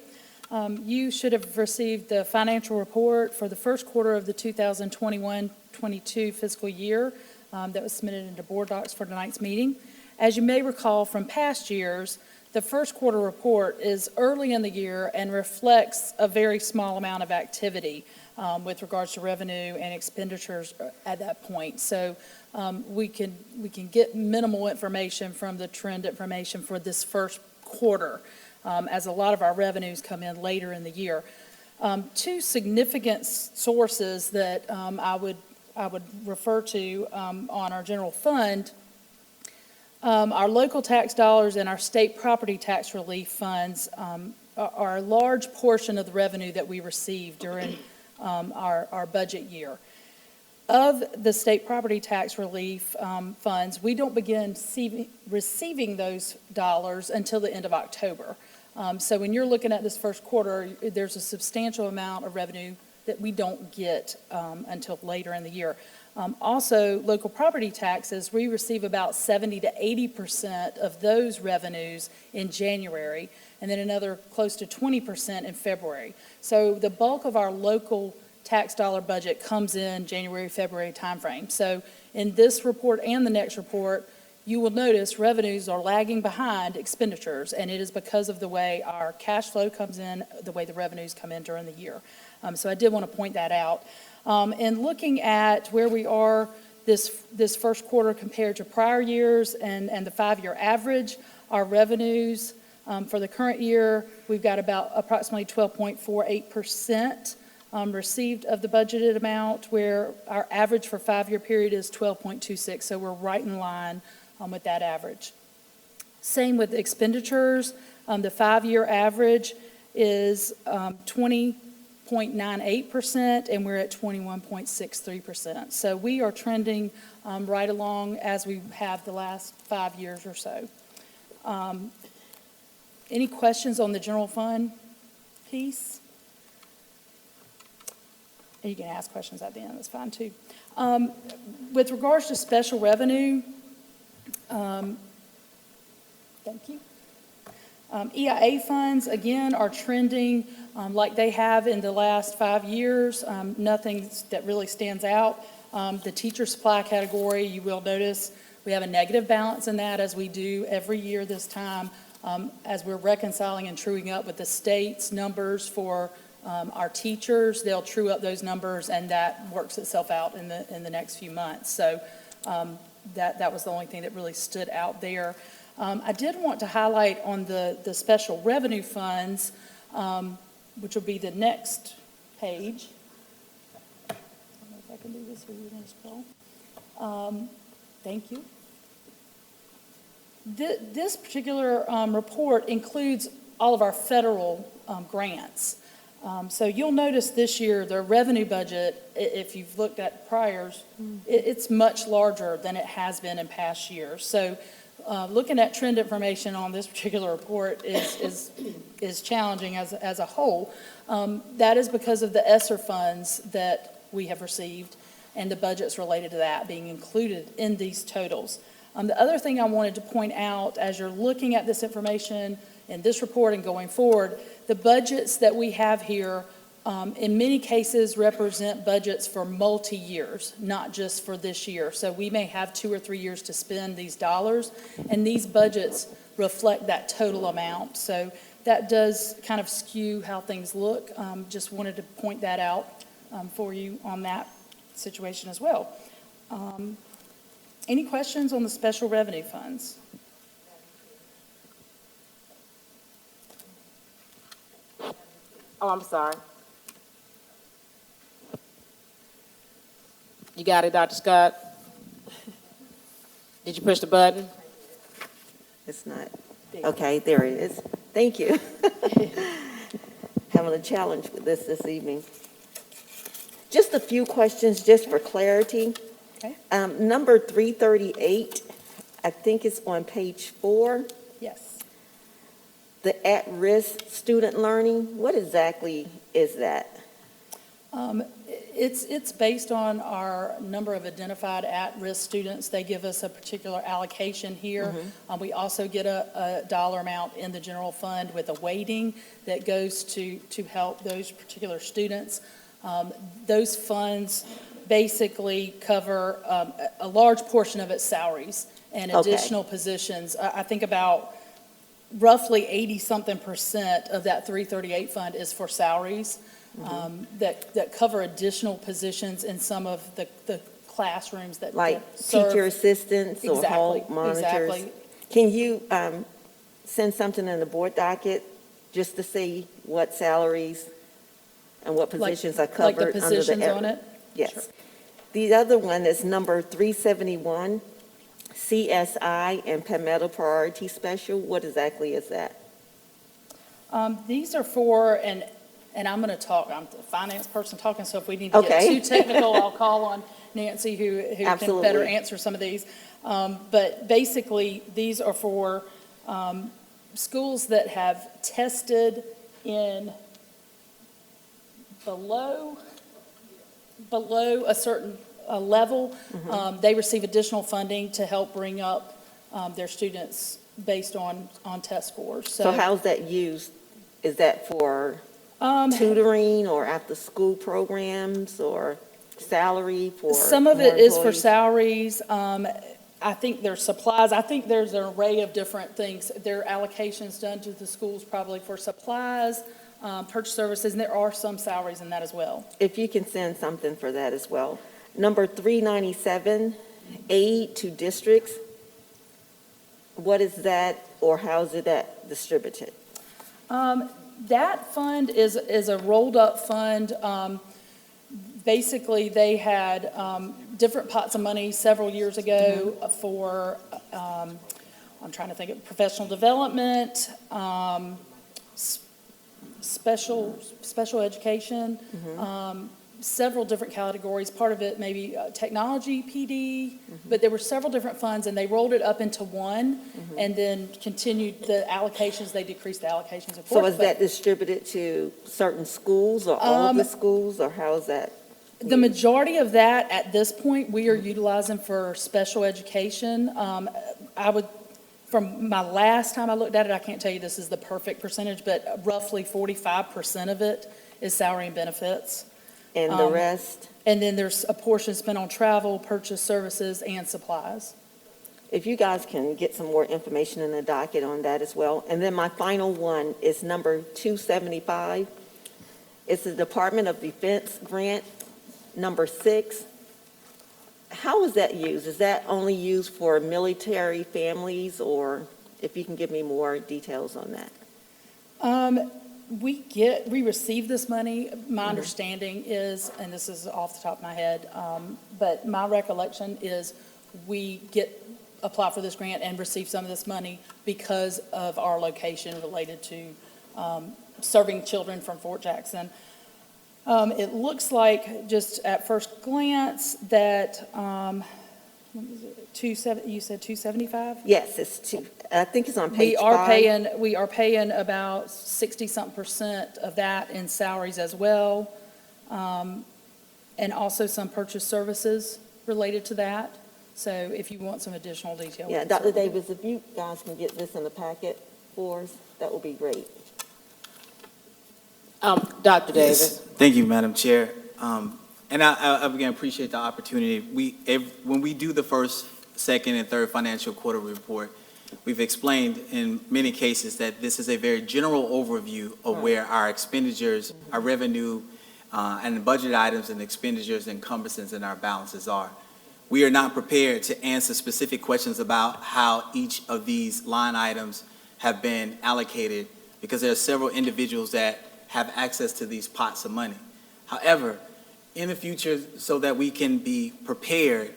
You should have received the financial report for the first quarter of the 2021-22 fiscal year that was submitted into board docs for tonight's meeting. As you may recall from past years, the first quarter report is early in the year and reflects a very small amount of activity with regards to revenue and expenditures at that point. So we can get minimal information from the trend information for this first quarter, as a lot of our revenues come in later in the year. Two significant sources that I would refer to on our general fund Our local tax dollars and our state property tax relief funds are a large portion of the revenue that we receive during our budget year. Of the state property tax relief funds, we don't begin receiving those dollars until the end of October. So when you're looking at this first quarter, there's a substantial amount of revenue that we don't get until later in the year. Also, local property taxes, we receive about 70 to 80% of those revenues in January, and then another close to 20% in February. So the bulk of our local tax dollar budget comes in January, February timeframe. So in this report and the next report, you will notice revenues are lagging behind expenditures, and it is because of the way our cash flow comes in, the way the revenues come in during the year. So I did want to point that out. And looking at where we are this first quarter compared to prior years and the 5-year average, our revenues for the current year, we've got about approximately 12.48% received of the budgeted amount, where our average for 5-year period is 12.26, so we're right in line with that average. Same with expenditures. The 5-year average is 20.98%, and we're at 21.63%. So we are trending right along as we have the last 5 years or so. Any questions on the general fund piece? And you can ask questions at the end, that's fine too. With regards to special revenue, thank you. EIA funds, again, are trending like they have in the last 5 years. Nothing that really stands out. The teacher supply category, you will notice we have a negative balance in that, as we do every year this time, as we're reconciling and truing up with the state's numbers for our teachers. They'll true up those numbers, and that works itself out in the next few months. So that was the only thing that really stood out there. I did want to highlight on the special revenue funds, which will be the next page. I don't know if I can do this or you're going to scroll. Thank you. This particular report includes all of our federal grants. So you'll notice this year, the revenue budget, if you've looked at priors, it's much larger than it has been in past years. So looking at trend information on this particular report is challenging as a whole. That is because of the ESSER funds that we have received and the budgets related to that being included in these totals. The other thing I wanted to point out as you're looking at this information in this report and going forward, the budgets that we have here in many cases represent budgets for multi-years, not just for this year. So we may have 2 or 3 years to spend these dollars, and these budgets reflect that total amount. So that does kind of skew how things look. Just wanted to point that out for you on that situation as well. Any questions on the special revenue funds? Oh, I'm sorry. You got it, Dr. Scott? Did you push the button? It's not. Okay, there it is. Thank you. Having a challenge with this evening. Just a few questions just for clarity. Okay. Number 338, I think it's on page 4. Yes. The at-risk student learning, what exactly is that? It's based on our number of identified at-risk students. They give us a particular allocation here. We also get a dollar amount in the general fund with a weighting that goes to help those particular students. Those funds basically cover a large portion of its salaries and additional positions. I think about roughly 80-something% of that 338 fund is for salaries. That cover additional positions in some of the classrooms that like serve. Teacher assistants or hall monitors? Exactly. Can you send something in the board docket just to see what salaries and what positions are covered? Like the positions under the on it? Yes. Sure. The other one is number 371. CSI and Palmetto Priority Special. What exactly is that? These are for, and I'm going to talk, I'm the finance person talking, so if we need to get Okay. too technical, I'll call on Nancy, who can better Absolutely. answer some of these. But basically, these are for schools that have tested in below a certain level. They receive additional funding to help bring up their students based on test scores. So how's that used? Is that for tutoring or after-school programs or salary for Some of more it is for employees? salaries. I think there's supplies. I think there's an array of different things. There are allocations done to the schools probably for supplies, purchase services, and there are some salaries in that as well. If you can send something for that as well. Number 397, aid to districts. What is that, or how is it that distributed? That fund is a rolled-up fund. Basically, they had different pots of money several years ago for, I'm trying to think of professional development, special education, several different categories. Part of it maybe technology, PD, but there were several different funds, and they rolled it up into one, and then continued the allocations. They decreased the allocations, of course. So is that distributed to certain schools or all of the schools, or how is that? The majority of that, at this point, we are utilizing for special education. From my last time I looked at it, I can't tell you this is the perfect percentage, but roughly 45% of it is salary and benefits. And the rest? And then there's a portion spent on travel, purchase services, and supplies. If you guys can get some more information in the docket on that as well. And then my final one is number 275. It's the Department of Defense grant, number 6. How is that used? Is that only used for military families, or if you can give me more details on that? We receive this money. My understanding is, and this is off the top of my head, but my recollection is we apply for this grant and receive some of this money because of our location related to serving children from Fort Jackson. It looks like, just at first glance, that, you said 275? Yes, it's 2. I think it's on page 5. We are paying about 60-something% of that in salaries as well, and also some purchase services related to that. So if you want some additional detail. Yeah, Dr. Davis, if you guys can get this in the packet for us, that would be great. Dr. Davis. Thank you, Madam Chair. And I again appreciate the opportunity. When we do the first, second, and third financial quarter report, we've explained in many cases that this is a very general overview of where our expenditures, our revenue, and the budget items and expenditures, encumbrances, and our balances are. We are not prepared to answer specific questions about how each of these line items have been allocated, because there are several individuals that have access to these pots of money. However, in the future, so that we can be prepared,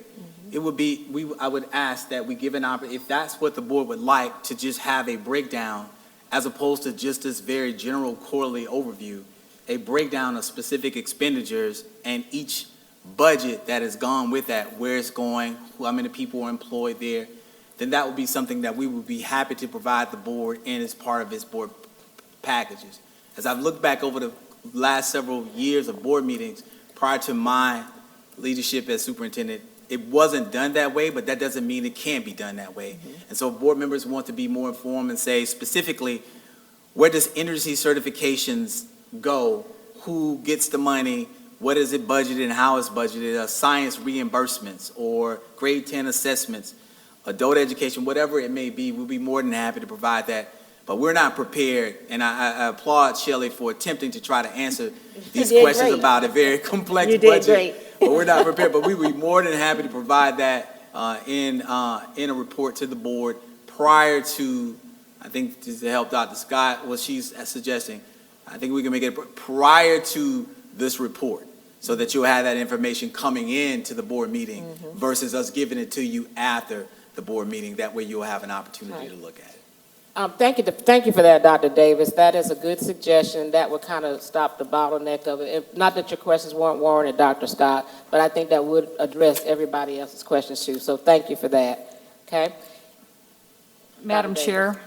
I would ask that we give an opportunity, if that's what the board would like, to just have a breakdown, as opposed to just this very general quarterly overview, a breakdown of specific expenditures and each budget that has gone with that, where it's going, how many people are employed there, then that would be something that we would be happy to provide the board in as part of its board packages. As I've looked back over the last several years of board meetings prior to my leadership as superintendent, it wasn't done that way, but that doesn't mean it can't be done that way. And so board members want to be more informed and say specifically, where does energy certifications go? Who gets the money? What is it budgeted and how it's budgeted? Science reimbursements or grade 10 assessments, adult education, whatever it may be, we'll be more than happy to provide that. But we're not prepared, and I applaud Shelley for attempting to try to answer these questions about a very complex budget. But we're not prepared, but we would be more than happy to provide that in a report to the board prior to, I think to help Dr. Scott, what she's suggesting, I think we can make it prior to this report, so that you'll have that information coming in to the board meeting versus us giving it to you after the board meeting. That way you'll have an opportunity to look at it. Thank you for that, Dr. Davis. That is a good suggestion. That would kind of stop the bottleneck of it. Not that your questions weren't warranted, Dr. Scott, but I think that would address everybody else's questions too. So thank you for that. Okay? Madam Chair.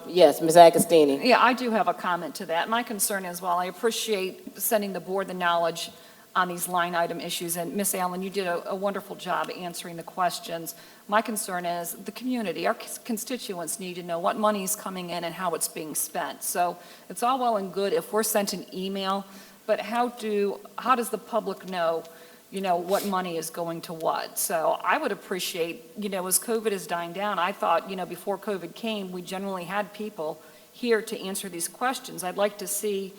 Yes, Ms. Agostini. Yeah, I do have a comment to that. My concern is, while I appreciate sending the board the knowledge on these line item issues, and Ms. Allen, you did a wonderful job answering the questions. My concern is the community, our constituents need to know what money is coming in and how it's being spent. So it's all well and good if we're sent an email, but how does the public know, what money is going to what? So I would appreciate, as COVID is dying down, I thought, before COVID came, we generally had people here to answer these questions. I'd like to see,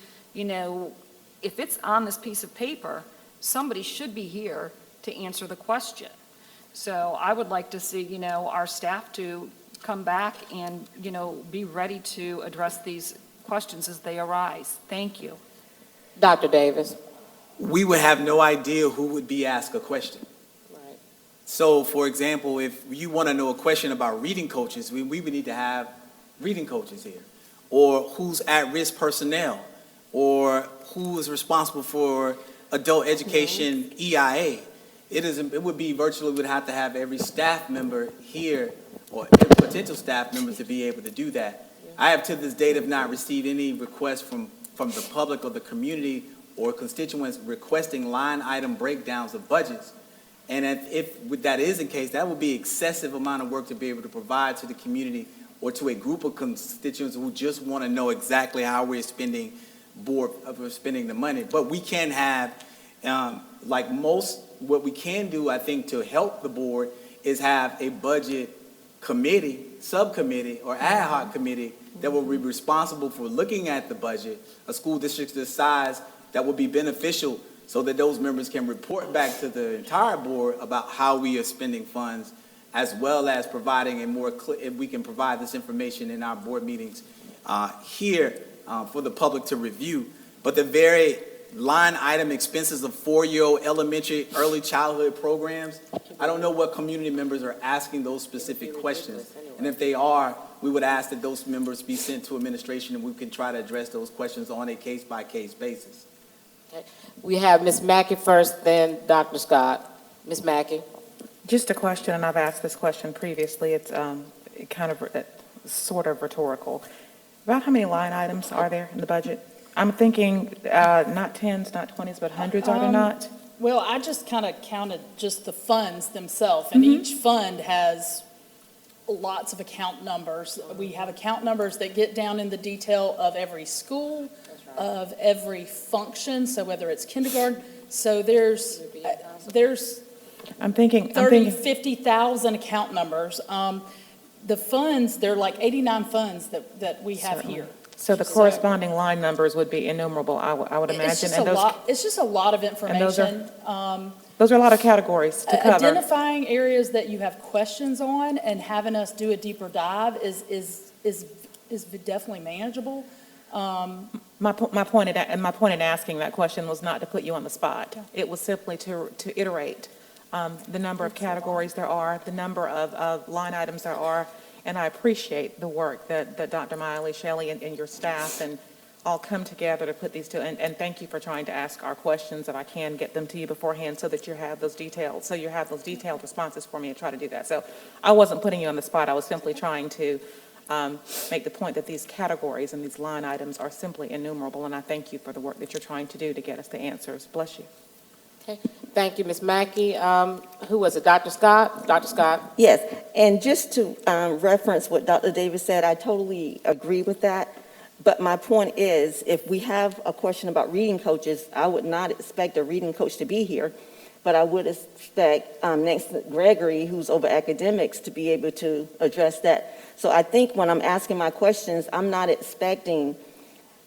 if it's on this piece of paper, somebody should be here to answer the question. So I would like to see, our staff to come back and, be ready to address these questions as they arise. Thank you. Dr. Davis. We would have no idea who would be asked a question. Right. So, for example, if you want to know a question about reading coaches, we would need to have reading coaches here, or who's at-risk personnel, or who is responsible for adult education EIA. It would be virtually, would have to have every staff member here, or potential staff members, to be able to do that. I have to this date have not received any requests from the public or the community or constituents requesting line item breakdowns of budgets. And if that is the case, that would be excessive amount of work to be able to provide to the community or to a group of constituents who just want to know exactly how we're spending the money. But we can have, what we can do, I think, to help the board is have a budget committee, subcommittee, or ad hoc committee that will be responsible for looking at the budget, a school district this size, that will be beneficial so that those members can report back to the entire board about how we are spending funds, as well as providing if we can provide this information in our board meetings here for the public to review. But the very line item expenses of 4-year-old elementary early childhood programs, I don't know what community members are asking those specific questions. And if they are, we would ask that those members be sent to administration and we can try to address those questions on a case-by-case basis. Okay. We have Ms. Mackey first, then Dr. Scott. Ms. Mackey. Just a question, and I've asked this question previously. It's kind of sort of rhetorical. About how many line items are there in the budget? I'm thinking not tens, not 20s, but hundreds, are there not? Well, I just kind of counted just the funds themselves, and each fund has lots of account numbers. We have account numbers that get down in the detail of every school, of every function, so whether it's kindergarten. So there's I'm thinking 50,000 account numbers. The funds, there are like 89 funds that we have here. So the corresponding line numbers would be innumerable, I would imagine. It's just a lot of information. Those are a lot of categories to cover. Identifying areas that you have questions on and having us do a deeper dive is definitely manageable. My point in asking that question was not to put you on the spot. It was simply to iterate the number of categories there are, the number of line items there are, and I appreciate the work that Dr. Miley, Shelley, and your staff and all come together to put these two, and thank you for trying to ask our questions, that I can get them to you beforehand so that you have those detailed responses for me and try to do that. So I wasn't putting you on the spot. I was simply trying to make the point that these categories and these line items are simply innumerable, and I thank you for the work that you're trying to do to get us the answers. Bless you. Okay. Thank you, Ms. Mackey. Who was it, Dr. Scott? Dr. Scott? Yes, and just to reference what Dr. Davis said, I totally agree with that. But my point is, if we have a question about reading coaches, I would not expect a reading coach to be here, but I would expect next Gregory, who's over academics, to be able to address that. So I think when I'm asking my questions, I'm not expecting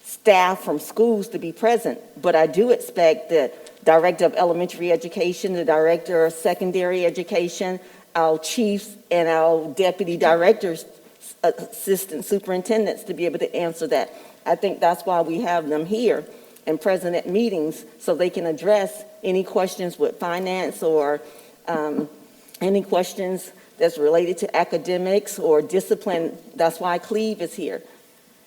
staff from schools to be present, but I do expect the director of elementary education, the director of secondary education, our chiefs, and our deputy directors, assistant superintendents to be able to answer that. I think that's why we have them here and present at meetings, so they can address any questions with finance or any questions that's related to academics or discipline. That's why Cleve is here.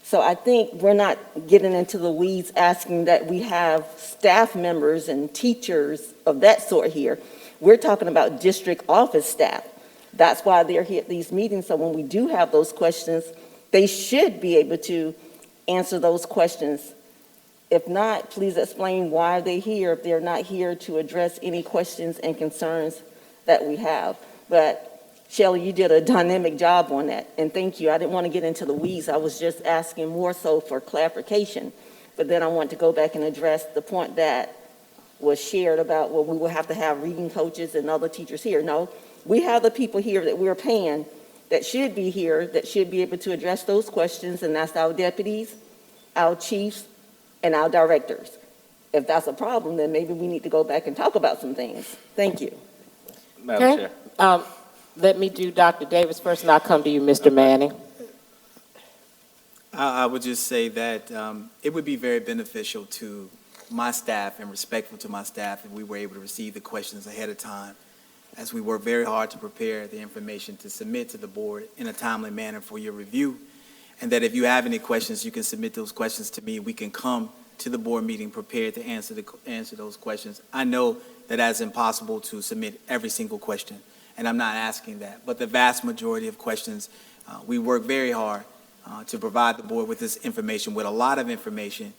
So I think we're not getting into the weeds asking that we have staff members and teachers of that sort here. We're talking about district office staff. That's why they're here at these meetings. So when we do have those questions, they should be able to answer those questions. If not, please explain why they're here if they're not here to address any questions and concerns that we have. But Shelley, you did a dynamic job on that, and thank you. I didn't want to get into the weeds. I was just asking more so for clarification. But then I want to go back and address the point that was shared about, well, we will have to have reading coaches and other teachers here. No, we have the people here that we're paying that should be here, that should be able to address those questions, and that's our deputies, our chiefs, and our directors. If that's a problem, then maybe we need to go back and talk about some things. Thank you. Madam Chair. Let me do Dr. Davis first, and I'll come to you, Mr. Manning. I would just say that it would be very beneficial to my staff and respectful to my staff if we were able to receive the questions ahead of time, as we work very hard to prepare the information to submit to the board in a timely manner for your review. And that if you have any questions, you can submit those questions to me. We can come to the board meeting prepared to answer those questions. I know that it's impossible to submit every single question, and I'm not asking that. But the vast majority of questions, we work very hard to provide the board with this information, with a lot of information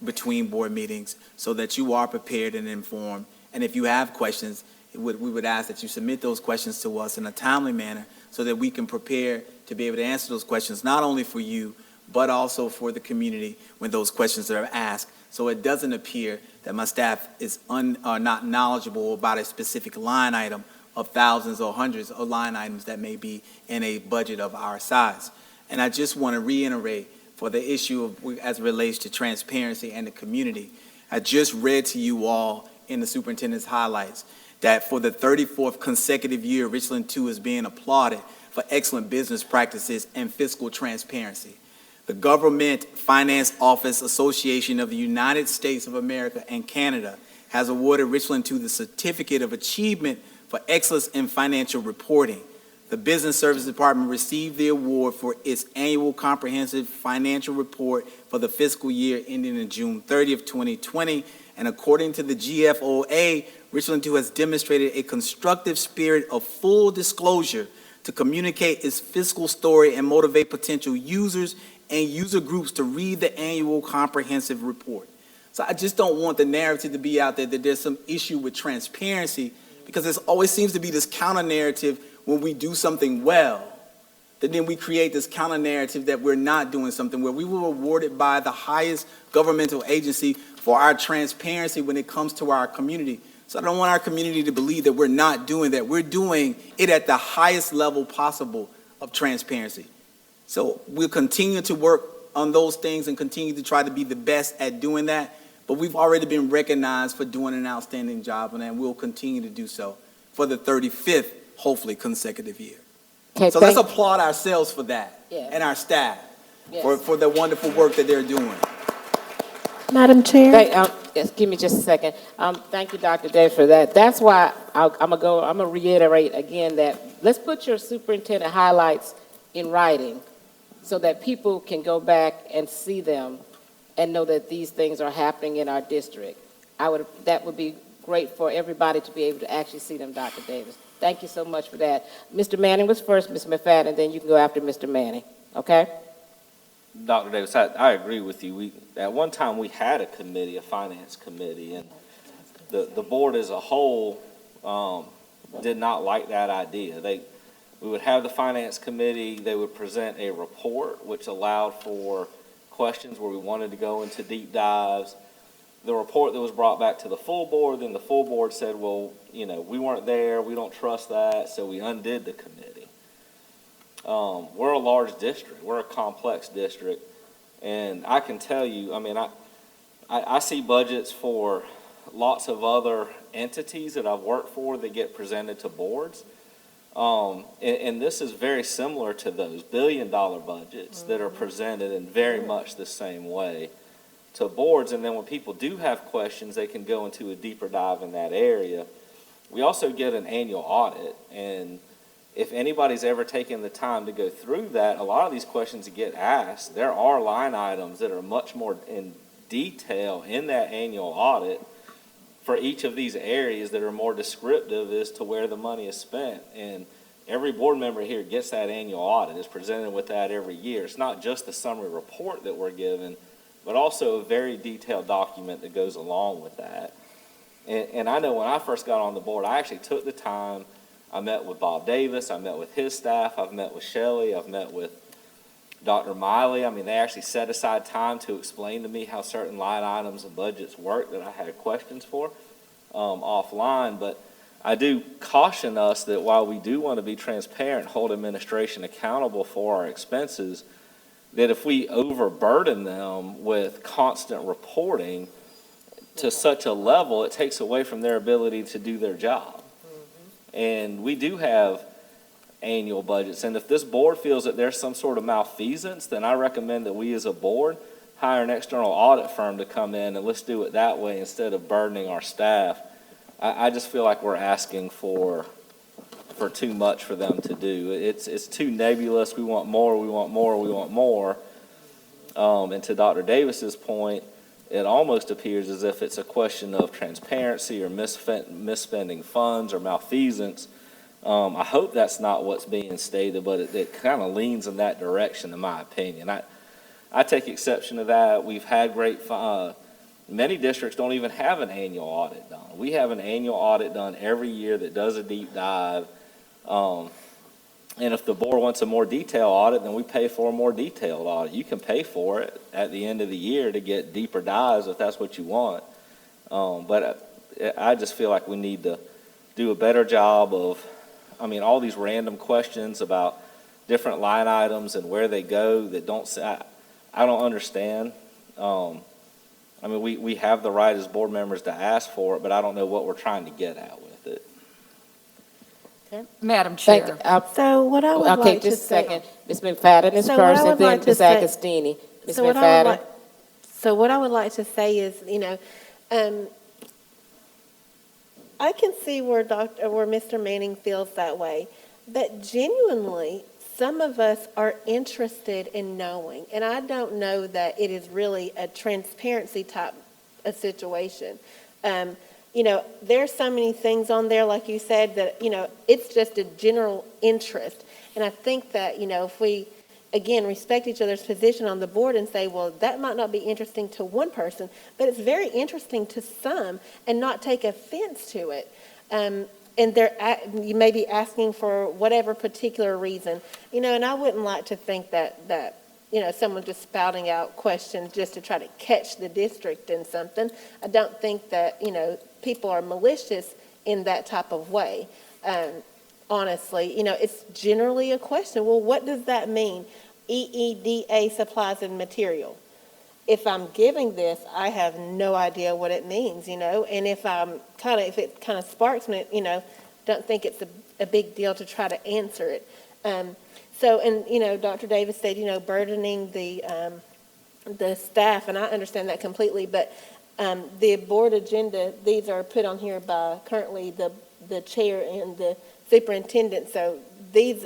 between board meetings, so that you are prepared and informed. And if you have questions, we would ask that you submit those questions to us in a timely manner so that we can prepare to be able to answer those questions, not only for you, but also for the community when those questions are asked. So it doesn't appear that my staff is not knowledgeable about a specific line item of thousands or hundreds of line items that may be in a budget of our size. And I just want to reiterate for the issue of, as it relates to transparency and the community, I just read to you all in the superintendent's highlights that for the 34th consecutive year, Richland 2 is being applauded for excellent business practices and fiscal transparency. The Government Finance Office Association of the United States of America and Canada has awarded Richland 2 the Certificate of Achievement for Excellence in Financial Reporting. The Business Services Department received the award for its annual comprehensive financial report for the fiscal year ending in June 30th, 2020. And according to the GFOA, Richland 2 has demonstrated a constructive spirit of full disclosure to communicate its fiscal story and motivate potential users and user groups to read the annual comprehensive report. So I just don't want the narrative to be out there that there's some issue with transparency, because there always seems to be this counter narrative when we do something well, that then we create this counter narrative that we're not doing something well. We were awarded by the highest governmental agency for our transparency when it comes to our community. So I don't want our community to believe that we're not doing that. We're doing it at the highest level possible of transparency. So we'll continue to work on those things and continue to try to be the best at doing that. But we've already been recognized for doing an outstanding job on that, and we'll continue to do so for the 35th, hopefully, consecutive year. Okay, so let's applaud ourselves for that, Yes. and our staff Yes. for the wonderful work that they're doing. Madam Chair? Yes, give me just a second. Thank you, Dr. Davis, for that. That's why I'm gonna reiterate again that let's put your superintendent highlights in writing so that people can go back and see them and know that these things are happening in our district. That would be great for everybody to be able to actually see them, Dr. Davis. Thank you so much for that. Mr. Manning was first, Ms. McFadden, and then you can go after Mr. Manning, okay? Dr. Davis, I agree with you. At one time, we had a committee, a finance committee, and the board as a whole did not like that idea. We would have the finance committee, they would present a report which allowed for questions where we wanted to go into deep dives. The report that was brought back to the full board, then the full board said, well, we weren't there, we don't trust that, so we undid the committee. We're a large district, we're a complex district, and I can tell you, I see budgets for lots of other entities that I've worked for that get presented to boards. And this is very similar to those billion-dollar budgets that are presented in very much the same way to boards. And then when people do have questions, they can go into a deeper dive in that area. We also get an annual audit, and if anybody's ever taken the time to go through that, a lot of these questions that get asked, there are line items that are much more in detail in that annual audit for each of these areas that are more descriptive as to where the money is spent. And every board member here gets that annual audit, is presented with that every year. It's not just the summary report that we're given, but also a very detailed document that goes along with that. And I know when I first got on the board, I actually took the time. I met with Bob Davis, I met with his staff, I've met with Shelley, I've met with Dr. Miley. I mean, they actually set aside time to explain to me how certain line items and budgets work that I had questions for offline. But I do caution us that while we do want to be transparent, hold administration accountable for our expenses, that if we overburden them with constant reporting to such a level, it takes away from their ability to do their job. And we do have annual budgets, and if this board feels that there's some sort of malfeasance, then I recommend that we as a board hire an external audit firm to come in, and let's do it that way instead of burdening our staff. I just feel like we're asking for too much for them to do. It's too nebulous. We want more, we want more, we want more. And to Dr. Davis's point, it almost appears as if it's a question of transparency or misspending funds or malfeasance. I hope that's not what's being stated, but it kind of leans in that direction, in my opinion. I take exception to that. We've had great many districts don't even have an annual audit done. We have an annual audit done every year that does a deep dive. And if the board wants a more detailed audit, then we pay for a more detailed audit. You can pay for it at the end of the year to get deeper dives if that's what you want. But I just feel like we need to do a better job of, all these random questions about different line items and where they go that I don't understand. We have the right as board members to ask for it, but I don't know what we're trying to get at with it. Madam Chair. So what I would Okay, like to just a say. second. Ms. McFadden is So what I first, and would then like to Ms. say- Agostini. Ms. So what I would McFadden. like, so what I would like to say is, I can see where Mr. Manning feels that way, but genuinely, some of us are interested in knowing, and I don't know that it is really a transparency type of situation. There's so many things on there, like you said, that, it's just a general interest. And I think that, if we, again, respect each other's position on the board and say, well, that might not be interesting to one person, but it's very interesting to some, and not take offense to it. And you may be asking for whatever particular reason, and I wouldn't like to think that someone just spouting out questions just to try to catch the district in something. I don't think that, people are malicious in that type of way. Honestly, it's generally a question. Well, what does that mean? EEDA supplies and material. If I'm giving this, I have no idea what it means, and if it kind of sparks me, don't think it's a big deal to try to answer it. Dr. Davis said, burdening the staff, and I understand that completely, but the board agenda, these are put on here by currently the chair and the superintendent, so these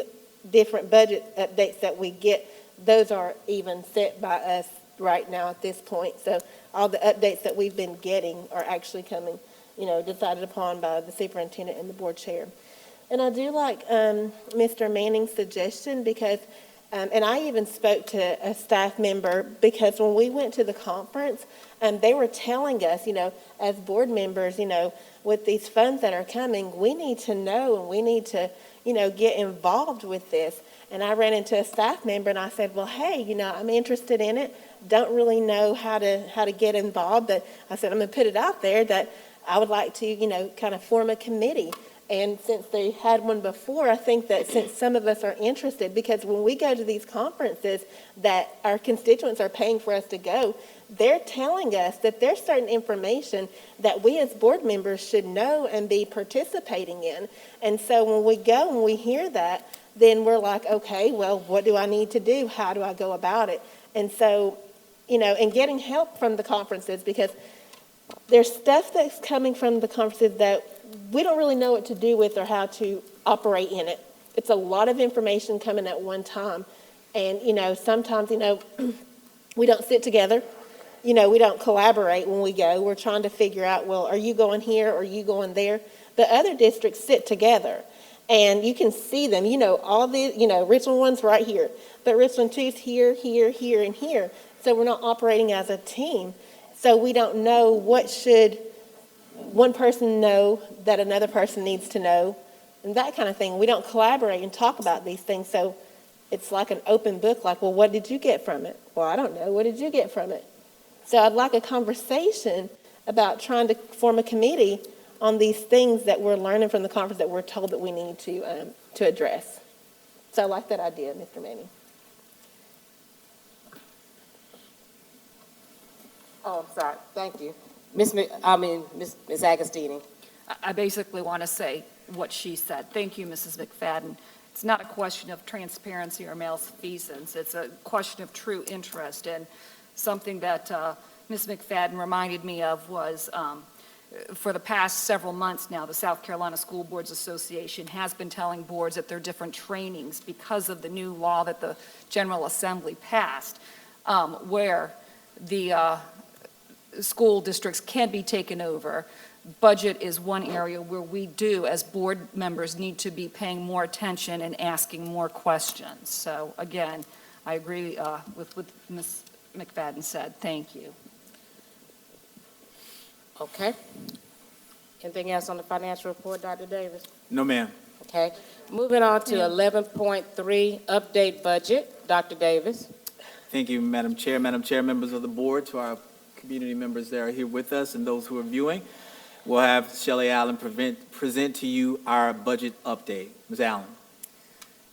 different budget updates that we get, those are even set by us right now at this point. So all the updates that we've been getting are actually coming, decided upon by the superintendent and the board chair. And I do like Mr. Manning's suggestion because, and I even spoke to a staff member because when we went to the conference, they were telling us, as board members, with these funds that are coming, we need to know and we need to, get involved with this. And I ran into a staff member and I said, well, hey, I'm interested in it. Don't really know how to get involved, but I said, I'm going to put it out there that I would like to, kind of form a committee. And since they had one before, I think that since some of us are interested, because when we go to these conferences that our constituents are paying for us to go, they're telling us that there's certain information that we as board members should know and be participating in. And so when we go and we hear that, then we're like, okay, well, what do I need to do? How do I go about it? And so, and getting help from the conferences, because there's stuff that's coming from the conferences that we don't really know what to do with or how to operate in it. it's a lot of information coming at one time. And, sometimes, we don't sit together. We don't collaborate when we go. We're trying to figure out, well, are you going here or are you going there? The other districts sit together, and you can see them. All the, Richland 1's right here, but Richland 2's here, here, here, and here. So we're not operating as a team. So we don't know what should one person know that another person needs to know, and that kind of thing. We don't collaborate and talk about these things. So it's like an open book, like, well, what did you get from it? Well, I don't know. What did you get from it? So I'd like a conversation about trying to form a committee on these things that we're learning from the conference that we're told that we need to address. So I like that idea, Mr. Manning. Oh, I'm sorry. Thank you. Ms. Agostini. I basically want to say what she said. Thank you, Mrs. McFadden. It's not a question of transparency or malfeasance. It's a question of true interest. And something that Ms. McFadden reminded me of was for the past several months now, the South Carolina School Boards Association has been telling boards at their different trainings, because of the new law that the General Assembly passed, where the school districts can be taken over. Budget is one area where we do, as board members, need to be paying more attention and asking more questions. So again, I agree with what Ms. McFadden said. Thank you. Okay. Anything else on the financial report, Dr. Davis? No, ma'am. Okay. Moving on to 11.3, update budget. Dr. Davis. Thank you, Madam Chair. Madam Chair, members of the board, to our community members that are here with us and those who are viewing, we'll have Shelley Allen present to you our budget update. Ms. Allen.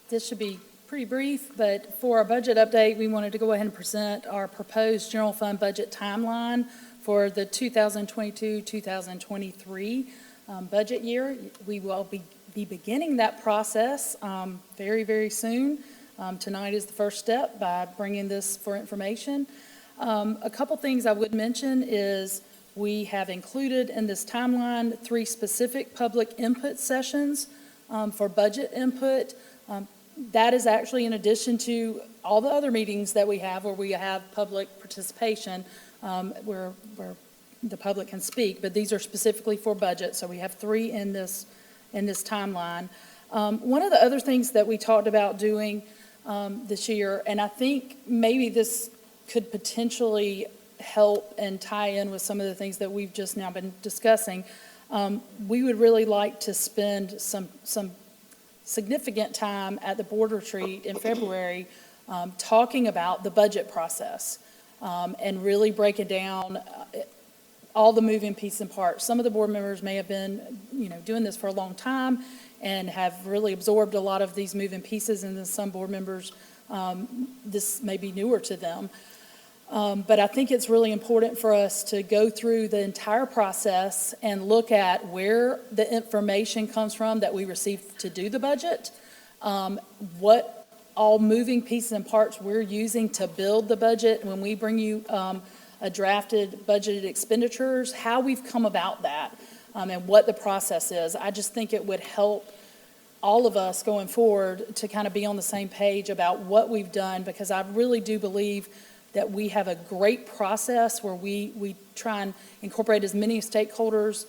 This should be pretty brief, but for our budget update, we wanted to go ahead and present our proposed general fund budget timeline for the 2022-2023 budget year. We will be beginning that process very, very soon. Tonight is the first step by bringing this for information. A couple things I would mention is we have included in this timeline 3 specific public input sessions for budget input. That is actually in addition to all the other meetings that we have where we have public participation, where the public can speak, but these are specifically for budget, so we have 3 in this timeline. One of the other things that we talked about doing this year, and I think maybe this could potentially help and tie in with some of the things that we've just now been discussing, we would really like to spend some significant time at the board retreat in February talking about the budget process and really breaking down all the moving pieces and parts. Some of the board members may have been, doing this for a long time and have really absorbed a lot of these moving pieces, and then some board members, this may be newer to them. But I think it's really important for us to go through the entire process and look at where the information comes from that we receive to do the budget, what all moving pieces and parts we're using to build the budget when we bring you a drafted budgeted expenditures, how we've come about that, and what the process is. I just think it would help all of us going forward to kind of be on the same page about what we've done, because I really do believe that we have a great process where we try and incorporate as many stakeholders'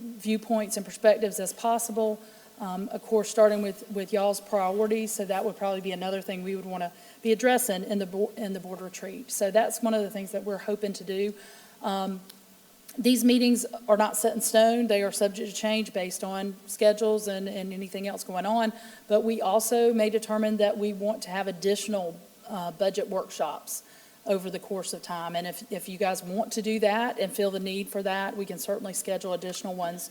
viewpoints and perspectives as possible. Of course, starting with y'all's priorities, so that would probably be another thing we would want to be addressing in the board retreat. So that's one of the things that we're hoping to do. These meetings are not set in stone. They are subject to change based on schedules and anything else going on. But we also may determine that we want to have additional budget workshops over the course of time. And if you guys want to do that and feel the need for that, we can certainly schedule additional ones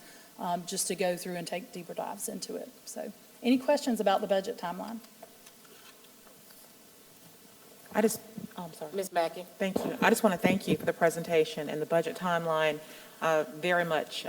just to go through and take deeper dives into it. So any questions about the budget timeline? I'm sorry. Ms. Mackey. Thank you. I just want to thank you for the presentation, and the budget timeline very much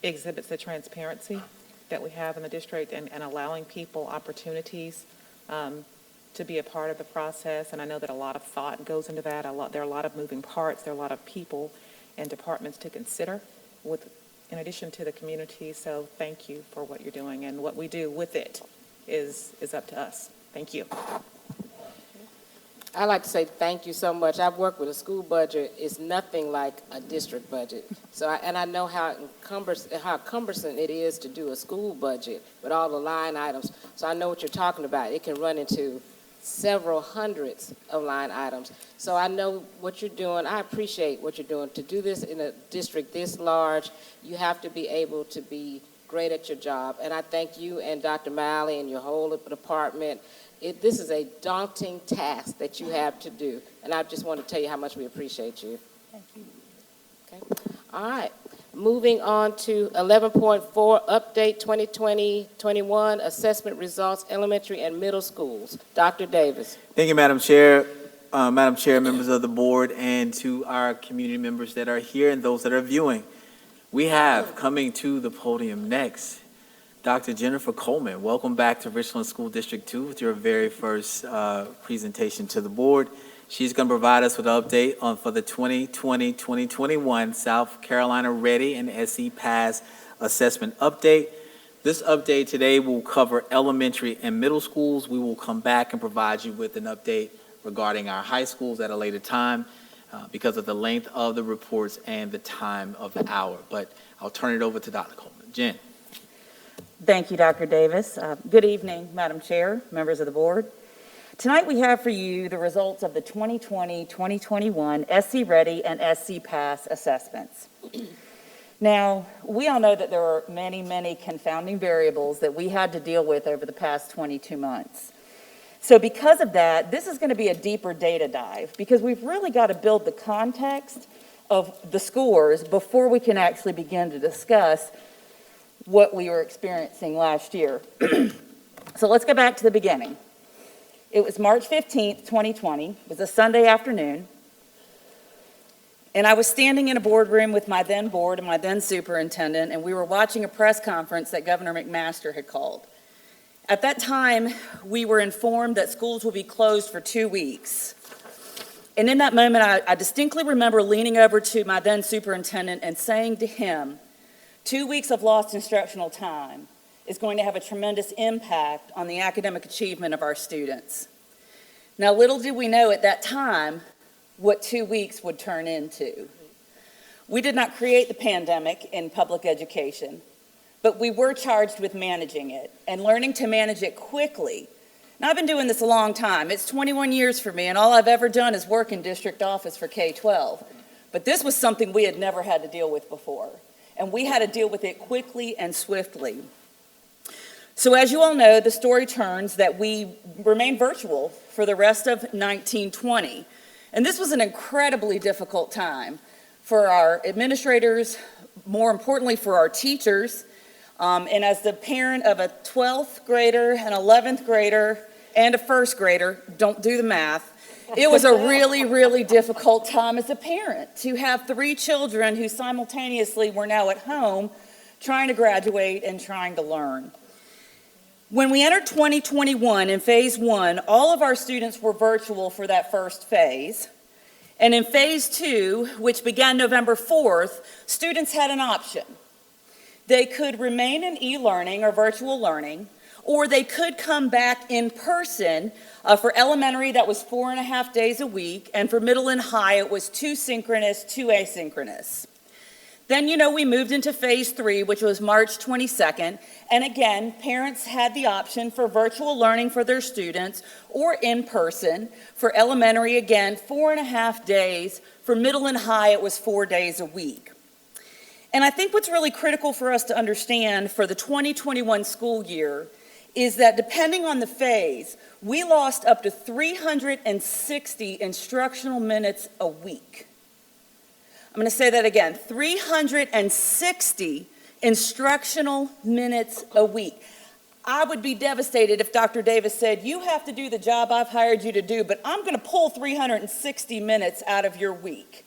exhibits the transparency that we have in the district and allowing people opportunities to be a part of the process. And I know that a lot of thought goes into that. There are a lot of moving parts. There are a lot of people and departments to consider with in addition to the community, so thank you for what you're doing, and what we do with it is up to us. Thank you. I'd like to say thank you so much. I've worked with a school budget. It's nothing like a district budget. I know how cumbersome it is to do a school budget with all the line items. So I know what you're talking about. It can run into several hundreds of line items. So I know what you're doing. I appreciate what you're doing. To do this in a district this large, you have to be able to be great at your job. And I thank you and Dr. Malley and your whole department. This is a daunting task that you have to do, and I just want to tell you how much we appreciate you. Thank you. Okay. All right. Moving on to 11.4, update 2020-21 assessment results, elementary and middle schools. Dr. Davis. Thank you, Madam Chair. Madam Chair, members of the board, and to our community members that are here and those that are viewing. We have coming to the podium next Dr. Jennifer Coleman. Welcome back to Richland School District 2 with your very first presentation to the board. She's going to provide us with an update for the 2020-2021 South Carolina Ready and SE Pass Assessment Update. This update today will cover elementary and middle schools. We will come back and provide you with an update regarding our high schools at a later time because of the length of the reports and the time of the hour. But I'll turn it over to Dr. Coleman. Jen. Thank you, Dr. Davis. Good evening, Madam Chair, members of the board. Tonight we have for you the results of the 2020-2021 SC Ready and SC Pass assessments. Now, we all know that there are many, many confounding variables that we had to deal with over the past 22 months. So because of that, this is going to be a deeper data dive because we've really got to build the context of the scores before we can actually begin to discuss what we were experiencing last year. So let's go back to the beginning. It was March 15th, 2020. It was a Sunday afternoon. And I was standing in a boardroom with my then board and my then superintendent, and we were watching a press conference that Governor McMaster had called. At that time, we were informed that schools will be closed for 2 weeks. And in that moment, I distinctly remember leaning over to my then superintendent and saying to him, 2 weeks of lost instructional time is going to have a tremendous impact on the academic achievement of our students. Now, little did we know at that time what 2 weeks would turn into. We did not create the pandemic in public education, but we were charged with managing it and learning to manage it quickly. Now, I've been doing this a long time. It's 21 years for me, and all I've ever done is work in district office for K-12. But this was something we had never had to deal with before, and we had to deal with it quickly and swiftly. So as you all know, the story turns that we remained virtual for the rest of 1920. And this was an incredibly difficult time for our administrators, more importantly for our teachers. And as the parent of a 12th grader, an 11th grader, and a first grader, don't do the math, it was a really, really difficult time as a parent to have 3 children who simultaneously were now at home trying to graduate and trying to learn. When we entered 2021 in phase 1, all of our students were virtual for that first phase. And in phase 2, which began November 4th, students had an option. They could remain in e-learning or virtual learning, or they could come back in person. For elementary, that was 4.5 days a week, and for middle and high, it was 2 synchronous, 2 asynchronous. Then, we moved into phase 3, which was March 22nd, and again, parents had the option for virtual learning for their students or in person. For elementary, again, 4.5 days. For middle and high, it was 4 days a week. And I think what's really critical for us to understand for the 2021 school year is that depending on the phase, we lost up to 360 instructional minutes a week. I'm going to say that again, 360 instructional minutes a week. I would be devastated if Dr. Davis said, you have to do the job I've hired you to do, but I'm going to pull 360 minutes out of your week.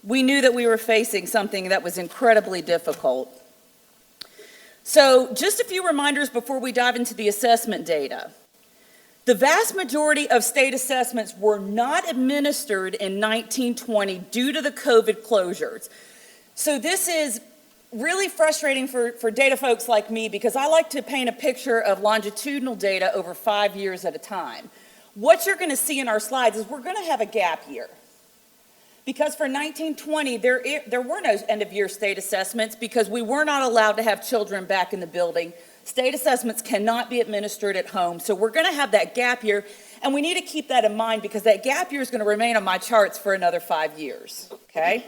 We knew that we were facing something that was incredibly difficult. So just a few reminders before we dive into the assessment data. The vast majority of state assessments were not administered in 1920 due to the COVID closures. So this is really frustrating for data folks like me because I like to paint a picture of longitudinal data over 5 years at a time. What you're going to see in our slides is we're going to have a gap year. Because for 1920, there were no end-of-year state assessments because we were not allowed to have children back in the building. State assessments cannot be administered at home, so we're going to have that gap year, and we need to keep that in mind because that gap year is going to remain on my charts for another 5 years, okay?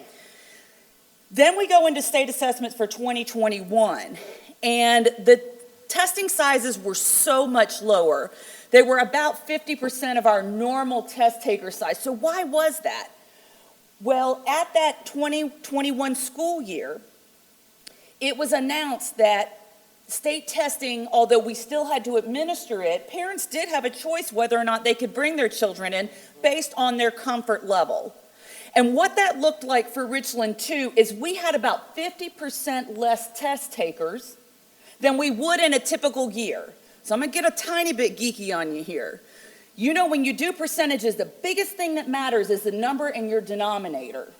Then we go into state assessments for 2021, and the testing sizes were so much lower. They were about 50% of our normal test taker size. So why was that? Well, at that 2021 school year, it was announced that state testing, although we still had to administer it, parents did have a choice whether or not they could bring their children in based on their comfort level. And what that looked like for Richland 2 is we had about 50% less test takers than we would in a typical year. So I'm going to get a tiny bit geeky on you here. You know, when you do percentages, the biggest thing that matters is the number in your denominator.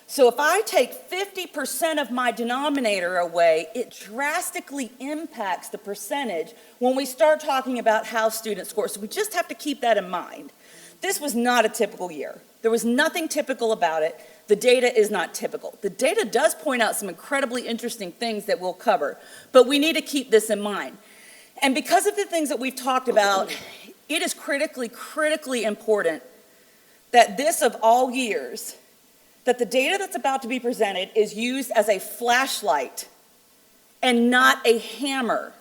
So if I take 50% of my denominator away, it drastically impacts the percentage when we start talking about how students score. So we just have to keep that in mind. This was not a typical year. There was nothing typical about it. The data is not typical. The data does point out some incredibly interesting things that we'll cover, but we need to keep this in mind. And because of the things that we've talked about, it is critically important that this of all years, that the data that's about to be presented is used as a flashlight and not a hammer.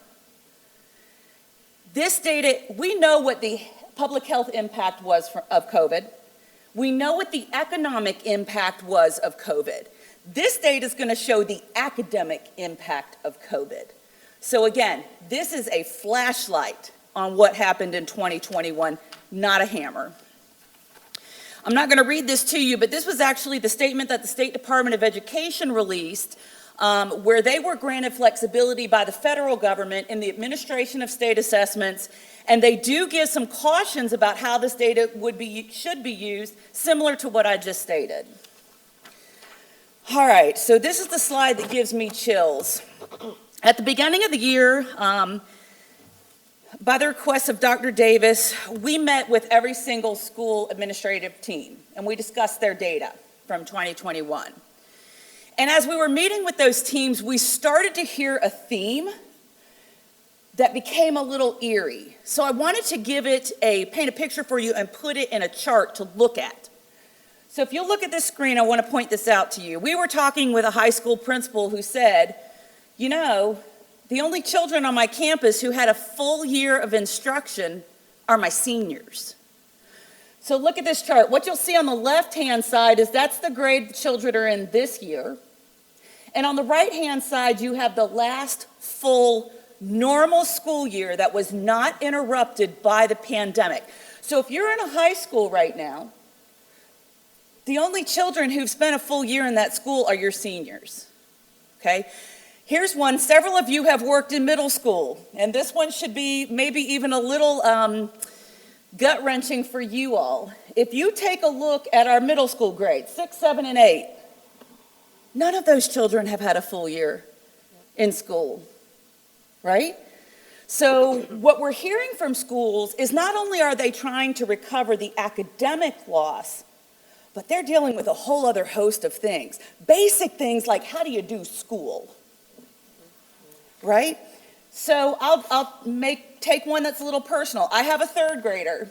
This data, we know what the public health impact was of COVID. We know what the economic impact was of COVID. This data is going to show the academic impact of COVID. So again, this is a flashlight on what happened in 2021, not a hammer. I'm not going to read this to you, but this was actually the statement that the State Department of Education released, where they were granted flexibility by the federal government in the administration of state assessments, and they do give some cautions about how this data should be used, similar to what I just stated. All right, so this is the slide that gives me chills. At the beginning of the year, by the request of Dr. Davis, we met with every single school administrative team, and we discussed their data from 2021. And as we were meeting with those teams, we started to hear a theme that became a little eerie. So I wanted to paint a picture for you and put it in a chart to look at. So if you look at this screen, I want to point this out to you. We were talking with a high school principal who said, you know, the only children on my campus who had a full year of instruction are my seniors. So look at this chart. What you'll see on the left-hand side is that's the grade the children are in this year. And on the right-hand side, you have the last full normal school year that was not interrupted by the pandemic. So if you're in a high school right now, the only children who've spent a full year in that school are your seniors, okay? Here's one. Several of you have worked in middle school, and this one should be maybe even a little gut-wrenching for you all. If you take a look at our middle school grades, 6, 7, and 8, none of those children have had a full year in school, right? So what we're hearing from schools is not only are they trying to recover the academic loss, but they're dealing with a whole other host of things. Basic things like how do you do school? Right? So I'll take one that's a little personal. I have a third grader.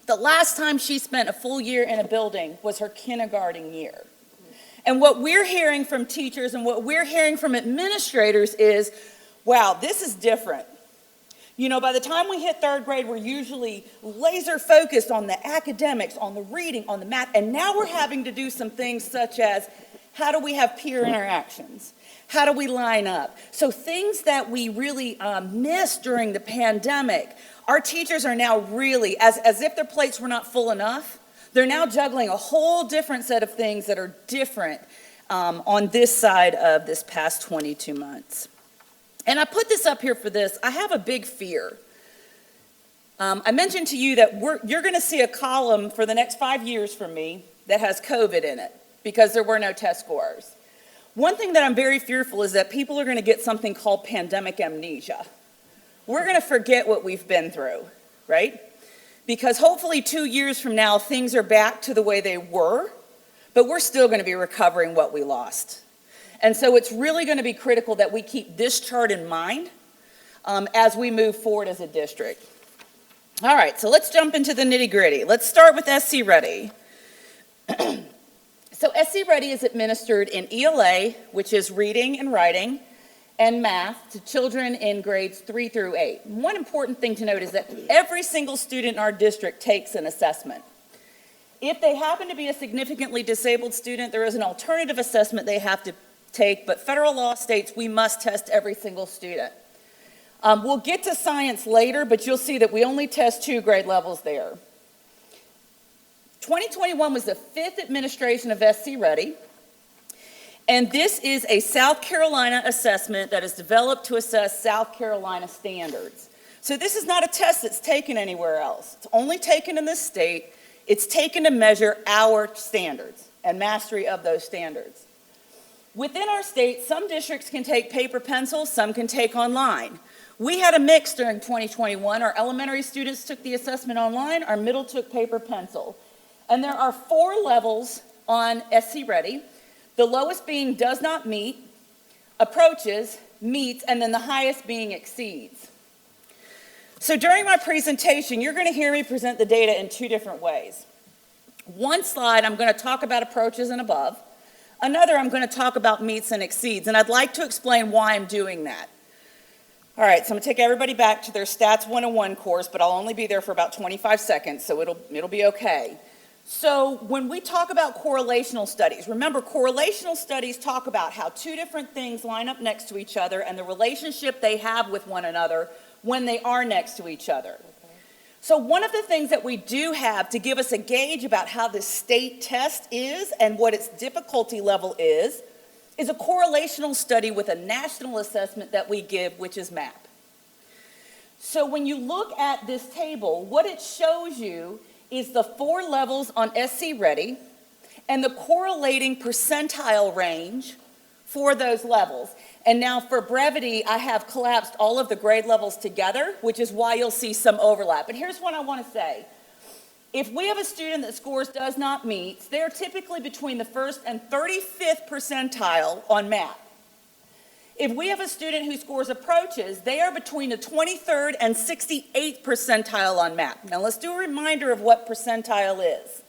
The last time she spent a full year in a building was her kindergarten year. And what we're hearing from teachers and what we're hearing from administrators is, wow, this is different. You know, by the time we hit third grade, we're usually laser focused on the academics, on the reading, on the math, and now we're having to do some things such as how do we have peer interactions? How do we line up? So things that we really missed during the pandemic, our teachers are now really, as if their plates were not full enough, they're now juggling a whole different set of things that are different on this side of this past 22 months. And I put this up here for this. I have a big fear. I mentioned to you that you're going to see a column for the next 5 years from me that has COVID in it because there were no test scores. One thing that I'm very fearful is that people are going to get something called pandemic amnesia. We're going to forget what we've been through, right? Because hopefully 2 years from now, things are back to the way they were, but we're still going to be recovering what we lost. And so it's really going to be critical that we keep this chart in mind as we move forward as a district. All right, so let's jump into the nitty-gritty. Let's start with SC Ready. So SC Ready is administered in ELA, which is reading and writing, and math to children in grades 3 through 8. One important thing to note is that every single student in our district takes an assessment. If they happen to be a significantly disabled student, there is an alternative assessment they have to take, but federal law states we must test every single student. We'll get to science later, but you'll see that we only test 2 grade levels there. 2021 was the 5th administration of SC Ready, and this is a South Carolina assessment that is developed to assess South Carolina standards. So this is not a test that's taken anywhere else. It's only taken in this state. It's taken to measure our standards and mastery of those standards. Within our state, some districts can take paper pencil, some can take online. We had a mix during 2021. Our elementary students took the assessment online, our middle took paper pencil. And there are 4 levels on SC Ready, the lowest being does not meet, approaches, meets, and then the highest being exceeds. So during my presentation, you're going to hear me present the data in 2 different ways. One slide, I'm going to talk about approaches and above. Another, I'm going to talk about meets and exceeds, and I'd like to explain why I'm doing that. All right, so I'm going to take everybody back to their Stats 101 course, but I'll only be there for about 25 seconds, so it'll be okay. So when we talk about correlational studies, remember correlational studies talk about how 2 different things line up next to each other and the relationship they have with one another when they are next to each other. So one of the things that we do have to give us a gauge about how this state test is and what its difficulty level is a correlational study with a national assessment that we give, which is MAP. So when you look at this table, what it shows you is the 4 levels on SC Ready and the correlating percentile range for those levels. And now for brevity, I have collapsed all of the grade levels together, which is why you'll see some overlap. But here's what I want to say. If we have a student that scores does not meet, they're typically between the 1st and 35th percentile on MAP. If we have a student who scores approaches, they are between the 23rd and 68th percentile on MAP. Now let's do a reminder of what percentile is.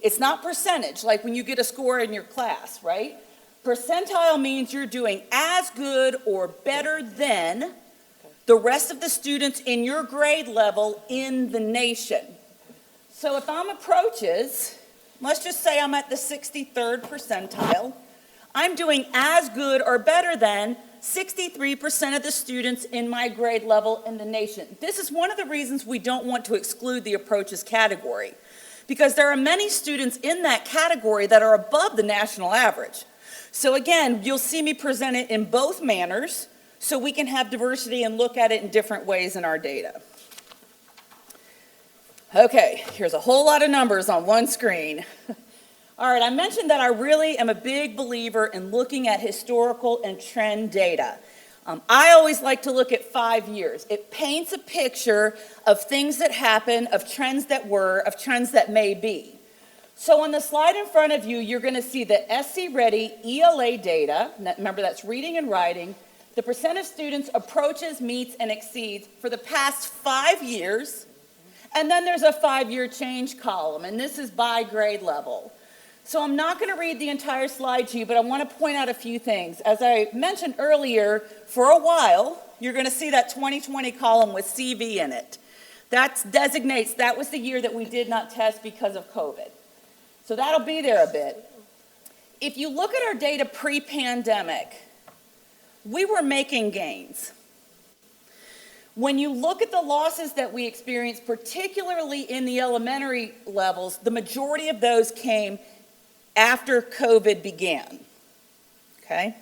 It's not percentage, like when you get a score in your class, right? Percentile means you're doing as good or better than the rest of the students in your grade level in the nation. So if I'm approaches, let's just say I'm at the 63rd percentile, I'm doing as good or better than 63% of the students in my grade level in the nation. This is one of the reasons we don't want to exclude the approaches category, because there are many students in that category that are above the national average. So again, you'll see me present it in both manners so we can have diversity and look at it in different ways in our data. Okay, here's a whole lot of numbers on one screen. All right, I mentioned that I really am a big believer in looking at historical and trend data. I always like to look at 5 years. It paints a picture of things that happen, of trends that were, of trends that may be. So on the slide in front of you, you're going to see the SC Ready ELA data. Remember, that's reading and writing. The percent of students approaches, meets, and exceeds for the past 5 years. And then there's a 5-year change column, and this is by grade level. So I'm not going to read the entire slide to you, but I want to point out a few things. As I mentioned earlier, for a while, you're going to see that 2020 column with CV in it. That designates that was the year that we did not test because of COVID. So that'll be there a bit. If you look at our data pre-pandemic, we were making gains. When you look at the losses that we experienced, particularly in the elementary levels, the majority of those came after COVID began, okay?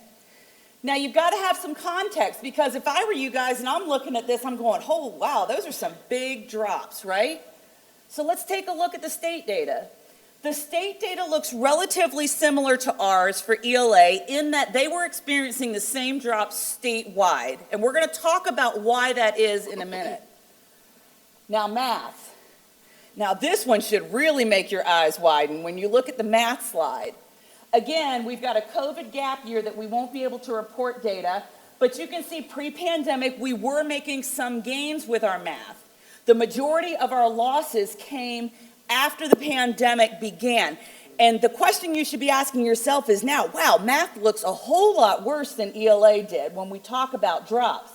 Now you've got to have some context, because if I were you guys and I'm looking at this, I'm going, oh wow, those are some big drops, right? So let's take a look at the state data. The state data looks relatively similar to ours for ELA in that they were experiencing the same drops statewide. And we're going to talk about why that is in a minute. Now, math. Now, this one should really make your eyes widen when you look at the math slide. Again, we've got a COVID gap year that we won't be able to report data, but you can see pre-pandemic we were making some gains with our math. The majority of our losses came after the pandemic began. And the question you should be asking yourself is now, wow, math looks a whole lot worse than ELA did when we talk about drops.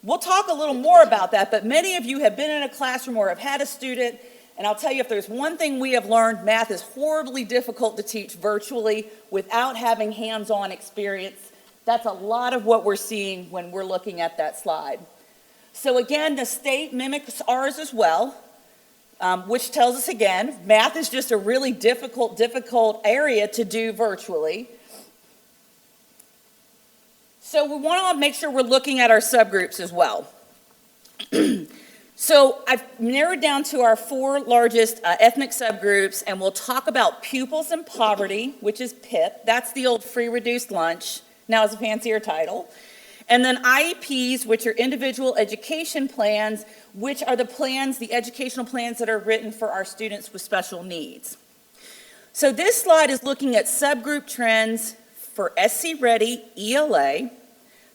We'll talk a little more about that, but many of you have been in a classroom or have had a student, and I'll tell you, if there's one thing we have learned, math is horribly difficult to teach virtually without having hands-on experience. That's a lot of what we're seeing when we're looking at that slide. So again, the state mimics ours as well. Which tells us again, math is just a really difficult area to do virtually. So we want to make sure we're looking at our subgroups as well. So I've narrowed down to our 4 largest ethnic subgroups, and we'll talk about pupils in poverty, which is PIP. That's the old free reduced lunch, now it's a fancier title. And then IEPs, which are individual education plans, which are the plans, the educational plans that are written for our students with special needs. So this slide is looking at subgroup trends for SC Ready, ELA,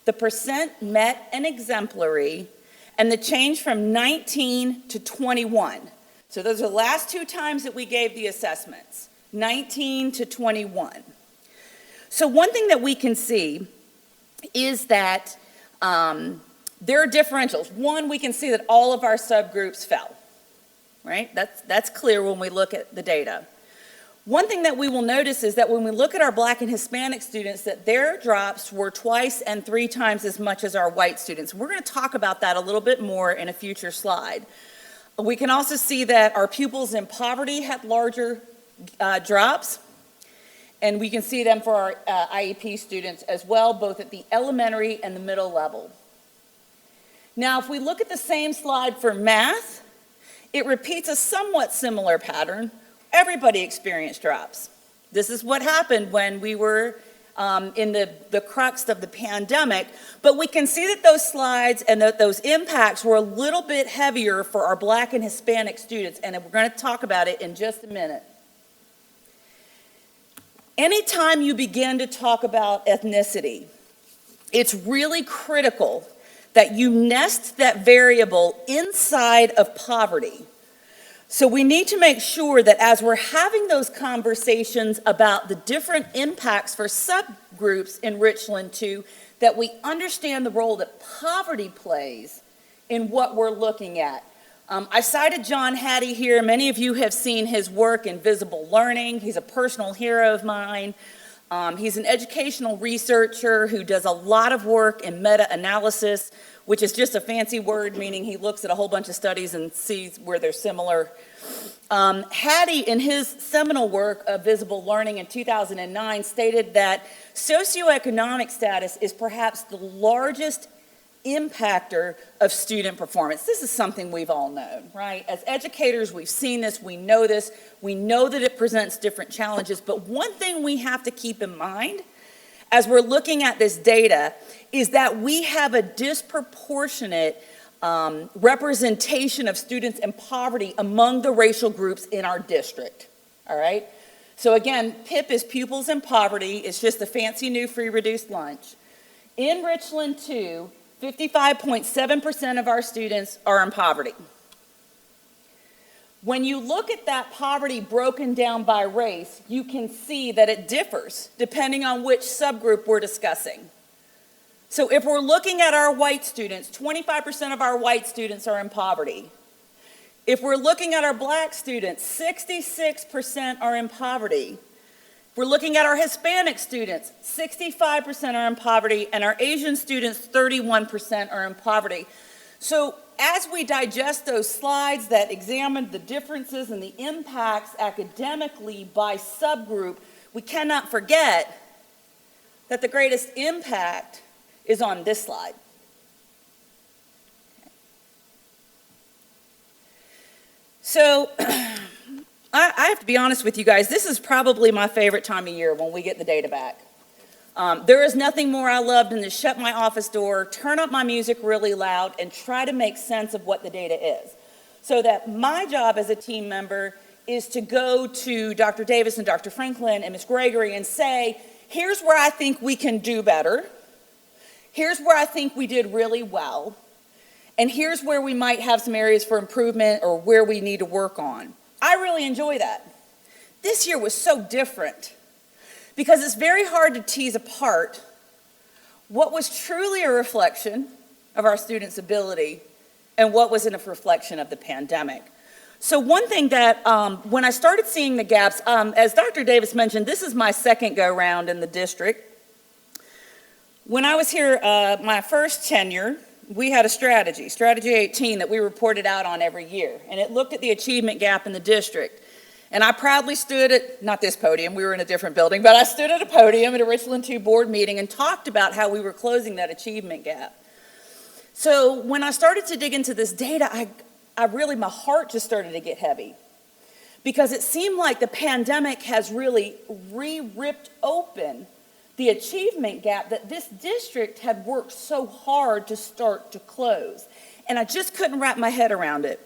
the percent met and exemplary, and the change from 19 to 21. So those are the last 2 times that we gave the assessments, 19 to 21. So one thing that we can see is that there are differentials. One, we can see that all of our subgroups fell, right? That's clear when we look at the data. One thing that we will notice is that when we look at our Black and Hispanic students, that their drops were twice and 3 times as much as our white students. We're going to talk about that a little bit more in a future slide. We can also see that our pupils in poverty had larger drops. And we can see them for our IEP students as well, both at the elementary and the middle level. Now, if we look at the same slide for math, it repeats a somewhat similar pattern. Everybody experienced drops. This is what happened when we were in the crux of the pandemic, but we can see that those slides and those impacts were a little bit heavier for our Black and Hispanic students, and we're going to talk about it in just a minute. Anytime you begin to talk about ethnicity, it's really critical that you nest that variable inside of poverty. So we need to make sure that as we're having those conversations about the different impacts for subgroups in Richland 2, that we understand the role that poverty plays in what we're looking at. I cited John Hattie here. Many of you have seen his work in visible learning. He's a personal hero of mine. He's an educational researcher who does a lot of work in meta-analysis, which is just a fancy word meaning he looks at a whole bunch of studies and sees where they're similar. Hattie, in his seminal work of visible learning in 2009, stated that socioeconomic status is perhaps the largest impactor of student performance. This is something we've all known, right? As educators, we've seen this, we know that it presents different challenges, but one thing we have to keep in mind as we're looking at this data is that we have a disproportionate representation of students in poverty among the racial groups in our district, all right? So again, PIP is pupils in poverty. It's just a fancy new free reduced lunch. In Richland 2, 55.7% of our students are in poverty. When you look at that poverty broken down by race, you can see that it differs depending on which subgroup we're discussing. So if we're looking at our white students, 25% of our white students are in poverty. If we're looking at our Black students, 66% are in poverty. We're looking at our Hispanic students, 65% are in poverty, and our Asian students, 31% are in poverty. So as we digest those slides that examine the differences and the impacts academically by subgroup, we cannot forget that the greatest impact is on this slide. So I have to be honest with you guys, this is probably my favorite time of year when we get the data back. There is nothing more I love than to shut my office door, turn up my music really loud, and try to make sense of what the data is. So that my job as a team member is to go to Dr. Davis and Dr. Franklin and Ms. Gregory and say, here's where I think we can do better. Here's where I think we did really well. And here's where we might have some areas for improvement or where we need to work on. I really enjoy that. This year was so different because it's very hard to tease apart what was truly a reflection of our students' ability and what was a reflection of the pandemic. So one thing that, when I started seeing the gaps, as Dr. Davis mentioned, this is my second go-round in the district. When I was here my first tenure, we had a strategy 18, that we reported out on every year, and it looked at the achievement gap in the district. And I proudly stood at, not this podium, we were in a different building, but I stood at a podium at a Richland 2 board meeting and talked about how we were closing that achievement gap. So when I started to dig into this data, I really, my heart just started to get heavy because it seemed like the pandemic has really ripped open the achievement gap that this district had worked so hard to start to close. And I just couldn't wrap my head around it.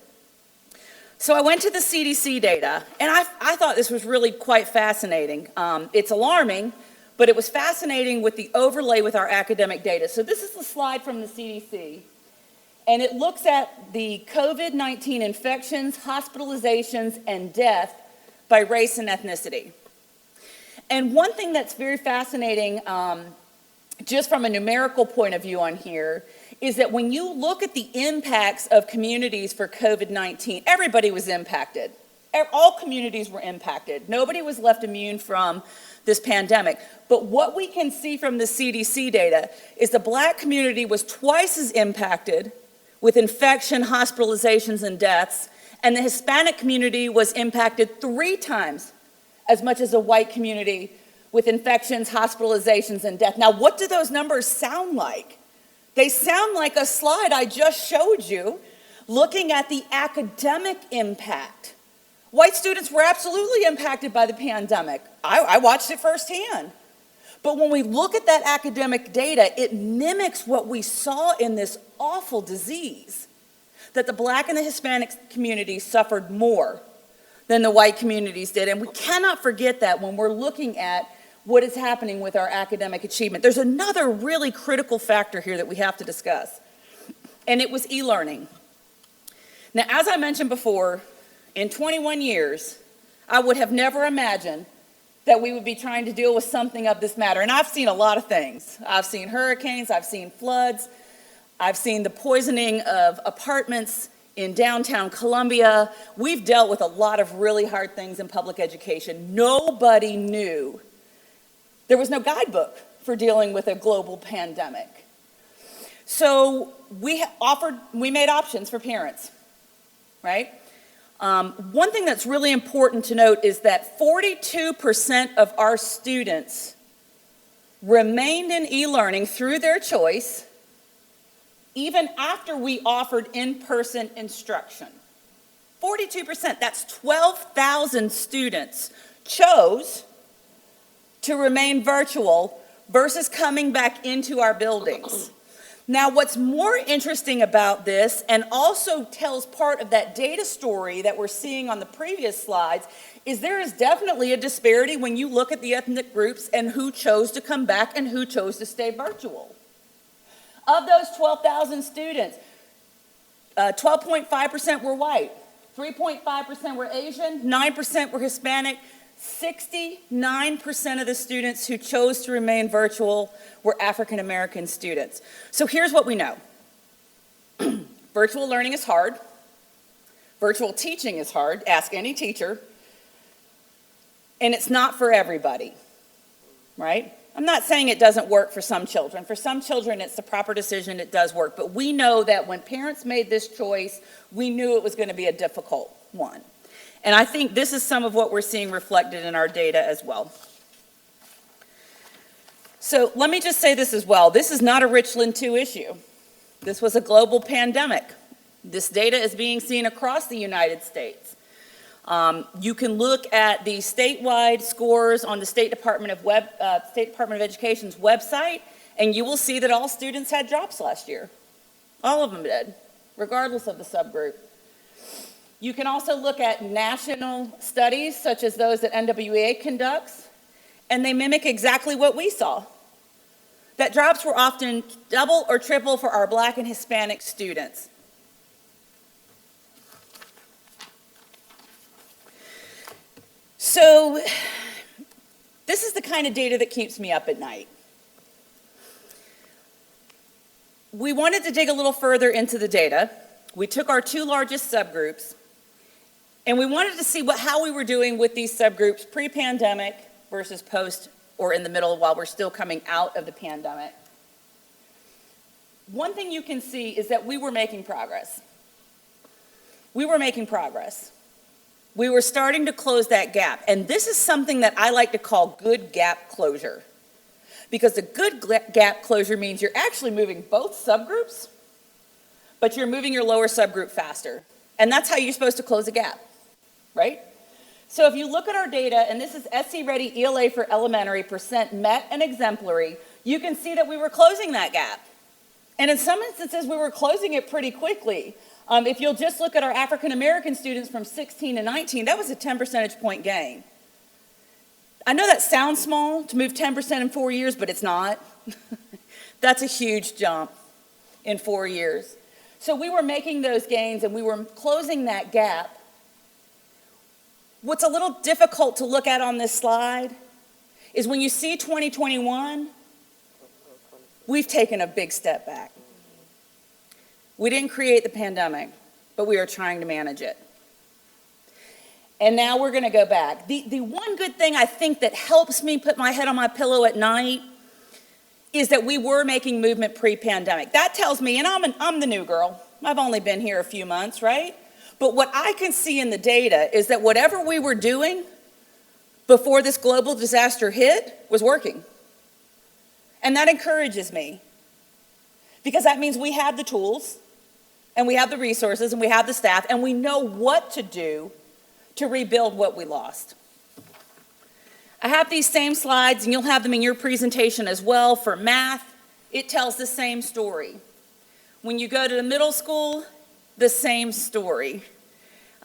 So I went to the CDC data, and I thought this was really quite fascinating. It's alarming, but it was fascinating with the overlay with our academic data. So this is the slide from the CDC, and it looks at the COVID-19 infections, hospitalizations, and death by race and ethnicity. And one thing that's very fascinating, just from a numerical point of view on here, is that when you look at the impacts of communities for COVID-19, everybody was impacted. All communities were impacted. Nobody was left immune from this pandemic. But what we can see from the CDC data is the Black community was twice as impacted with infection, hospitalizations, and deaths, and the Hispanic community was impacted 3 times as much as a white community with infections, hospitalizations, and death. Now, what do those numbers sound like? They sound like a slide I just showed you looking at the academic impact. White students were absolutely impacted by the pandemic. I watched it firsthand. But when we look at that academic data, it mimics what we saw in this awful disease, that the Black and the Hispanic communities suffered more than the white communities did. And we cannot forget that when we're looking at what is happening with our academic achievement. There's another really critical factor here that we have to discuss, and it was e-learning. Now, as I mentioned before, in 21 years, I would have never imagined that we would be trying to deal with something of this matter. And I've seen a lot of things. I've seen hurricanes, I've seen floods, I've seen the poisoning of apartments in downtown Columbia. We've dealt with a lot of really hard things in public education. Nobody knew. There was no guidebook for dealing with a global pandemic. So we made options for parents, right? One thing that's really important to note is that 42% of our students remained in e-learning through their choice, even after we offered in-person instruction. 42%, that's 12,000 students chose to remain virtual versus coming back into our buildings. Now, what's more interesting about this, and also tells part of that data story that we're seeing on the previous slides, is there is definitely a disparity when you look at the ethnic groups and who chose to come back and who chose to stay virtual. Of those 12,000 students, 12.5% were white, 3.5% were Asian, 9% were Hispanic, 69% of the students who chose to remain virtual were African American students. So here's what we know. Virtual learning is hard. Virtual teaching is hard. Ask any teacher. And it's not for everybody, right? I'm not saying it doesn't work for some children. For some children, it's the proper decision. It does work. But we know that when parents made this choice, we knew it was going to be a difficult one. And I think this is some of what we're seeing reflected in our data as well. So let me just say this as well. This is not a Richland 2 issue. This was a global pandemic. This data is being seen across the United States. You can look at the statewide scores on the State Department of Education's website, and you will see that all students had drops last year. All of them did, regardless of the subgroup. You can also look at national studies, such as those that NWEA conducts, and they mimic exactly what we saw. That drops were often double or triple for our Black and Hispanic students. So this is the kind of data that keeps me up at night. We wanted to dig a little further into the data. We took our two largest subgroups, and we wanted to see how we were doing with these subgroups pre-pandemic versus post, or in the middle while we're still coming out of the pandemic. One thing you can see is that we were making progress. We were making progress. We were starting to close that gap, and this is something that I like to call good gap closure. Because a good gap closure means you're actually moving both subgroups, but you're moving your lower subgroup faster. And that's how you're supposed to close a gap, right? So if you look at our data, and this is SC Ready ELA for elementary, percent met and exemplary, you can see that we were closing that gap. And in some instances, we were closing it pretty quickly. If you'll just look at our African American students from 16 to 19, that was a 10 percentage point gain. I know that sounds small to move 10% in 4 years, but it's not. That's a huge jump in 4 years. So we were making those gains and we were closing that gap. What's a little difficult to look at on this slide is when you see 2021, we've taken a big step back. We didn't create the pandemic, but we are trying to manage it. And now we're going to go back. The one good thing I think that helps me put my head on my pillow at night is that we were making movement pre-pandemic. That tells me, and I'm the new girl. I've only been here a few months, right? But what I can see in the data is that whatever we were doing before this global disaster hit was working. And that encourages me because that means we have the tools and we have the resources and we have the staff and we know what to do to rebuild what we lost. I have these same slides, and you'll have them in your presentation as well. For math, it tells the same story. When you go to the middle school, the same story.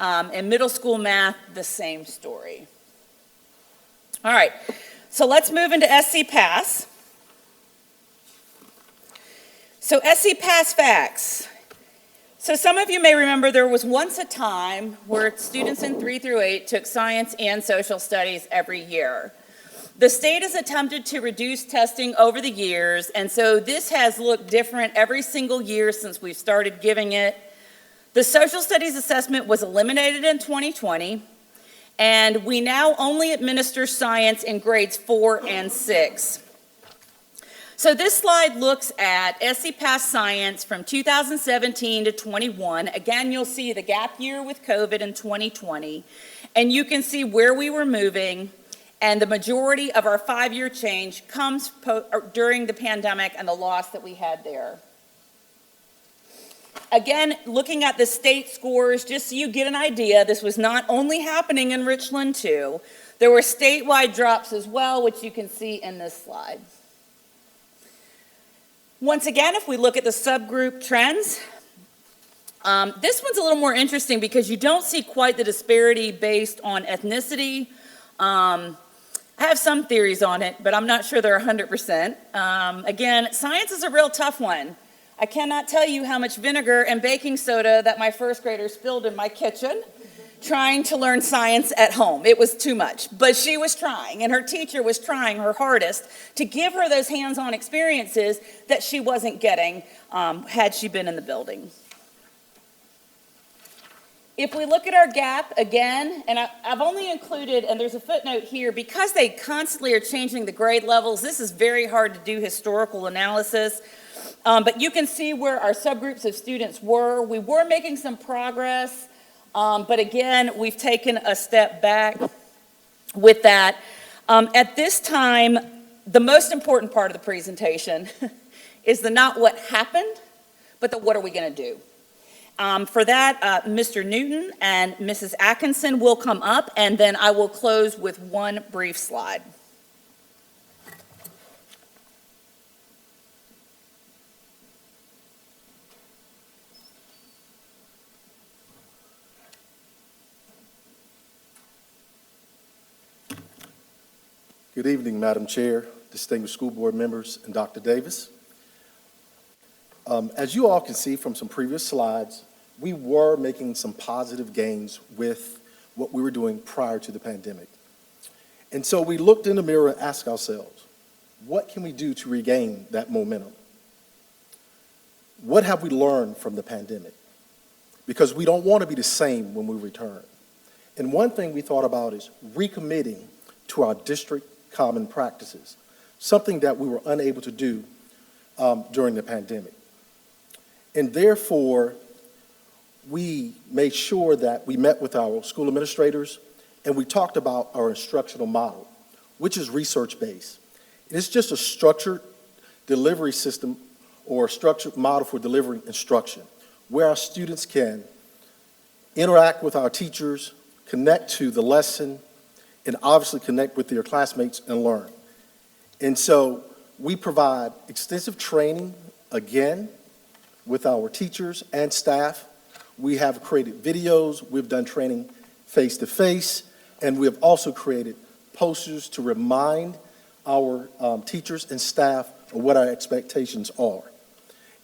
In middle school math, the same story. All right, so let's move into SC Pass. So SC Pass facts. So some of you may remember there was once a time where students in 3 through 8 took science and social studies every year. The state has attempted to reduce testing over the years, and so this has looked different every single year since we've started giving it. The social studies assessment was eliminated in 2020, and we now only administer science in grades 4 and 6. So this slide looks at SC Pass Science from 2017 to 21. Again, you'll see the gap year with COVID in 2020, and you can see where we were moving, and the majority of our 5-year change comes during the pandemic and the loss that we had there. Again, looking at the state scores, just so you get an idea, this was not only happening in Richland too. There were statewide drops as well, which you can see in this slide. Once again, if we look at the subgroup trends, this one's a little more interesting because you don't see quite the disparity based on ethnicity. I have some theories on it, but I'm not sure they're 100%. Again, science is a real tough one. I cannot tell you how much vinegar and baking soda that my first grader spilled in my kitchen trying to learn science at home. It was too much, but she was trying, and her teacher was trying her hardest to give her those hands-on experiences that she wasn't getting had she been in the building. If we look at our gap again, and I've only included, and there's a footnote here, because they constantly are changing the grade levels, this is very hard to do historical analysis, but you can see where our subgroups of students were. We were making some progress. But again, we've taken a step back with that. At this time, the most important part of the presentation is the not what happened, but the what are we going to do. For that, Mr. Newton and Mrs. Atkinson will come up, and then I will close with one brief slide. Good evening, Madam Chair, distinguished school board members, and Dr. Davis. As you all can see from some previous slides, we were making some positive gains with what we were doing prior to the pandemic. And so we looked in the mirror and asked ourselves, what can we do to regain that momentum? What have we learned from the pandemic? Because we don't want to be the same when we return. And one thing we thought about is recommitting to our district common practices, something that we were unable to do during the pandemic. And therefore, we made sure that we met with our school administrators and we talked about our instructional model, which is research-based. It's just a structured delivery system or a structured model for delivering instruction, where our students can interact with our teachers, connect to the lesson, and obviously connect with their classmates and learn. And so we provide extensive training, again, with our teachers and staff. We have created videos, we've done training face-to-face, and we have also created posters to remind our teachers and staff of what our expectations are.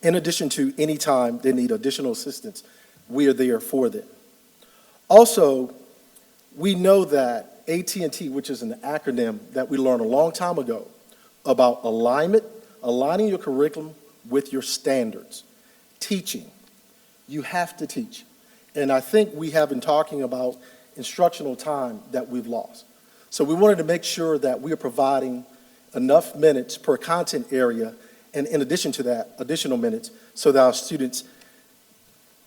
In addition to any time they need additional assistance, we are there for them. Also, we know that AT&T, which is an acronym that we learned a long time ago about alignment, aligning your curriculum with your standards. Teaching. You have to teach. And I think we have been talking about instructional time that we've lost. So we wanted to make sure that we are providing enough minutes per content area, and in addition to that, additional minutes, so that our students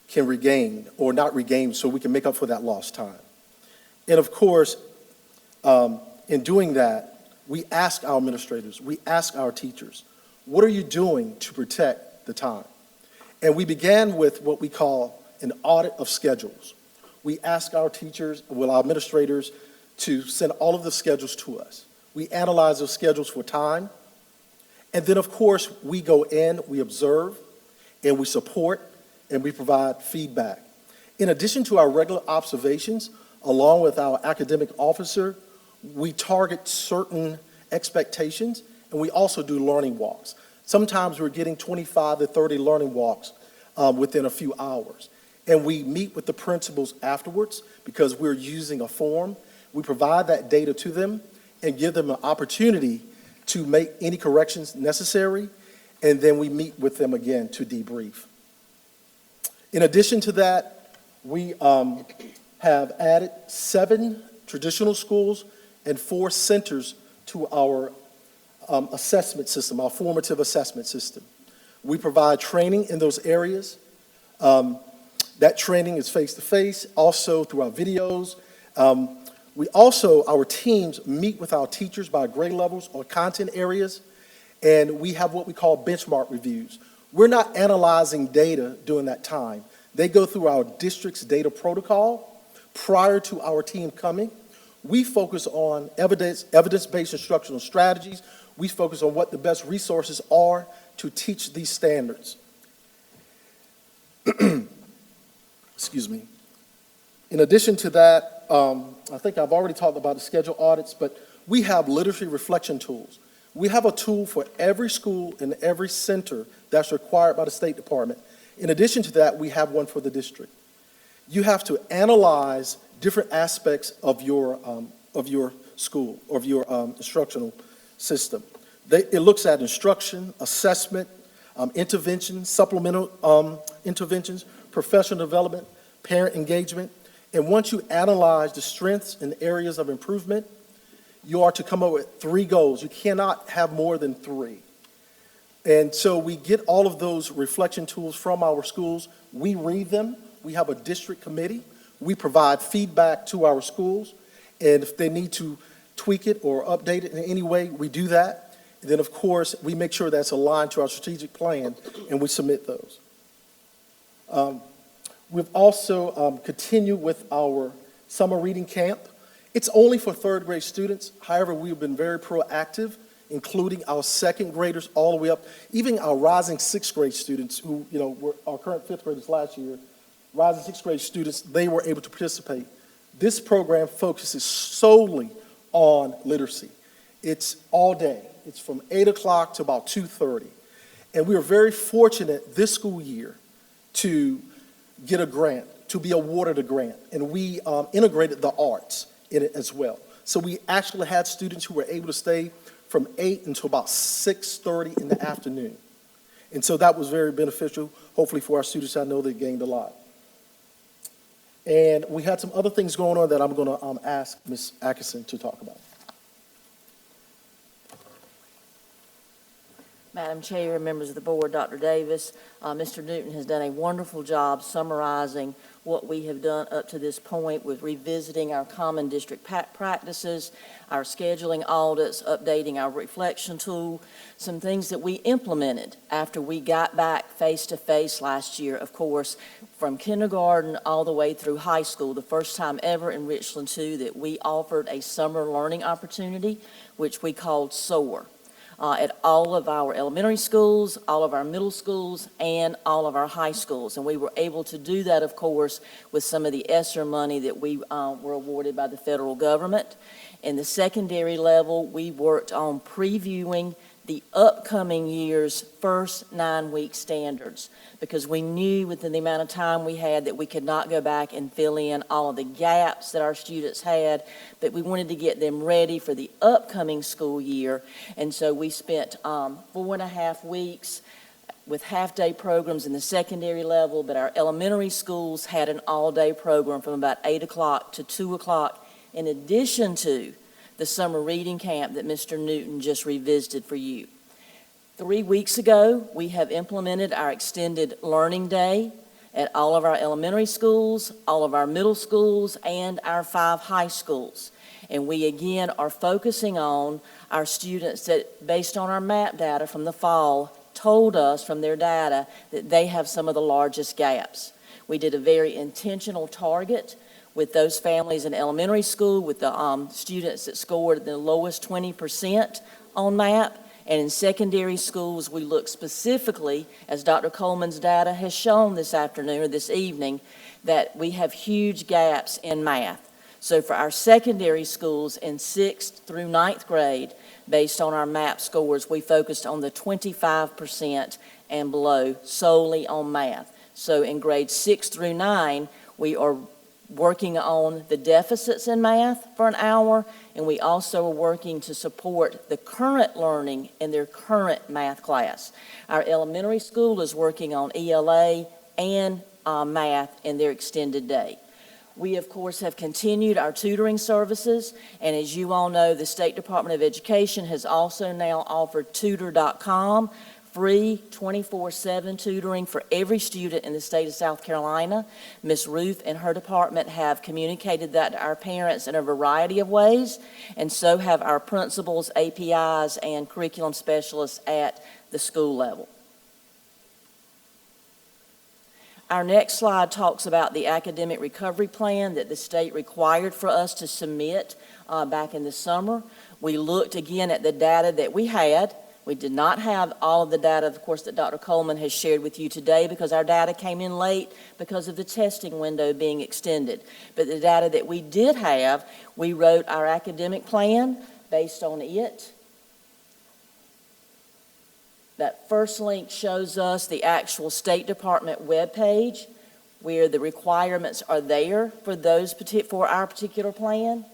can regain, or not regain, so we can make up for that lost time. And of course, in doing that, we ask our administrators, we ask our teachers, what are you doing to protect the time? And we began with what we call an audit of schedules. We ask our teachers, well, our administrators, to send all of the schedules to us. We analyze those schedules for time. And then, of course, we go in, we observe, and we support, and we provide feedback. In addition to our regular observations, along with our academic officer, we target certain expectations, and we also do learning walks. Sometimes we're getting 25 to 30 learning walks within a few hours. And we meet with the principals afterwards because we're using a form. We provide that data to them and give them an opportunity to make any corrections necessary, and then we meet with them again to debrief. In addition to that, we have added 7 traditional schools and 4 centers to our assessment system, our formative assessment system. We provide training in those areas. That training is face-to-face, also through our videos. Our teams meet with our teachers by grade levels or content areas, and we have what we call benchmark reviews. We're not analyzing data during that time. They go through our district's data protocol prior to our team coming. We focus on evidence-based instructional strategies. We focus on what the best resources are to teach these standards. Excuse me. In addition to that, I think I've already talked about the schedule audits, but we have literacy reflection tools. We have a tool for every school and every center that's required by the State Department. In addition to that, we have one for the district. You have to analyze different aspects of your school, of your instructional system. It looks at instruction, assessment, intervention, supplemental interventions, professional development, parent engagement. And once you analyze the strengths and areas of improvement, you are to come up with 3 goals. You cannot have more than 3. And so we get all of those reflection tools from our schools. We read them. We have a district committee. We provide feedback to our schools. And if they need to tweak it or update it in any way, we do that. And then, of course, we make sure that's aligned to our strategic plan, and we submit those. We've also continued with our summer reading camp. It's only for third grade students. However, we've been very proactive, including our second graders all the way up, even our rising sixth grade students who, were our current fifth graders last year, rising sixth grade students, they were able to participate. This program focuses solely on literacy. It's all day. It's from 8 o'clock to about 2:30. And we are very fortunate this school year to get a grant, to be awarded a grant. And we integrated the arts in it as well. So we actually had students who were able to stay from 8 until about 6:30 in the afternoon. And so that was very beneficial, hopefully for our students. I know they gained a lot. And we had some other things going on that I'm going to ask Ms. Atkinson to talk about. Madam Chair, members of the board, Dr. Davis, Mr. Newton has done a wonderful job summarizing what we have done up to this point with revisiting our common district practices, our scheduling audits, updating our reflection tool, some things that we implemented after we got back face-to-face last year, of course, from kindergarten all the way through high school, the first time ever in Richland 2 that we offered a summer learning opportunity, which we called SOAR. At all of our elementary schools, all of our middle schools, and all of our high schools. And we were able to do that, of course, with some of the ESSER money that we were awarded by the federal government. In the secondary level, we worked on previewing the upcoming year's first 9-week standards, because we knew within the amount of time we had that we could not go back and fill in all of the gaps that our students had, but we wanted to get them ready for the upcoming school year. And so we spent 4.5 weeks with half-day programs in the secondary level, but our elementary schools had an all-day program from about 8 o'clock to 2 o'clock, in addition to the summer reading camp that Mr. Newton just revisited for you. 3 weeks ago, we have implemented our extended learning day at all of our elementary schools, all of our middle schools, and our 5 high schools. And we again are focusing on our students that, based on our MAP data from the fall, told us from their data that they have some of the largest gaps. We did a very intentional target with those families in elementary school, with the students that scored the lowest 20% on MAP. And in secondary schools, we look specifically, as Dr. Coleman's data has shown this afternoon or this evening, that we have huge gaps in math. So for our secondary schools in 6th through 9th grade, based on our MAP scores, we focused on the 25% and below solely on math. So in grades 6 through 9, we are working on the deficits in math for an hour, and we also are working to support the current learning in their current math class. Our elementary school is working on ELA and math in their extended day. We, of course, have continued our tutoring services, and as you all know, the State Department of Education has also now offered tutor.com, free 24/7 tutoring for every student in the state of South Carolina. Ms. Ruth and her department have communicated that to our parents in a variety of ways, and so have our principals, APIs, and curriculum specialists at the school level. Our next slide talks about the academic recovery plan that the state required for us to submit back in the summer. We looked again at the data that we had. We did not have all of the data, of course, that Dr. Coleman has shared with you today, because our data came in late because of the testing window being extended. But the data that we did have, we wrote our academic plan based on it. That first link shows us the actual State Department webpage where the requirements are there for our particular plan.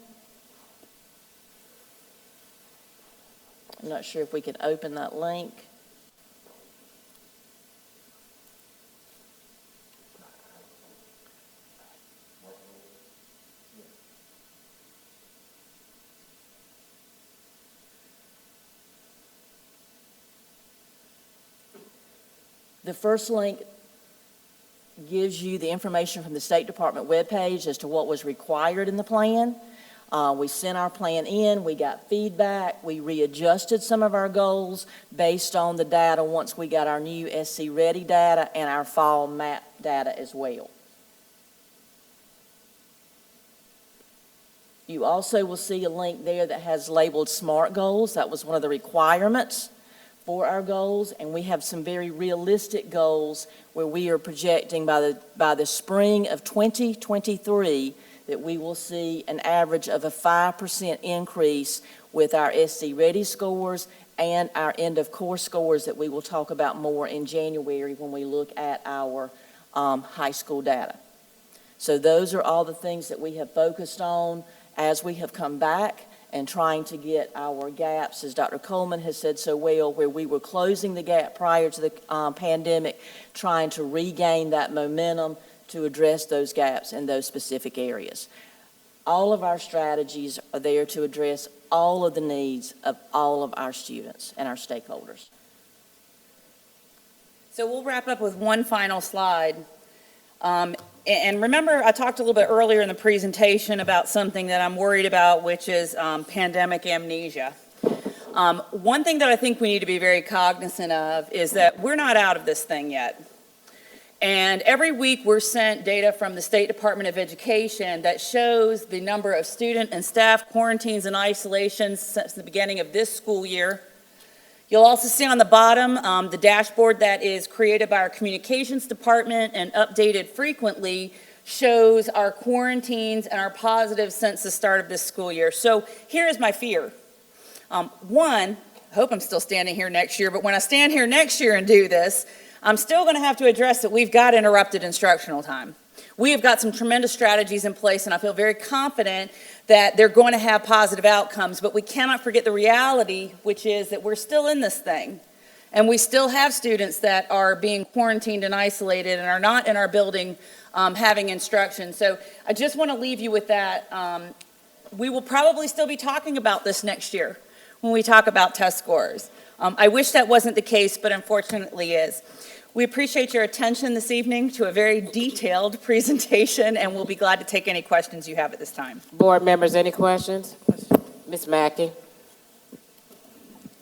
I'm not sure if we can open that link. The first link gives you the information from the State Department webpage as to what was required in the plan. We sent our plan in, we got feedback, we readjusted some of our goals based on the data once we got our new SC Ready data and our fall MAP data as well. You also will see a link there that has labeled SMART goals. That was one of the requirements for our goals, and we have some very realistic goals where we are projecting by the spring of 2023 that we will see an average of a 5% increase with our SC Ready scores and our end of course scores that we will talk about more in January when we look at our high school data. So those are all the things that we have focused on as we have come back and trying to get our gaps, as Dr. Coleman has said so well, where we were closing the gap prior to the pandemic, trying to regain that momentum to address those gaps in those specific areas. All of our strategies are there to address all of the needs of all of our students and our stakeholders. So we'll wrap up with one final slide. And remember, I talked a little bit earlier in the presentation about something that I'm worried about, which is pandemic amnesia. One thing that I think we need to be very cognizant of is that we're not out of this thing yet. And every week we're sent data from the State Department of Education that shows the number of student and staff quarantines and isolations since the beginning of this school year. You'll also see on the bottom the dashboard that is created by our communications department and updated frequently shows our quarantines and our positives since the start of this school year. So here is my fear. One, I hope I'm still standing here next year, but when I stand here next year and do this, I'm still going to have to address that we've got interrupted instructional time. We have got some tremendous strategies in place, and I feel very confident that they're going to have positive outcomes, but we cannot forget the reality, which is that we're still in this thing, and we still have students that are being quarantined and isolated and are not in our building having instruction. So I just want to leave you with that. We will probably still be talking about this next year when we talk about test scores. I wish that wasn't the case, but unfortunately is. We appreciate your attention this evening to a very detailed presentation, and we'll be glad to take any questions you have at this time. Board members, any questions? Ms. Mackey?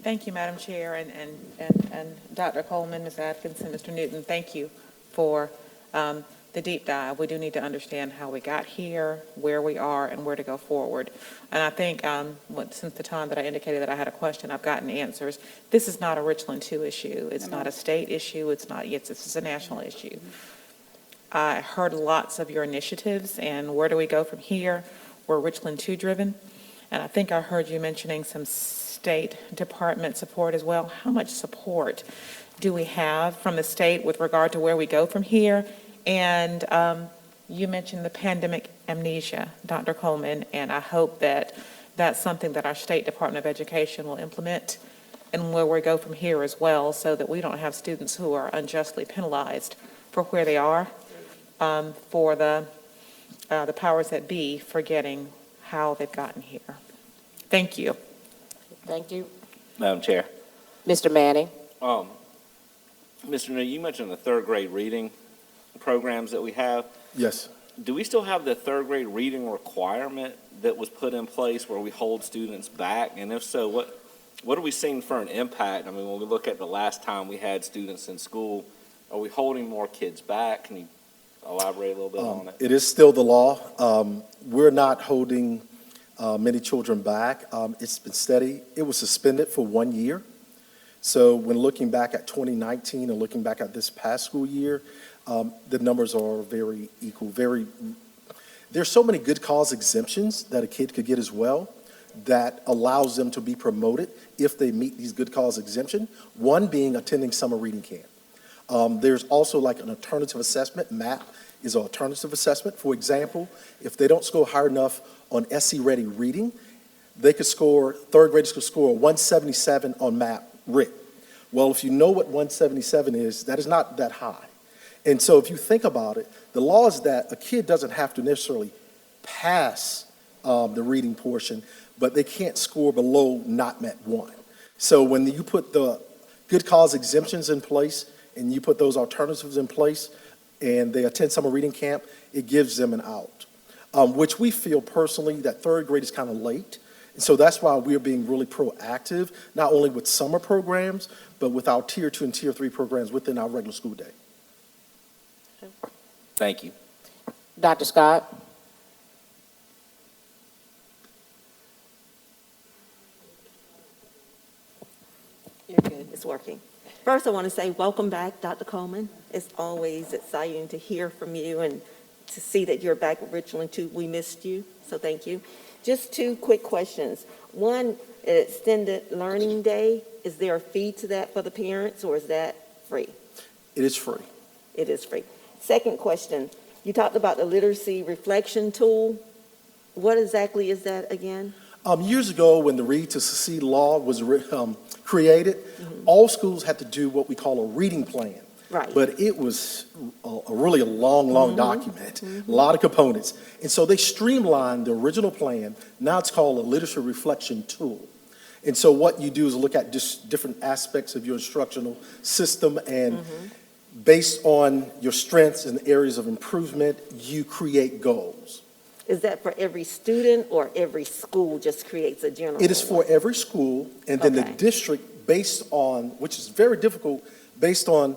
Thank you, Madam Chair, and Dr. Coleman, Ms. Atkinson, Mr. Newton, thank you for the deep dive. We do need to understand how we got here, where we are, and where to go forward. And I think since the time that I indicated that I had a question, I've gotten answers. This is not a Richland 2 issue. It's not a state issue. This is a national issue. I heard lots of your initiatives and where do we go from here. We're Richland 2 driven. And I think I heard you mentioning some State Department support as well. How much support do we have from the state with regard to where we go from here? And you mentioned the pandemic amnesia, Dr. Coleman, and I hope that that's something that our State Department of Education will implement and where we go from here as well, so that we don't have students who are unjustly penalized for where they are, for the powers that be forgetting how they've gotten here. Thank you. Thank you. Madam Chair. Mr. Manning? Mr. New, you mentioned the third grade reading programs that we have. Yes. Do we still have the third grade reading requirement that was put in place where we hold students back? And if so, what are we seeing for an impact? I mean, when we look at the last time we had students in school, are we holding more kids back? Can you elaborate a little bit on it? It is still the law. We're not holding many children back. It's been steady. It was suspended for 1 year. So when looking back at 2019 and looking back at this past school year, the numbers are very equal. There's so many good cause exemptions that a kid could get as well that allows them to be promoted if they meet these good cause exemption. One being attending summer reading camp. There's also like an alternative assessment. MAP is an alternative assessment. For example, if they don't score high enough on SC Ready reading, they could score, third graders could score 177 on MAP RIT. Well, if you know what 177 is, that is not that high. And so if you think about it, the law is that a kid doesn't have to necessarily pass the reading portion, but they can't score below not met 1. So when you put the good cause exemptions in place and you put those alternatives in place and they attend summer reading camp, it gives them an out, which we feel personally that third grade is kind of late. And so that's why we're being really proactive, not only with summer programs, but with our Tier 2 and Tier 3 programs within our regular school day. Thank you. Dr. Scott? You're good. It's working. First, I want to say welcome back, Dr. Coleman. It's always exciting to hear from you and to see that you're back at Richland too. We missed you, so thank you. Just two quick questions. One, extended learning day, is there a fee to that for the parents, or is that free? It is free. It is free. Second question, you talked about the literacy reflection tool. What exactly is that again? Years ago, when the Read to Succeed law was created, all schools had to do what we call a reading plan. Right. But it was a really long document, a lot of components. And so they streamlined the original plan. Now it's called a literacy reflection tool. And so what you do is look at just different aspects of your instructional system, and based on your strengths and areas of improvement, you create goals. Is that for every student, or every school just creates a general? It is for every school, and then the Okay. district, based on, which is very difficult, based on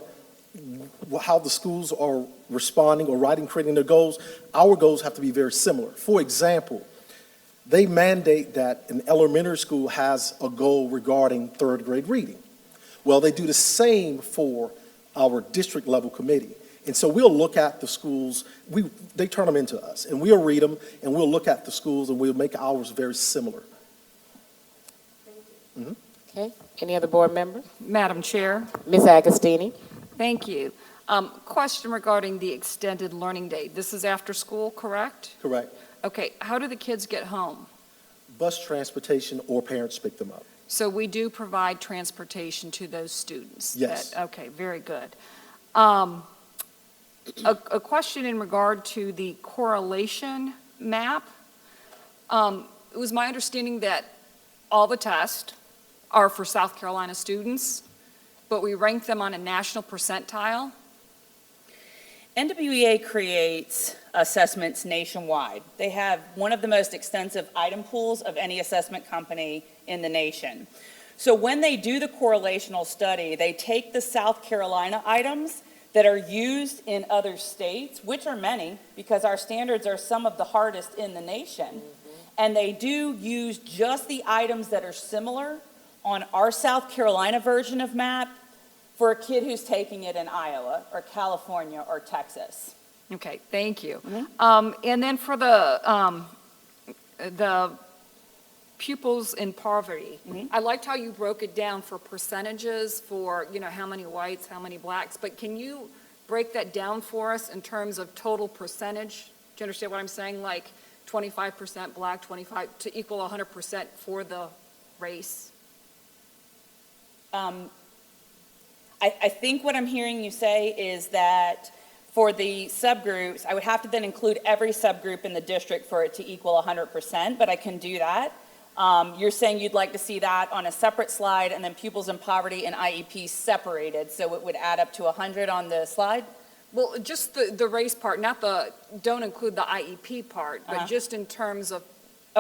how the schools are responding or creating their goals, our goals have to be very similar. For example, they mandate that an elementary school has a goal regarding third grade reading. Well, they do the same for our district level committee. And so we'll look at the schools, they turn them into us, and we'll read them, and we'll look at the schools, and we'll make ours very similar. Okay, any other board members? Madam Chair, Ms. Agostini? thank you. Question regarding the extended learning day. This is after school, correct? Correct. Okay, how do the kids get home? Bus transportation or parents pick them up. So we do provide transportation to those students? Yes. Okay, very good. A question in regard to the correlation map. It was my understanding that all the tests are for South Carolina students, but we rank them on a national percentile. NWEA creates assessments nationwide. They have one of the most extensive item pools of any assessment company in the nation. So when they do the correlational study, they take the South Carolina items that are used in other states, which are many, because our standards are some of the hardest in the nation. And they do use just the items that are similar on our South Carolina version of MAP for a kid who's taking it in Iowa or California or Texas. Okay, thank you. And then for the pupils in poverty, I liked how you broke it down for percentages for, how many whites, how many blacks, but can you break that down for us in terms of total percentage? Do you understand what I'm saying? Like 25% black, 25 to equal 100% for the race? I think what I'm hearing you say is that for the subgroups, I would have to then include every subgroup in the district for it to equal 100%, but I can do that. You're saying you'd like to see that on a separate slide, and then pupils in poverty and IEP separated, so it would add up to 100 on the slide? Well, just the race part, don't include the IEP part, but just in terms of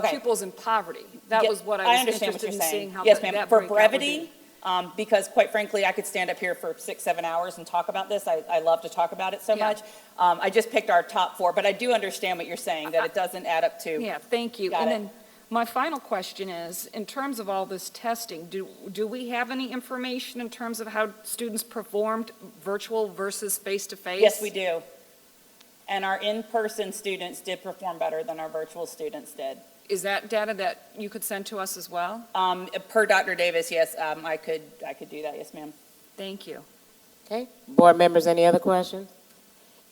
pupils in poverty. That was what I was interested in seeing how yes, that ma'am. For breakout would be. brevity, because quite frankly, I could stand up here for 6-7 hours and talk about this. I love to talk about it so much. I just picked our top 4, but I do understand what you're saying, that it doesn't add up to. Yeah, thank you. Got And it. then my final question is, in terms of all this testing, do we have any information in terms of how students performed virtual versus face-to-face? Yes, we do. And our in-person students did perform better than our virtual students did. Is that data that you could send to us as well? Per Dr. Davis, yes, I could do that, yes, ma'am. Thank you. Okay, board members, any other questions?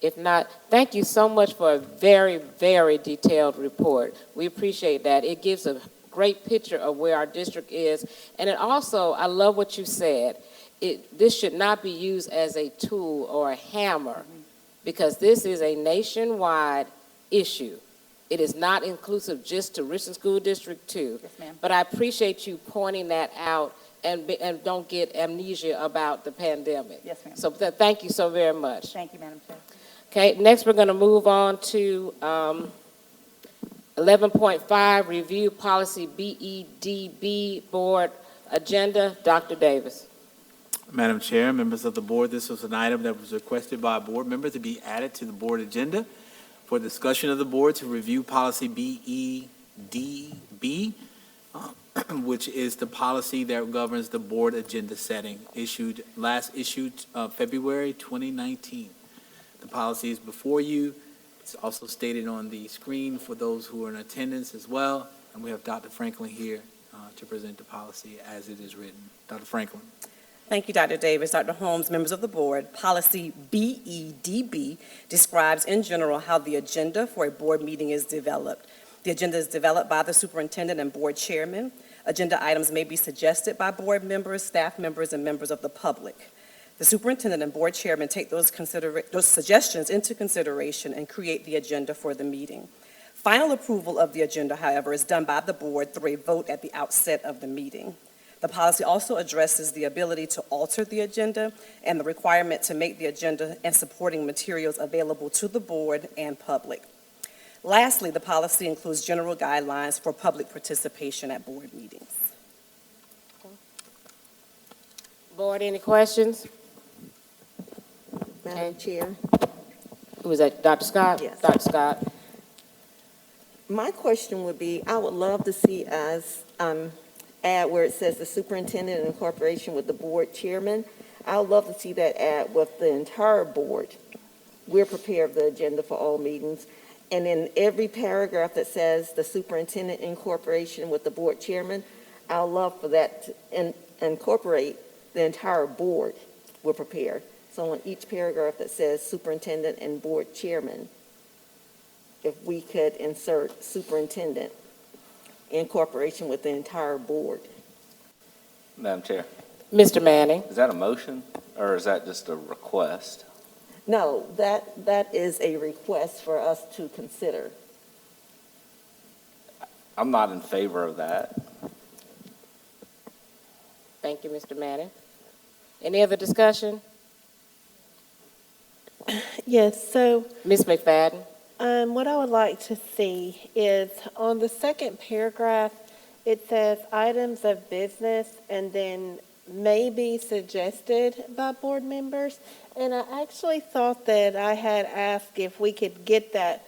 If not, thank you so much for a very, very detailed report. We appreciate that. It gives a great picture of where our district is. And it also, I love what you said. This should not be used as a tool or a hammer, because this is a nationwide issue. It is not inclusive just to Richland School District 2. Yes, ma'am. But I appreciate you pointing that out, and don't get amnesia about the pandemic. Yes, ma'am. So thank you so very much. Thank you, Madam Chair. Okay, next we're going to move on to 11.5, review policy BEDB board agenda. Dr. Davis. Madam Chair, members of the board, this was an item that was requested by a board member to be added to the board agenda for discussion of the board to review policy BEDB. which is the policy that governs the board agenda setting, last issued February 2019. The policy is before you. It's also stated on the screen for those who are in attendance as well. And we have Dr. Franklin here to present the policy as it is written. Dr. Franklin. Thank you, Dr. Davis. Dr. Holmes, members of the board, Policy BEDB describes in general how the agenda for a board meeting is developed. The agenda is developed by the superintendent and board chairman. Agenda items may be suggested by board members, staff members, and members of the public. The superintendent and board chairman take those suggestions into consideration and create the agenda for the meeting. Final approval of the agenda, however, is done by the board through a vote at the outset of the meeting. The policy also addresses the ability to alter the agenda and the requirement to make the agenda and supporting materials available to the board and public. Lastly, the policy includes general guidelines for public participation at board meetings. Board, any questions? Madam Chair. Who was that, Dr. Scott? Yes. Dr. Scott. My question would be, I would love to see us add where it says the superintendent in incorporation with the board chairman. I would love to see that add with the entire board. We're prepared the agenda for all meetings. And in every paragraph that says the superintendent in incorporation with the board chairman, I would love for that to incorporate the entire board. We're prepared. So on each paragraph that says superintendent and board chairman, if we could insert superintendent in cooperation with the entire board. Madam Chair, Mr. Manning. is that a motion or is that just a request? No, that is a request for us to consider. I'm not in favor of that. Thank you, Mr. Manning. Any other discussion? Yes, so Ms. McFadden. what I would like to see is on the second paragraph, it says items of business and then may be suggested by board members. And I actually thought that I had asked if we could get that,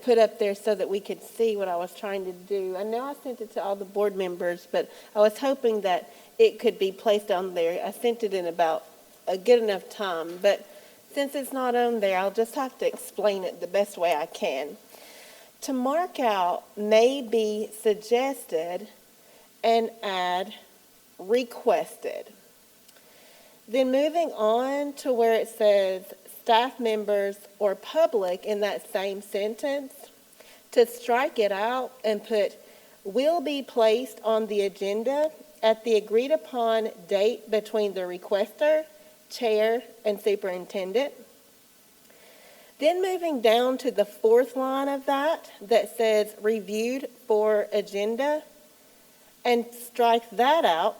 put up there so that we could see what I was trying to do. I know I sent it to all the board members, but I was hoping that it could be placed on there. I sent it in about a good enough time, but since it's not on there, I'll just have to explain it the best way I can. To mark out may be suggested and add requested. Then moving on to where it says staff members or public in that same sentence, to strike it out and put will be placed on the agenda at the agreed upon date between the requester, chair, and superintendent. Then moving down to the fourth line of that says reviewed for agenda, and strike that out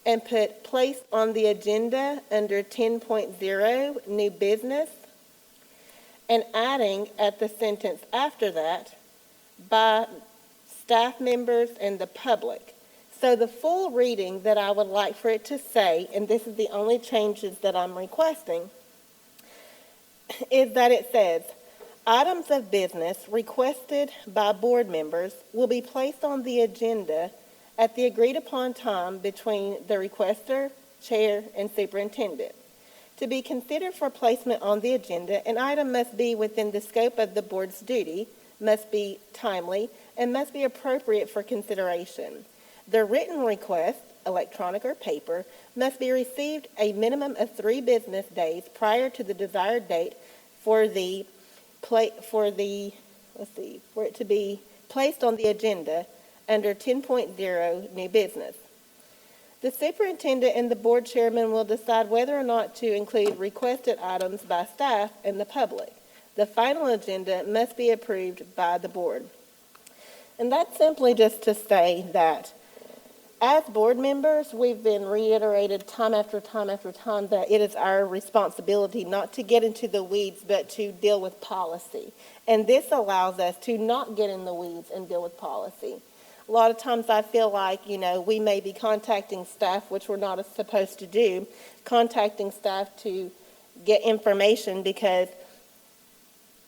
and put placed on the agenda under 10.0 new business, and adding at the sentence after that by staff members and the public. So the full reading that I would like for it to say, and this is the only changes that I'm requesting, is that it says, items of business requested by board members will be placed on the agenda at the agreed upon time between the requester, chair, and superintendent. To be considered for placement on the agenda, an item must be within the scope of the board's duty, must be timely, and must be appropriate for consideration. The written request, electronic or paper, must be received a minimum of 3 business days prior to the desired date for it to be placed on the agenda under 10.0 new business. The superintendent and the board chairman will decide whether or not to include requested items by staff and the public. The final agenda must be approved by the board. And that's simply just to say that as board members, we've been reiterated time after time after time that it is our responsibility not to get into the weeds, but to deal with policy. And this allows us to not get in the weeds and deal with policy. A lot of times I feel like, we may be contacting staff, which we're not supposed to do, contacting staff to get information because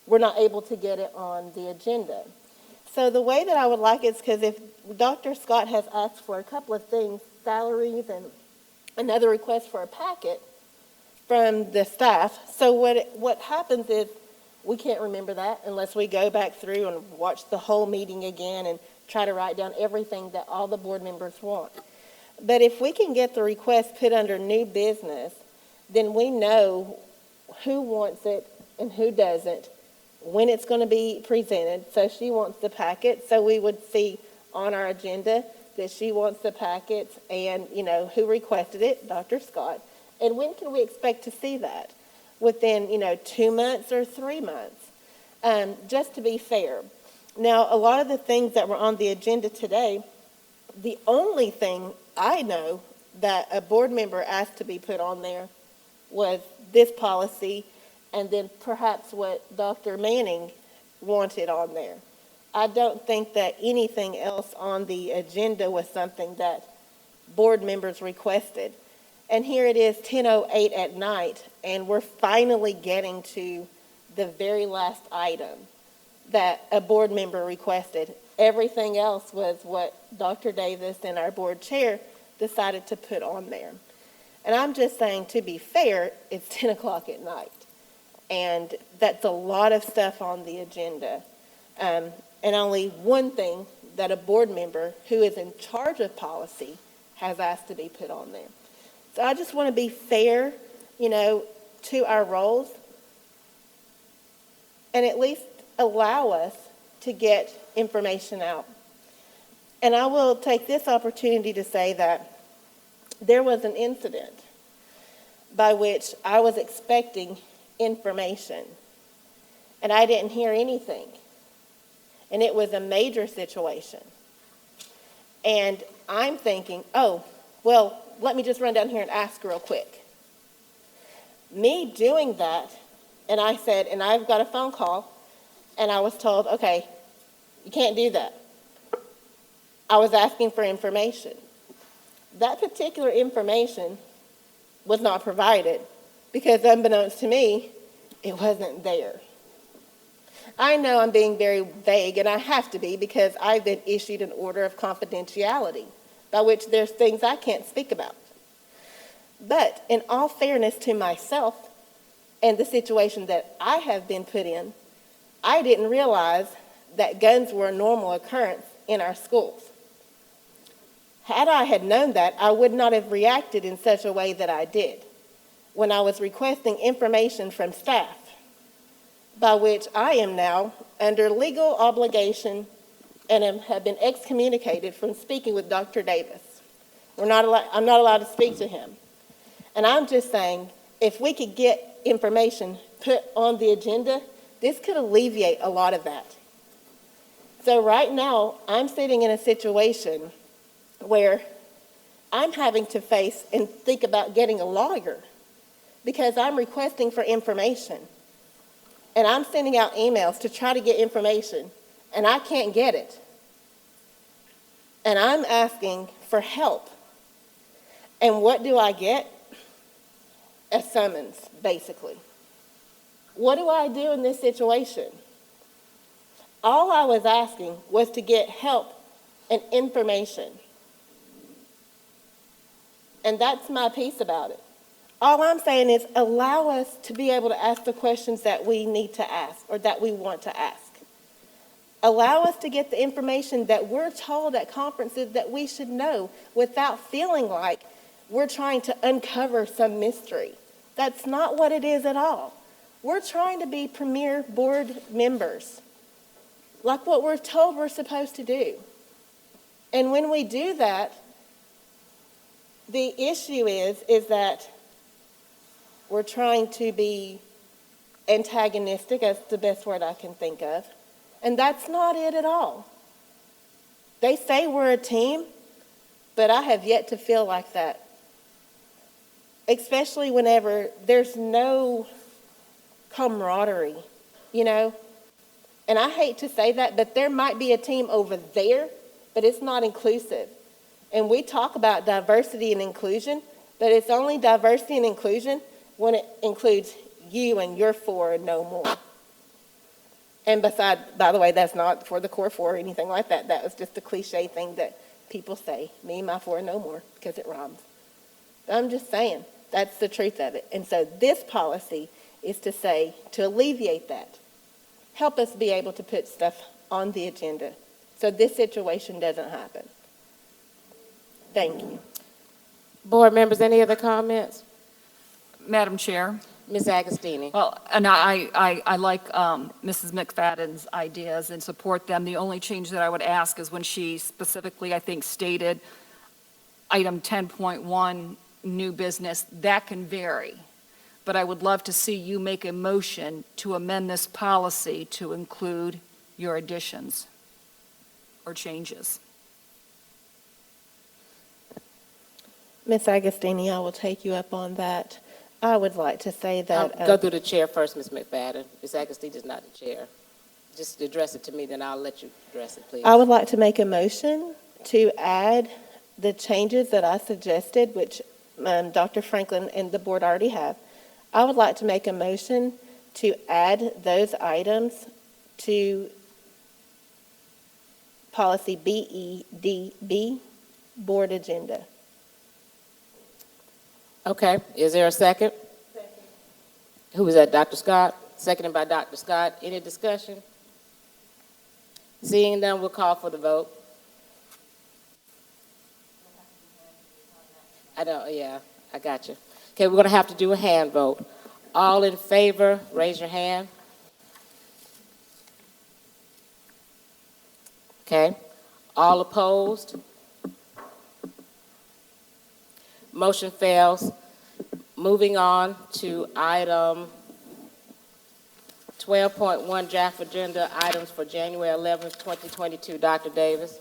we're not able to get it on the agenda. So the way that I would like it is because if Dr. Scott has asked for a couple of things, salaries and another request for a packet from the staff. So what happens is we can't remember that unless we go back through and watch the whole meeting again and try to write down everything that all the board members want. But if we can get the request put under new business, then we know who wants it and who doesn't, when it's going to be presented. So she wants the packet, so we would see on our agenda that she wants the packets and, who requested it, Dr. Scott. And when can we expect to see that? Within, 2 months or 3 months, just to be fair. Now, a lot of the things that were on the agenda today, the only thing I know that a board member asked to be put on there was this policy and then perhaps what Dr. Manning wanted on there. I don't think that anything else on the agenda was something that board members requested. And here it is, 10:08 at night, and we're finally getting to the very last item that a board member requested. Everything else was what Dr. Davis and our board chair decided to put on there. And I'm just saying, to be fair, it's 10 o'clock at night. And that's a lot of stuff on the agenda. And only one thing that a board member who is in charge of policy has asked to be put on there. So I just want to be fair, to our roles and at least allow us to get information out. And I will take this opportunity to say that there was an incident by which I was expecting information and I didn't hear anything. And it was a major situation. And I'm thinking, let me just run down here and ask real quick. Me doing that, and I said, and I've got a phone call, and I was told, okay, you can't do that. I was asking for information. That particular information was not provided because unbeknownst to me, it wasn't there. I know I'm being very vague, and I have to be because I've been issued an order of confidentiality by which there's things I can't speak about. But in all fairness to myself and the situation that I have been put in, I didn't realize that guns were a normal occurrence in our schools. Had I had known that, I would not have reacted in such a way that I did when I was requesting information from staff, by which I am now under legal obligation and have been excommunicated from speaking with Dr. Davis. I'm not allowed to speak to him. And I'm just saying, if we could get information put on the agenda, this could alleviate a lot of that. So right now, I'm sitting in a situation where I'm having to face and think about getting a lawyer because I'm requesting for information. And I'm sending out emails to try to get information, and I can't get it. And I'm asking for help. And what do I get? A summons, basically. What do I do in this situation? All I was asking was to get help and information. And that's my piece about it. All I'm saying is allow us to be able to ask the questions that we need to ask or that we want to ask. Allow us to get the information that we're told at conferences that we should know without feeling like we're trying to uncover some mystery. That's not what it is at all. We're trying to be premier board members, like what we're told we're supposed to do. And when we do that, the issue is that we're trying to be antagonistic, that's the best word I can think of, and that's not it at all. They say we're a team, but I have yet to feel like that, especially whenever there's no camaraderie, And I hate to say that, but there might be a team over there, but it's not inclusive. And we talk about diversity and inclusion, but it's only diversity and inclusion when it includes you and your four and no more. And by the way, that's not for the core four or anything like that. That was just a cliche thing that people say, me and my four no more, because it rhymes. I'm just saying, that's the truth of it. And so this policy is to say, to alleviate that, help us be able to put stuff on the agenda so this situation doesn't happen. Thank you. Board members, any other comments? Madam Chair? Ms. Agostini. Well, and I like Mrs. McFadden's ideas and support them. The only change that I would ask is when she specifically, I think, stated item 10.1, new business, that can vary. But I would love to see you make a motion to amend this policy to include your additions or changes. Ms. Agostini, I will take you up on that. I would like to say that... Go through the chair first, Ms. McFadden. Ms. Agostini is not the chair. Just address it to me, then I'll let you address it, please. I would like to make a motion to add the changes that I suggested, which Dr. Franklin and the board already have. I would like to make a motion to add those items to policy BEDB, board agenda. Okay, is there a second? Second. Who was that, Dr. Scott? Seconded by Dr. Scott. Any discussion? Seeing none, we'll call for the vote. I got you. Okay, we're going to have to do a hand vote. All in favor, raise your hand. Okay. All opposed? Motion fails. Moving on to item 12.1, draft agenda items for January 11th, 2022. Dr. Davis.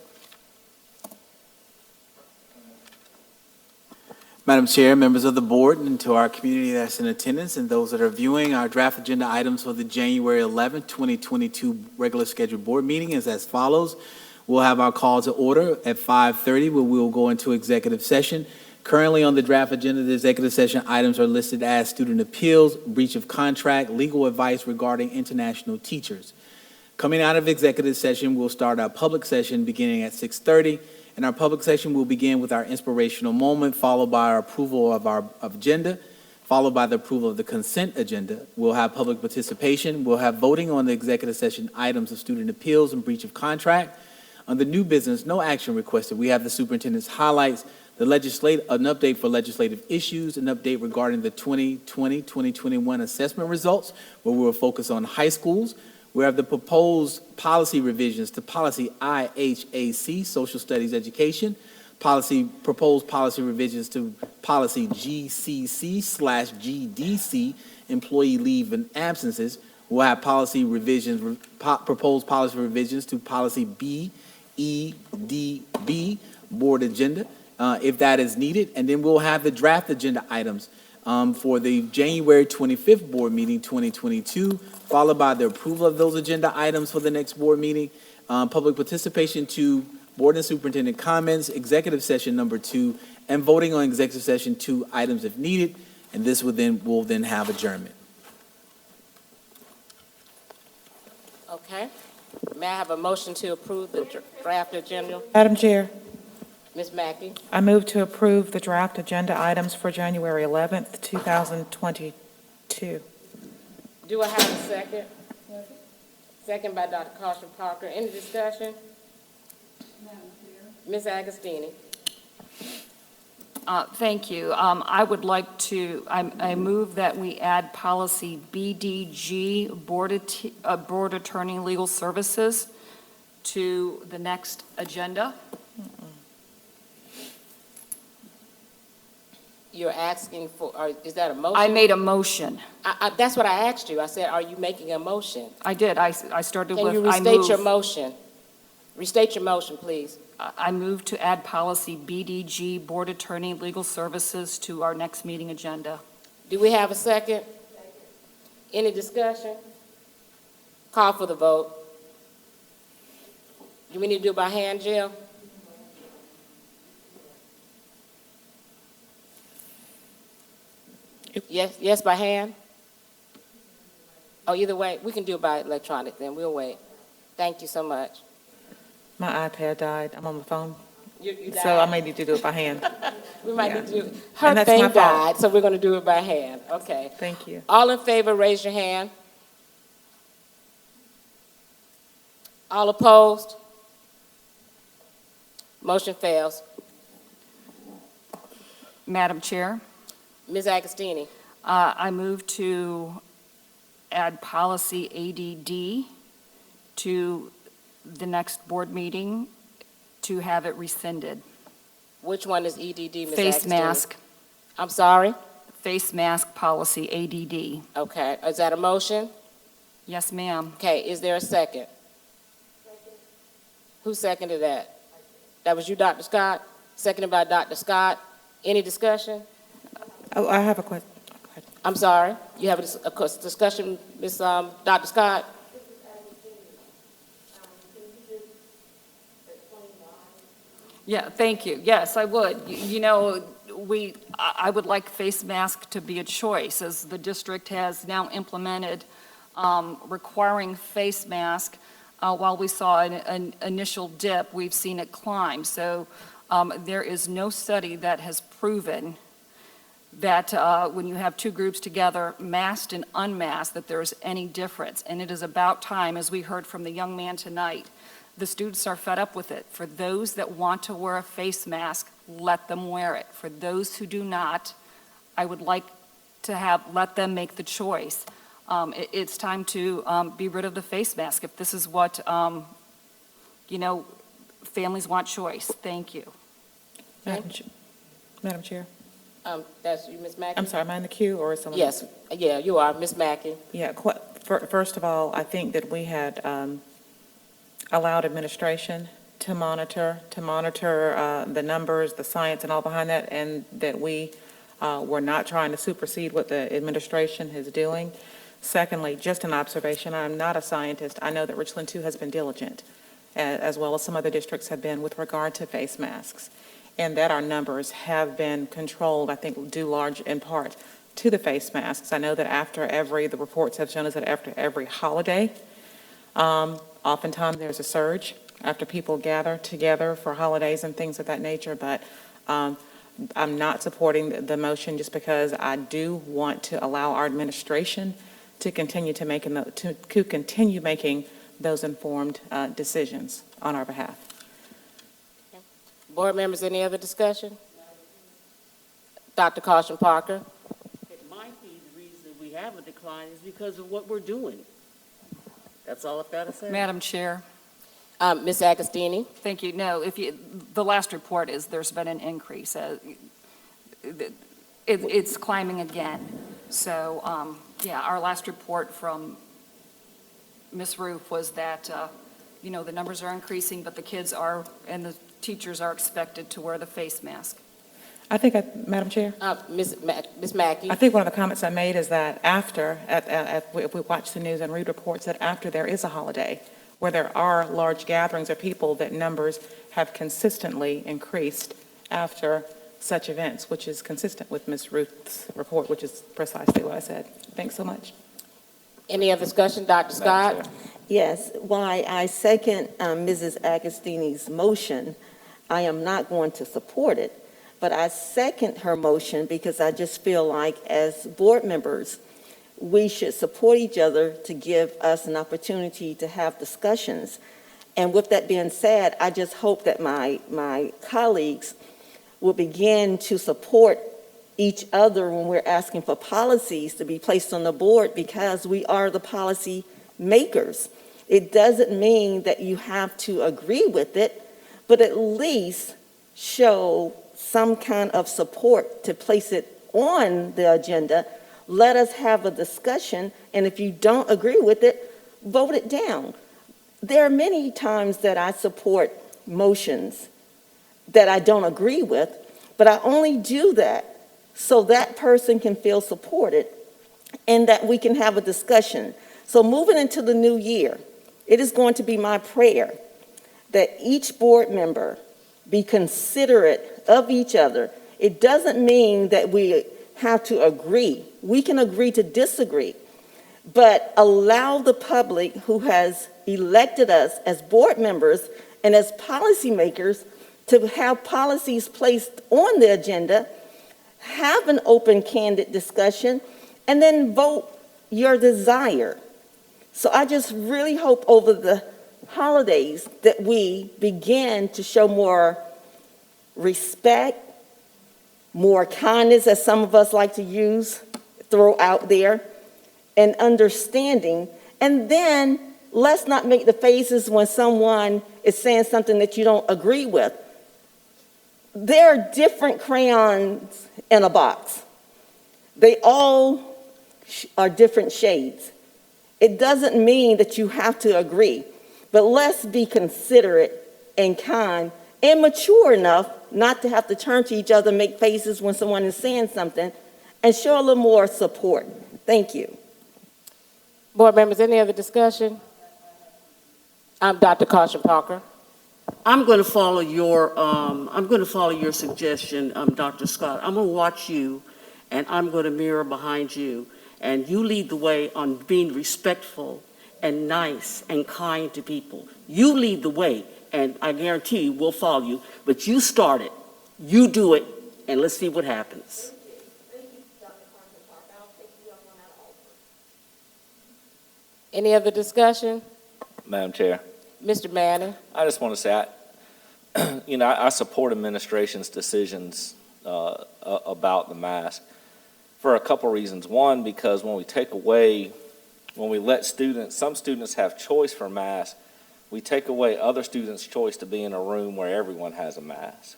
Madam Chair, members of the board, and to our community that's in attendance and those that are viewing, our draft agenda items for the January 11th, 2022 regular scheduled board meeting is as follows. We'll have our call to order at 5:30, where we will go into executive session. Currently on the draft agenda, the executive session items are listed as student appeals, breach of contract, legal advice regarding international teachers. Coming out of executive session, we'll start our public session beginning at 6:30. And our public session will begin with our inspirational moment, followed by our approval of our agenda, followed by the approval of the consent agenda. We'll have public participation. We'll have voting on the executive session items of student appeals and breach of contract. On the new business, no action requested. We have the superintendent's highlights, an update for legislative issues, an update regarding the 2020-2021 assessment results, where we'll focus on high schools. We have the proposed policy revisions to policy IHAC, social studies education, proposed policy revisions to policy GCC/GDC, employee leave and absences. We'll have proposed policy revisions to policy BEDB, board agenda, if that is needed. And then we'll have the draft agenda items for the January 25th board meeting 2022, followed by the approval of those agenda items for the next board meeting, public participation to board and superintendent comments, executive session number 2, and voting on executive session 2 items if needed, and this will then have adjournment. Okay. May I have a motion to approve the draft agenda? Madam Chair, Ms. Mackey. I move to approve the draft agenda items for January 11th, 2022. Do I have a second? Second by Dr. Carson Parker. Any discussion? Ms. Agostini. Thank you. I would like to, I move that we add policy BDG, Board Attorney Legal Services, to the next agenda. You're asking for, is that a motion? I made a motion. That's what I asked you. I said, are you making a motion? I did. I started with, Can you restate your motion? Restate your motion, please. I move to add policy BDG, Board Attorney Legal Services, to our next meeting agenda. Do we have a second? Any discussion? Call for the vote. Do we need to do it by hand, Jill? Yes, by hand? Oh, either way, we can do it by electronic then. We'll wait. Thank you so much. My iPad died. I'm on the phone. You So I may need to do it by hand. We might Yeah. need to do, And her that's thing my fault. died, so we're going to do it by hand. Okay. Thank you. All in favor, raise your hand. All opposed? Motion fails. Madam Chair, Ms. Agostini. I move to add policy ADD to the next board meeting to have it rescinded. Which one is EDD, Ms. Face Agostini? mask, I'm sorry? face mask policy, ADD. Okay. Is that a motion? Yes, ma'am. Okay. Is there a second? Who seconded that? That was you, Dr. Scott? Seconded by Dr. Scott. Any discussion? Oh, I have a question. I'm sorry. You have a discussion, Ms. Dr. Scott? Yeah, thank you. Yes, I would. You know, I would like face mask to be a choice, as the district has now implemented requiring face mask. While we saw an initial dip, we've seen it climb. So there is no study that has proven that when you have two groups together, masked and unmasked, that there's any difference. And it is about time, as we heard from the young man tonight, the students are fed up with it. For those that want to wear a face mask, let them wear it. For those who do not, I would like to let them make the choice. It's time to be rid of the face mask if this is what, families want choice. Thank you. Madam Chair. That's you, Ms. Mackey? I'm sorry, am I in the queue or is someone? Yes. Yeah, you are, Ms. Mackey. Yeah, first of all, I think that we had allowed administration to monitor the numbers, the science and all behind that, and that we were not trying to supersede what the administration is doing. Secondly, just an observation, I'm not a scientist. I know that Richland 2 has been diligent, as well as some other districts have been with regard to face masks, and that our numbers have been controlled, I think, due large in part to the face masks. I know that the reports have shown us that after every holiday, oftentimes there's a surge after people gather together for holidays and things of that nature, but I'm not supporting the motion just because I do want to allow our administration to continue making those informed decisions on our behalf. Board members, any other discussion? Dr. Caution Parker. It might be the reason we have a decline is because of what we're doing. That's all I've got to say. Madam Chair. Ms. Agostini. Thank you. No, the last report is there's been an increase. It's climbing again. So, our last report from Ms. Roof was that, the numbers are increasing, but the kids are, and the teachers are expected to wear the face mask. I think, Madam Chair? Ms. Mackey. I think one of the comments I made is that if we watch the news and read reports, that after there is a holiday, where there are large gatherings of people, that numbers have consistently increased after such events, which is consistent with Ms. Ruth's report, which is precisely what I said. Thanks so much. Any other discussion, Dr. Scott? Yes, why I second Mrs. Agostini's motion. I am not going to support it, but I second her motion because I just feel like as board members, we should support each other to give us an opportunity to have discussions. And with that being said, I just hope that my colleagues will begin to support each other when we're asking for policies to be placed on the board, because we are the policy makers. It doesn't mean that you have to agree with it, but at least show some kind of support to place it on the agenda. Let us have a discussion, and if you don't agree with it, vote it down. There are many times that I support motions that I don't agree with, but I only do that so that person can feel supported and that we can have a discussion. So moving into the new year, it is going to be my prayer that each board member be considerate of each other. It doesn't mean that we have to agree. We can agree to disagree, but allow the public who has elected us as board members and as policymakers to have policies placed on the agenda, have an open, candid discussion, and then vote your desire. So I just really hope over the holidays that we begin to show more respect, more kindness, as some of us like to throw out there, and understanding. And then let's not make the faces when someone is saying something that you don't agree with. There are different crayons in a box. They all are different shades. It doesn't mean that you have to agree, but let's be considerate and kind and mature enough not to have to turn to each other, make faces when someone is saying something, and show a little more support. Thank you. Board members, any other discussion? I'm Dr. Caution Parker. I'm going to follow your suggestion, Dr. Scott. I'm going to watch you, and I'm going to mirror behind you. And you lead the way on being respectful and nice and kind to people. You lead the way, and I guarantee you we'll follow you. But you start it, you do it, and let's see what happens. Any other discussion? Madam Chair, Mr. Manning? I just want to say, I support administration's decisions about the mask for a couple reasons. One, because when we let some students have choice for masks, we take away other students' choice to be in a room where everyone has a mask.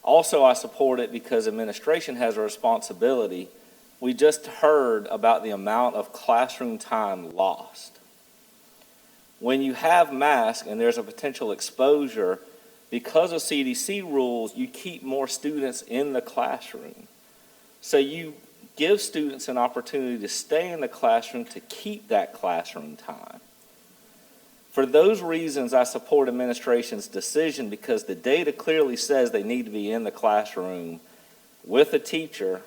Also, I support it because administration has a responsibility. We just heard about the amount of classroom time lost. When you have masks and there's a potential exposure, because of CDC rules, you keep more students in the classroom. So you give students an opportunity to stay in the classroom to keep that classroom time. For those reasons, I support administration's decision because the data clearly says they need to be in the classroom with a teacher,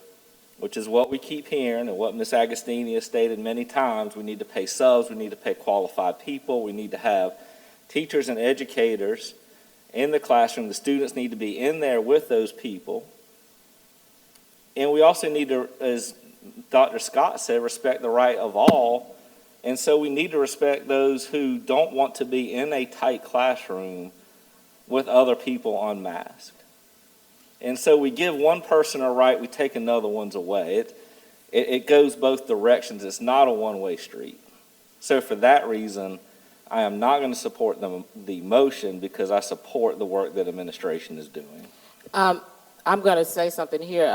which is what we keep hearing and what Ms. Agostini has stated many times. We need to pay subs, we need to pay qualified people, we need to have teachers and educators in the classroom. The students need to be in there with those people. And we also need to, as Dr. Scott said, respect the right of all. And so we need to respect those who don't want to be in a tight classroom with other people unmasked. And so we give one person a right, we take another one's away. It goes both directions. It's not a one-way street. So for that reason, I am not going to support the motion because I support the work that administration is doing. I'm going to say something here.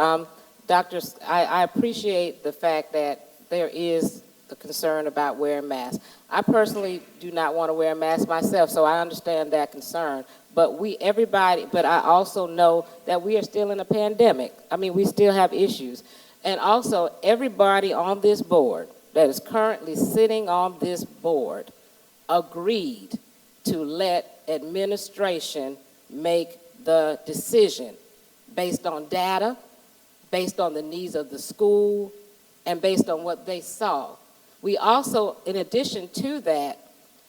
I appreciate the fact that there is the concern about wearing masks. I personally do not want to wear a mask myself, so I understand that concern. But I also know that we are still in a pandemic. I mean, we still have issues. And also, everybody on this board that is currently sitting on this board agreed to let administration make the decision based on data, based on the needs of the school, and based on what they saw. We also, in addition to that,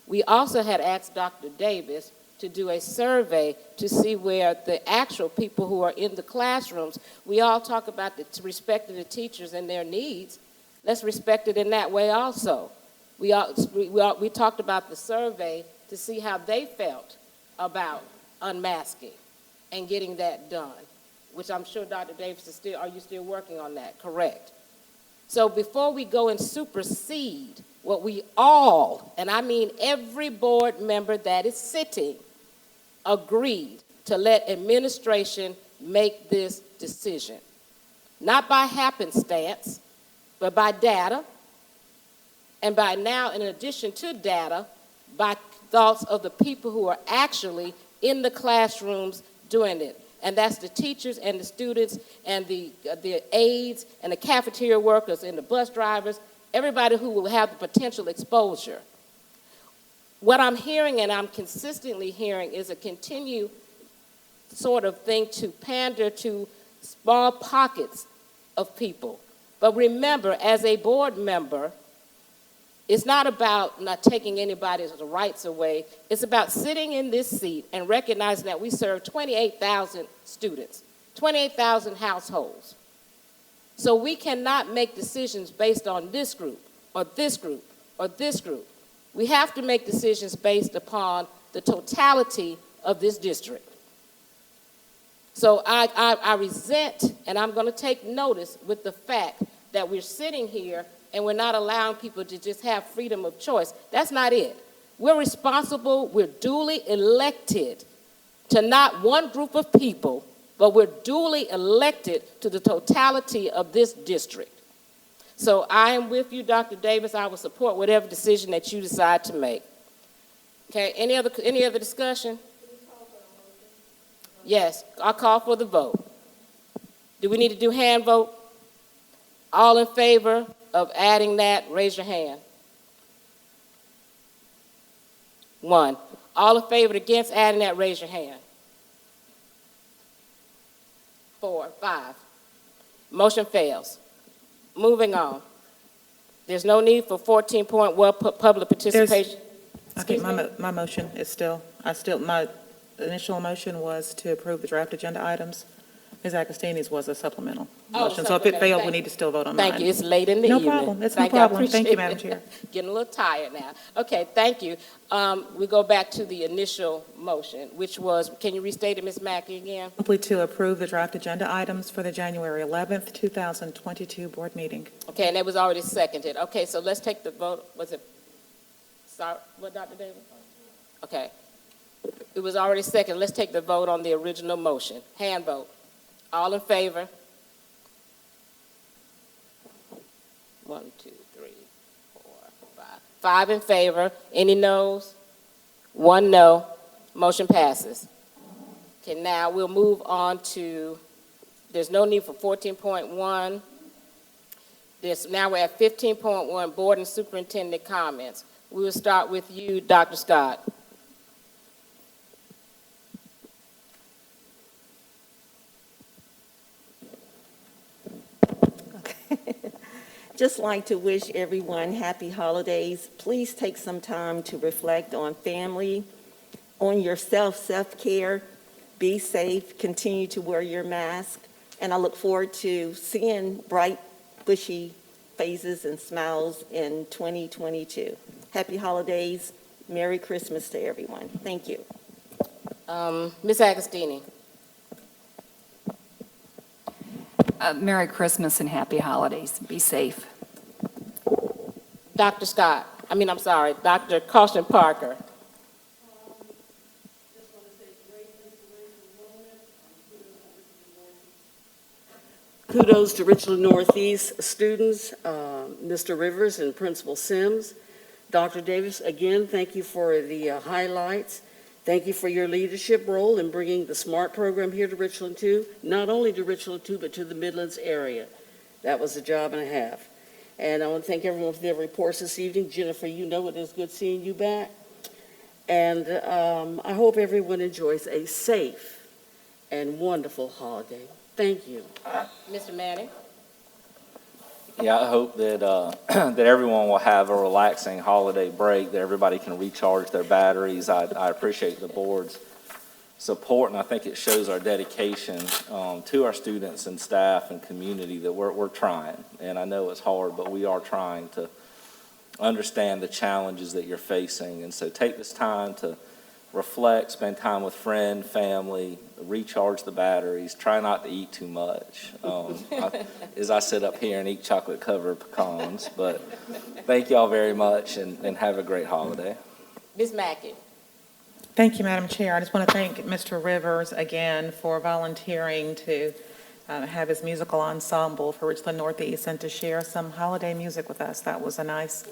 we also had asked Dr. Davis to do a survey to see where the actual people who are in the classrooms, we all talk about respecting the teachers and their needs. Let's respect it in that way also. We talked about the survey to see how they felt about unmasking and getting that done, which I'm sure Dr. Davis are you still working on that, correct? So before we go and supersede what we all, and I mean every board member that is sitting, agreed to let administration make this decision. Not by happenstance, but by data, and by now, in addition to data, by thoughts of the people who are actually in the classrooms doing it. And that's the teachers and the students and the aides and the cafeteria workers and the bus drivers, everybody who will have the potential exposure. What I'm hearing and I'm consistently hearing is a continued sort of thing to pander to small pockets of people. But remember, as a board member, It's not about not taking anybody's rights away. It's about sitting in this seat and recognizing that we serve 28,000 students, 28,000 households. So we cannot make decisions based on this group or this group or this group. We have to make decisions based upon the totality of this district. So I resent, and I'm going to take notice with the fact that we're sitting here and we're not allowing people to just have freedom of choice. That's not it. We're responsible, we're duly elected to not one group of people, but we're duly elected to the totality of this district. So I am with you, Dr. Davis. I will support whatever decision that you decide to make. Okay, any other discussion? Yes, I'll call for the vote. Do we need to do hand vote? All in favor of adding that, raise your hand. 1. All in favor against adding that, raise your hand. 4, 5. Motion fails. Moving on. There's no need for 14.1 public participation. I think my motion is still, my initial motion was to approve the draft agenda items. Ms. Agostini's was a supplemental motion. So if it failed, we need to still vote on mine. Thank you. It's late in the evening. No problem. It's no problem. Thank you, Madam Chair. Getting a little tired now. Okay, thank you. We go back to the initial motion, which was, can you restate it, Ms. Mackey, again? Simply to approve the draft agenda items for the January 11th, 2022 board meeting. Okay, and that was already seconded. Okay, so let's take the vote. Was it, sorry, what, Dr. Davis? Okay. It was already seconded. Let's take the vote on the original motion. Hand vote. All in favor? 1, 2, 3, 4, 5. 5 in favor. Any noes? 1 no. Motion passes. Okay, now we'll move on to, there's no need for 14.1. Now we're at 15.1, board and superintendent comments. We will start with you, Dr. Scott. Just like to wish everyone happy holidays. Please take some time to reflect on family, on yourself, self-care. Be safe, continue to wear your mask, and I look forward to seeing bright, bushy faces and smiles in 2022. Happy holidays. Merry Christmas to everyone. Thank you. Ms. Agostini. Merry Christmas and happy holidays. Be safe. Dr. Scott, Dr. Caution Parker. Kudos to Richland Northeast students, Mr. Rivers and Principal Sims. Dr. Davis, again, thank you for the highlights. Thank you for your leadership role in bringing the SMART program here to Richland 2, not only to Richland 2, but to the Midlands area. That was a job and a half. And I want to thank everyone for their reports this evening. Jennifer, you know it is good seeing you back. And I hope everyone enjoys a safe and wonderful holiday. Thank you. Mr. Manning. Yeah, I hope that that everyone will have a relaxing holiday break, that everybody can recharge their batteries. I appreciate the board's support, and I think it shows our dedication to our students and staff and community that we're trying. And I know it's hard, but we are trying to understand the challenges that you're facing. And so take this time to reflect, spend time with friends, family, recharge the batteries, try not to eat too much as I sit up here and eat chocolate-covered pecans. But thank you all very much, and have a great holiday. Ms. Mackey. Thank you, Madam Chair. I just want to thank Mr. Rivers again for volunteering to have his musical ensemble for Richland Northeast and to share some holiday music with us. That was a nice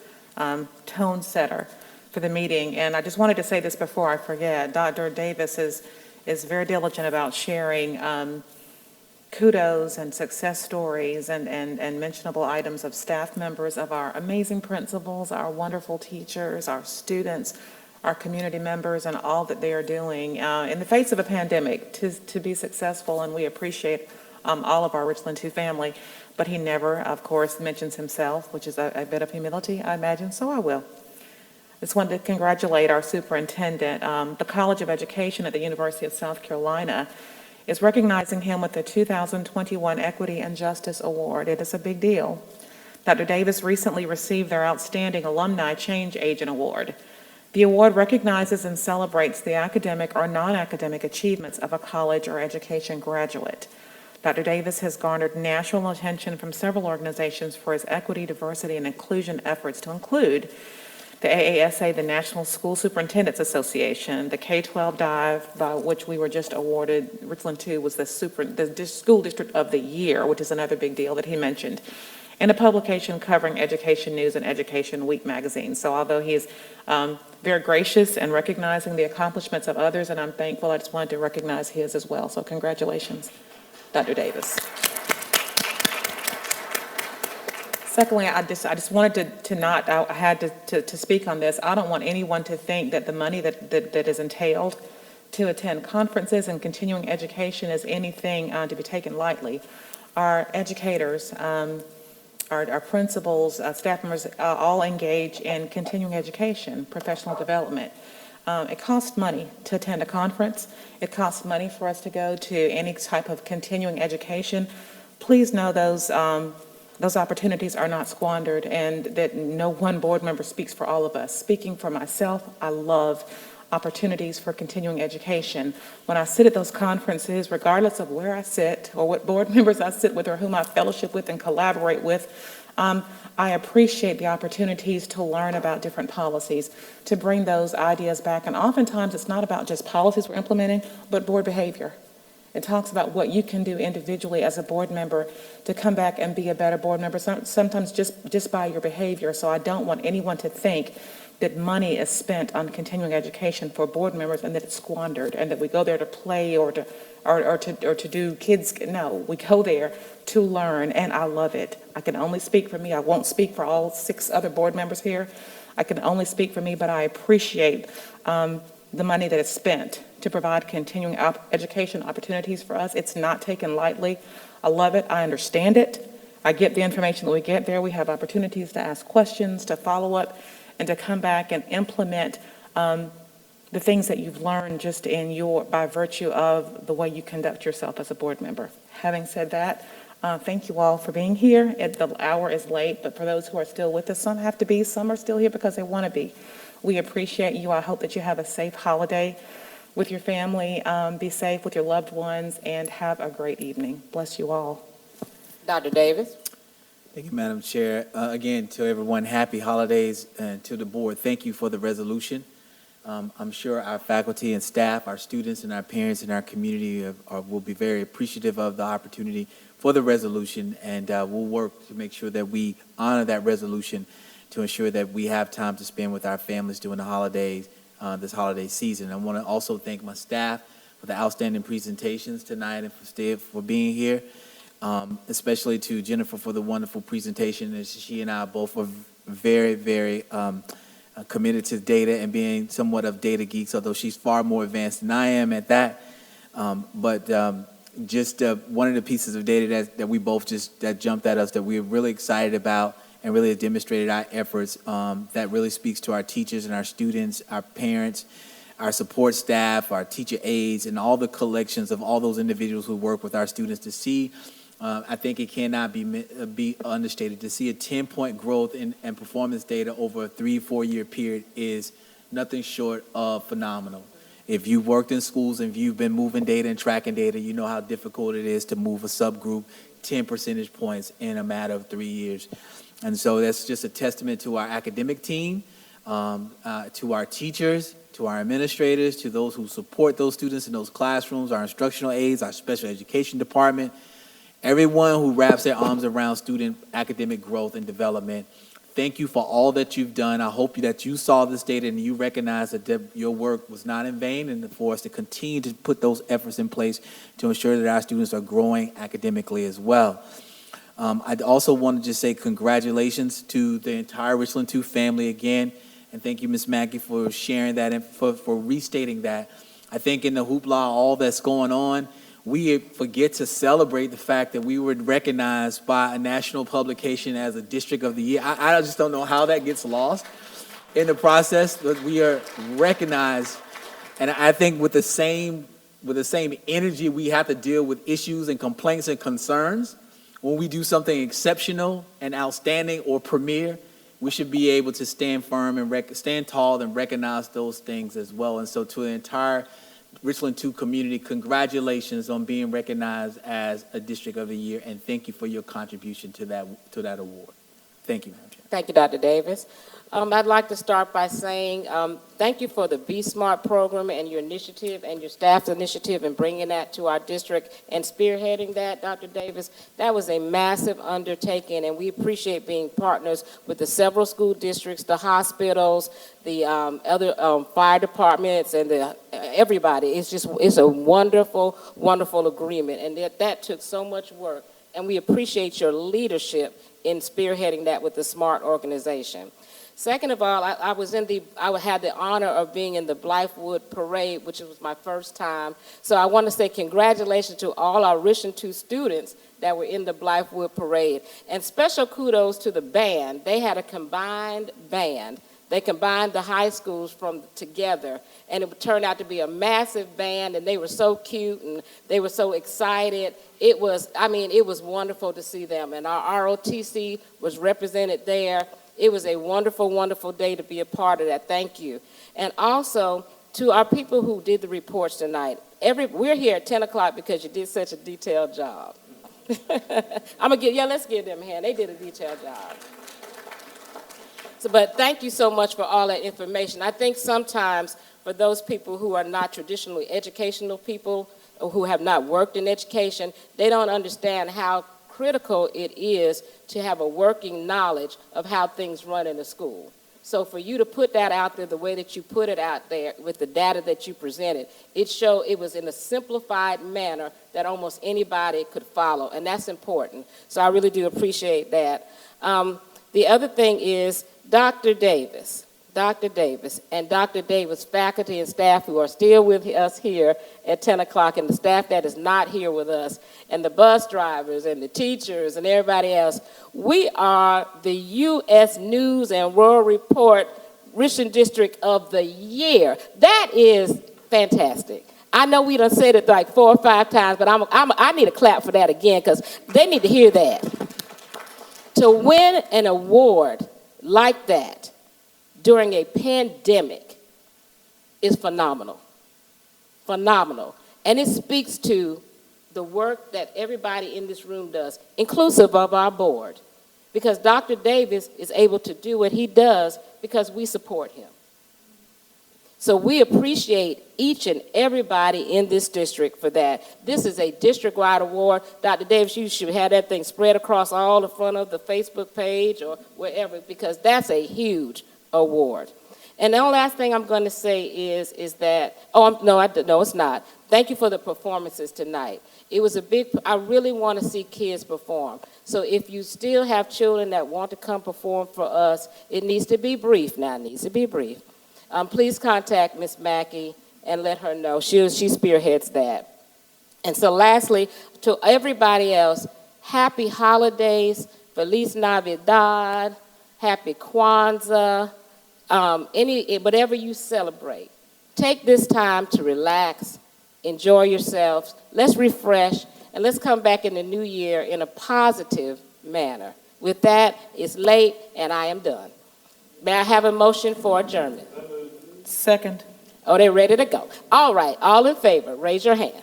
tone setter for the meeting. And I just wanted to say this before I forget. Dr. Davis is very diligent about sharing kudos and success stories and mentionable items of staff members, of our amazing principals, our wonderful teachers, our students, our community members, and all that they are doing in the face of a pandemic to be successful. And we appreciate all of our Richland 2 family, but he never, of course, mentions himself, which is a bit of humility, I imagine, so I will. I just wanted to congratulate our superintendent. The College of Education at the University of South Carolina is recognizing him with the 2021 Equity and Justice Award. It is a big deal. Dr. Davis recently received their Outstanding Alumni Change Agent Award. The award recognizes and celebrates the academic or non-academic achievements of a college or education graduate. Dr. Davis has garnered national attention from several organizations for his equity, diversity, and inclusion efforts, to include the AASA, the National School Superintendents Association, the K-12 Dive, by which we were just awarded. Richland 2 was the School District of the Year, which is another big deal that he mentioned, and a publication covering Education News and Education Week magazine. So although he is very gracious in recognizing the accomplishments of others, and I'm thankful, I just wanted to recognize his as well. So congratulations, Dr. Davis. Secondly, I just wanted to not, I had to speak on this. I don't want anyone to think that the money that is entailed to attend conferences and continuing education is anything to be taken lightly. Our educators, our principals, staff members, all engage in continuing education, professional development. It costs money to attend a conference. It costs money for us to go to any type of continuing education. Please know those opportunities are not squandered, and that no one board member speaks for all of us. Speaking for myself, I love opportunities for continuing education. When I sit at those conferences, regardless of where I sit or what board members I sit with or whom I fellowship with and collaborate with, I appreciate the opportunities to learn about different policies, to bring those ideas back. And oftentimes it's not about just policies we're implementing, but board behavior. It talks about what you can do individually as a board member to come back and be a better board member, sometimes just by your behavior. So I don't want anyone to think that money is spent on continuing education for board members and that it's squandered and that we go there to play or to do kids. No, we go there to learn, and I love it. I can only speak for me. I won't speak for all 6 other board members here. I can only speak for me, but I appreciate the money that is spent to provide continuing education opportunities for us. It's not taken lightly. I love it. I understand it. I get the information that we get there. We have opportunities to ask questions, to follow up, and to come back and implement the things that you've learned just by virtue of the way you conduct yourself as a board member. Having said that, thank you all for being here. The hour is late, but for those who are still with us, some have to be, some are still here because they want to be. We appreciate you. I hope that you have a safe holiday with your family. Be safe with your loved ones, and have a great evening. Bless you all. Dr. Davis. Thank you, Madam Chair. Again, to everyone, happy holidays, and to the board, thank you for the resolution. I'm sure our faculty and staff, our students and our parents and our community will be very appreciative of the opportunity for the resolution, and we'll work to make sure that we honor that resolution to ensure that we have time to spend with our families during the holidays, this holiday season. I want to also thank my staff for the outstanding presentations tonight and for being here, especially to Jennifer for the wonderful presentation. And she and I both are very, very committed to data and being somewhat of data geeks, although she's far more advanced than I am at that. Just one of the pieces of data that we both that jumped at us that we're really excited about and really has demonstrated our efforts, that really speaks to our teachers and our students, our parents, our support staff, our teacher aides, and all the collections of all those individuals who work with our students to see. I think it cannot be understated. To see a 10-point growth in performance data over a 3-4 year period is nothing short of phenomenal. If you've worked in schools and if you've been moving data and tracking data, you know how difficult it is to move a subgroup 10 percentage points in a matter of 3 years. And so that's just a testament to our academic team, to our teachers, to our administrators, to those who support those students in those classrooms, our instructional aides, our special education department, everyone who wraps their arms around student academic growth and development. Thank you for all that you've done. I hope that you saw this data and you recognize that your work was not in vain, and for us to continue to put those efforts in place to ensure that our students are growing academically as well. I'd also want to just say congratulations to the entire Richland 2 family again, and thank you, Ms. Mackey, for sharing that and for restating that. I think in the hoopla, all that's going on, we forget to celebrate the fact that we were recognized by a national publication as a District of the Year. I just don't know how that gets lost in the process, but we are recognized. And I think with the same energy we have to deal with issues and complaints and concerns, when we do something exceptional and outstanding or premier, we should be able to stand firm and stand tall and recognize those things as well. And so to the entire Richland 2 community, congratulations on being recognized as a District of the Year, and thank you for your contribution to that award. Thank you, Madam Chair. Thank you, Dr. Davis. I'd like to start by saying thank you for the Be Smart program and your initiative and your staff's initiative in bringing that to our district and spearheading that, Dr. Davis. That was a massive undertaking, and we appreciate being partners with the several school districts, the hospitals, the other fire departments, and everybody. It's a wonderful, wonderful agreement, and that took so much work, and we appreciate your leadership in spearheading that with the SMART organization. Second of all, I had the honor of being in the Blythewood Parade, which was my first time. So I want to say congratulations to all our Richland 2 students that were in the Blythewood Parade. And special kudos to the band. They had a combined band. They combined the high schools together, and it turned out to be a massive band, and they were so cute, and they were so excited. It was wonderful to see them, and our ROTC was represented there. It was a wonderful, wonderful day to be a part of that. Thank you. And also, to our people who did the reports tonight, we're here at 10 o'clock because you did such a detailed job. Let's give them a hand. They did a detailed job. But thank you so much for all that information. I think sometimes for those people who are not traditionally educational people or who have not worked in education, they don't understand how critical it is to have a working knowledge of how things run in a school. So for you to put that out there the way that you put it out there with the data that you presented, it was in a simplified manner that almost anybody could follow, and that's important. So I really do appreciate that. The other thing is Dr. Davis, and Dr. Davis faculty and staff who are still with us here at 10 o'clock, and the staff that is not here with us, and the bus drivers and the teachers and everybody else. We are the U.S. News and World Report Richland District of the Year. That is fantastic. I know we done said it like 4 or 5 times, but I need a clap for that again because they need to hear that. To win an award like that during a pandemic is phenomenal. Phenomenal. And it speaks to the work that everybody in this room does, inclusive of our board. Because Dr. Davis is able to do what he does because we support him. So we appreciate each and everybody in this district for that. This is a district-wide award. Dr. Davis, you should have that thing spread across all the front of the Facebook page or wherever, because that's a huge award. And the only last thing I'm going to say is that, no, it's not. Thank you for the performances tonight. It was I really want to see kids perform. So if you still have children that want to come perform for us, it needs to be brief now. It needs to be brief. Please contact Ms. Mackey and let her know. She spearheads that. And so lastly, to everybody else, happy holidays, Feliz Navidad, happy Kwanzaa, whatever you celebrate. Take this time to relax, enjoy yourselves, let's refresh, and let's come back in the new year in a positive manner. With that, it's late, and I am done. May I have a motion for adjournment? Second. Oh, they're ready to go. All right, all in favor, raise your hand.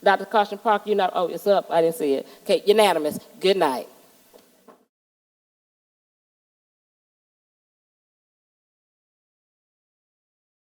Dr. Caution Park, it's up. I didn't see it. Okay, unanimous. Good night.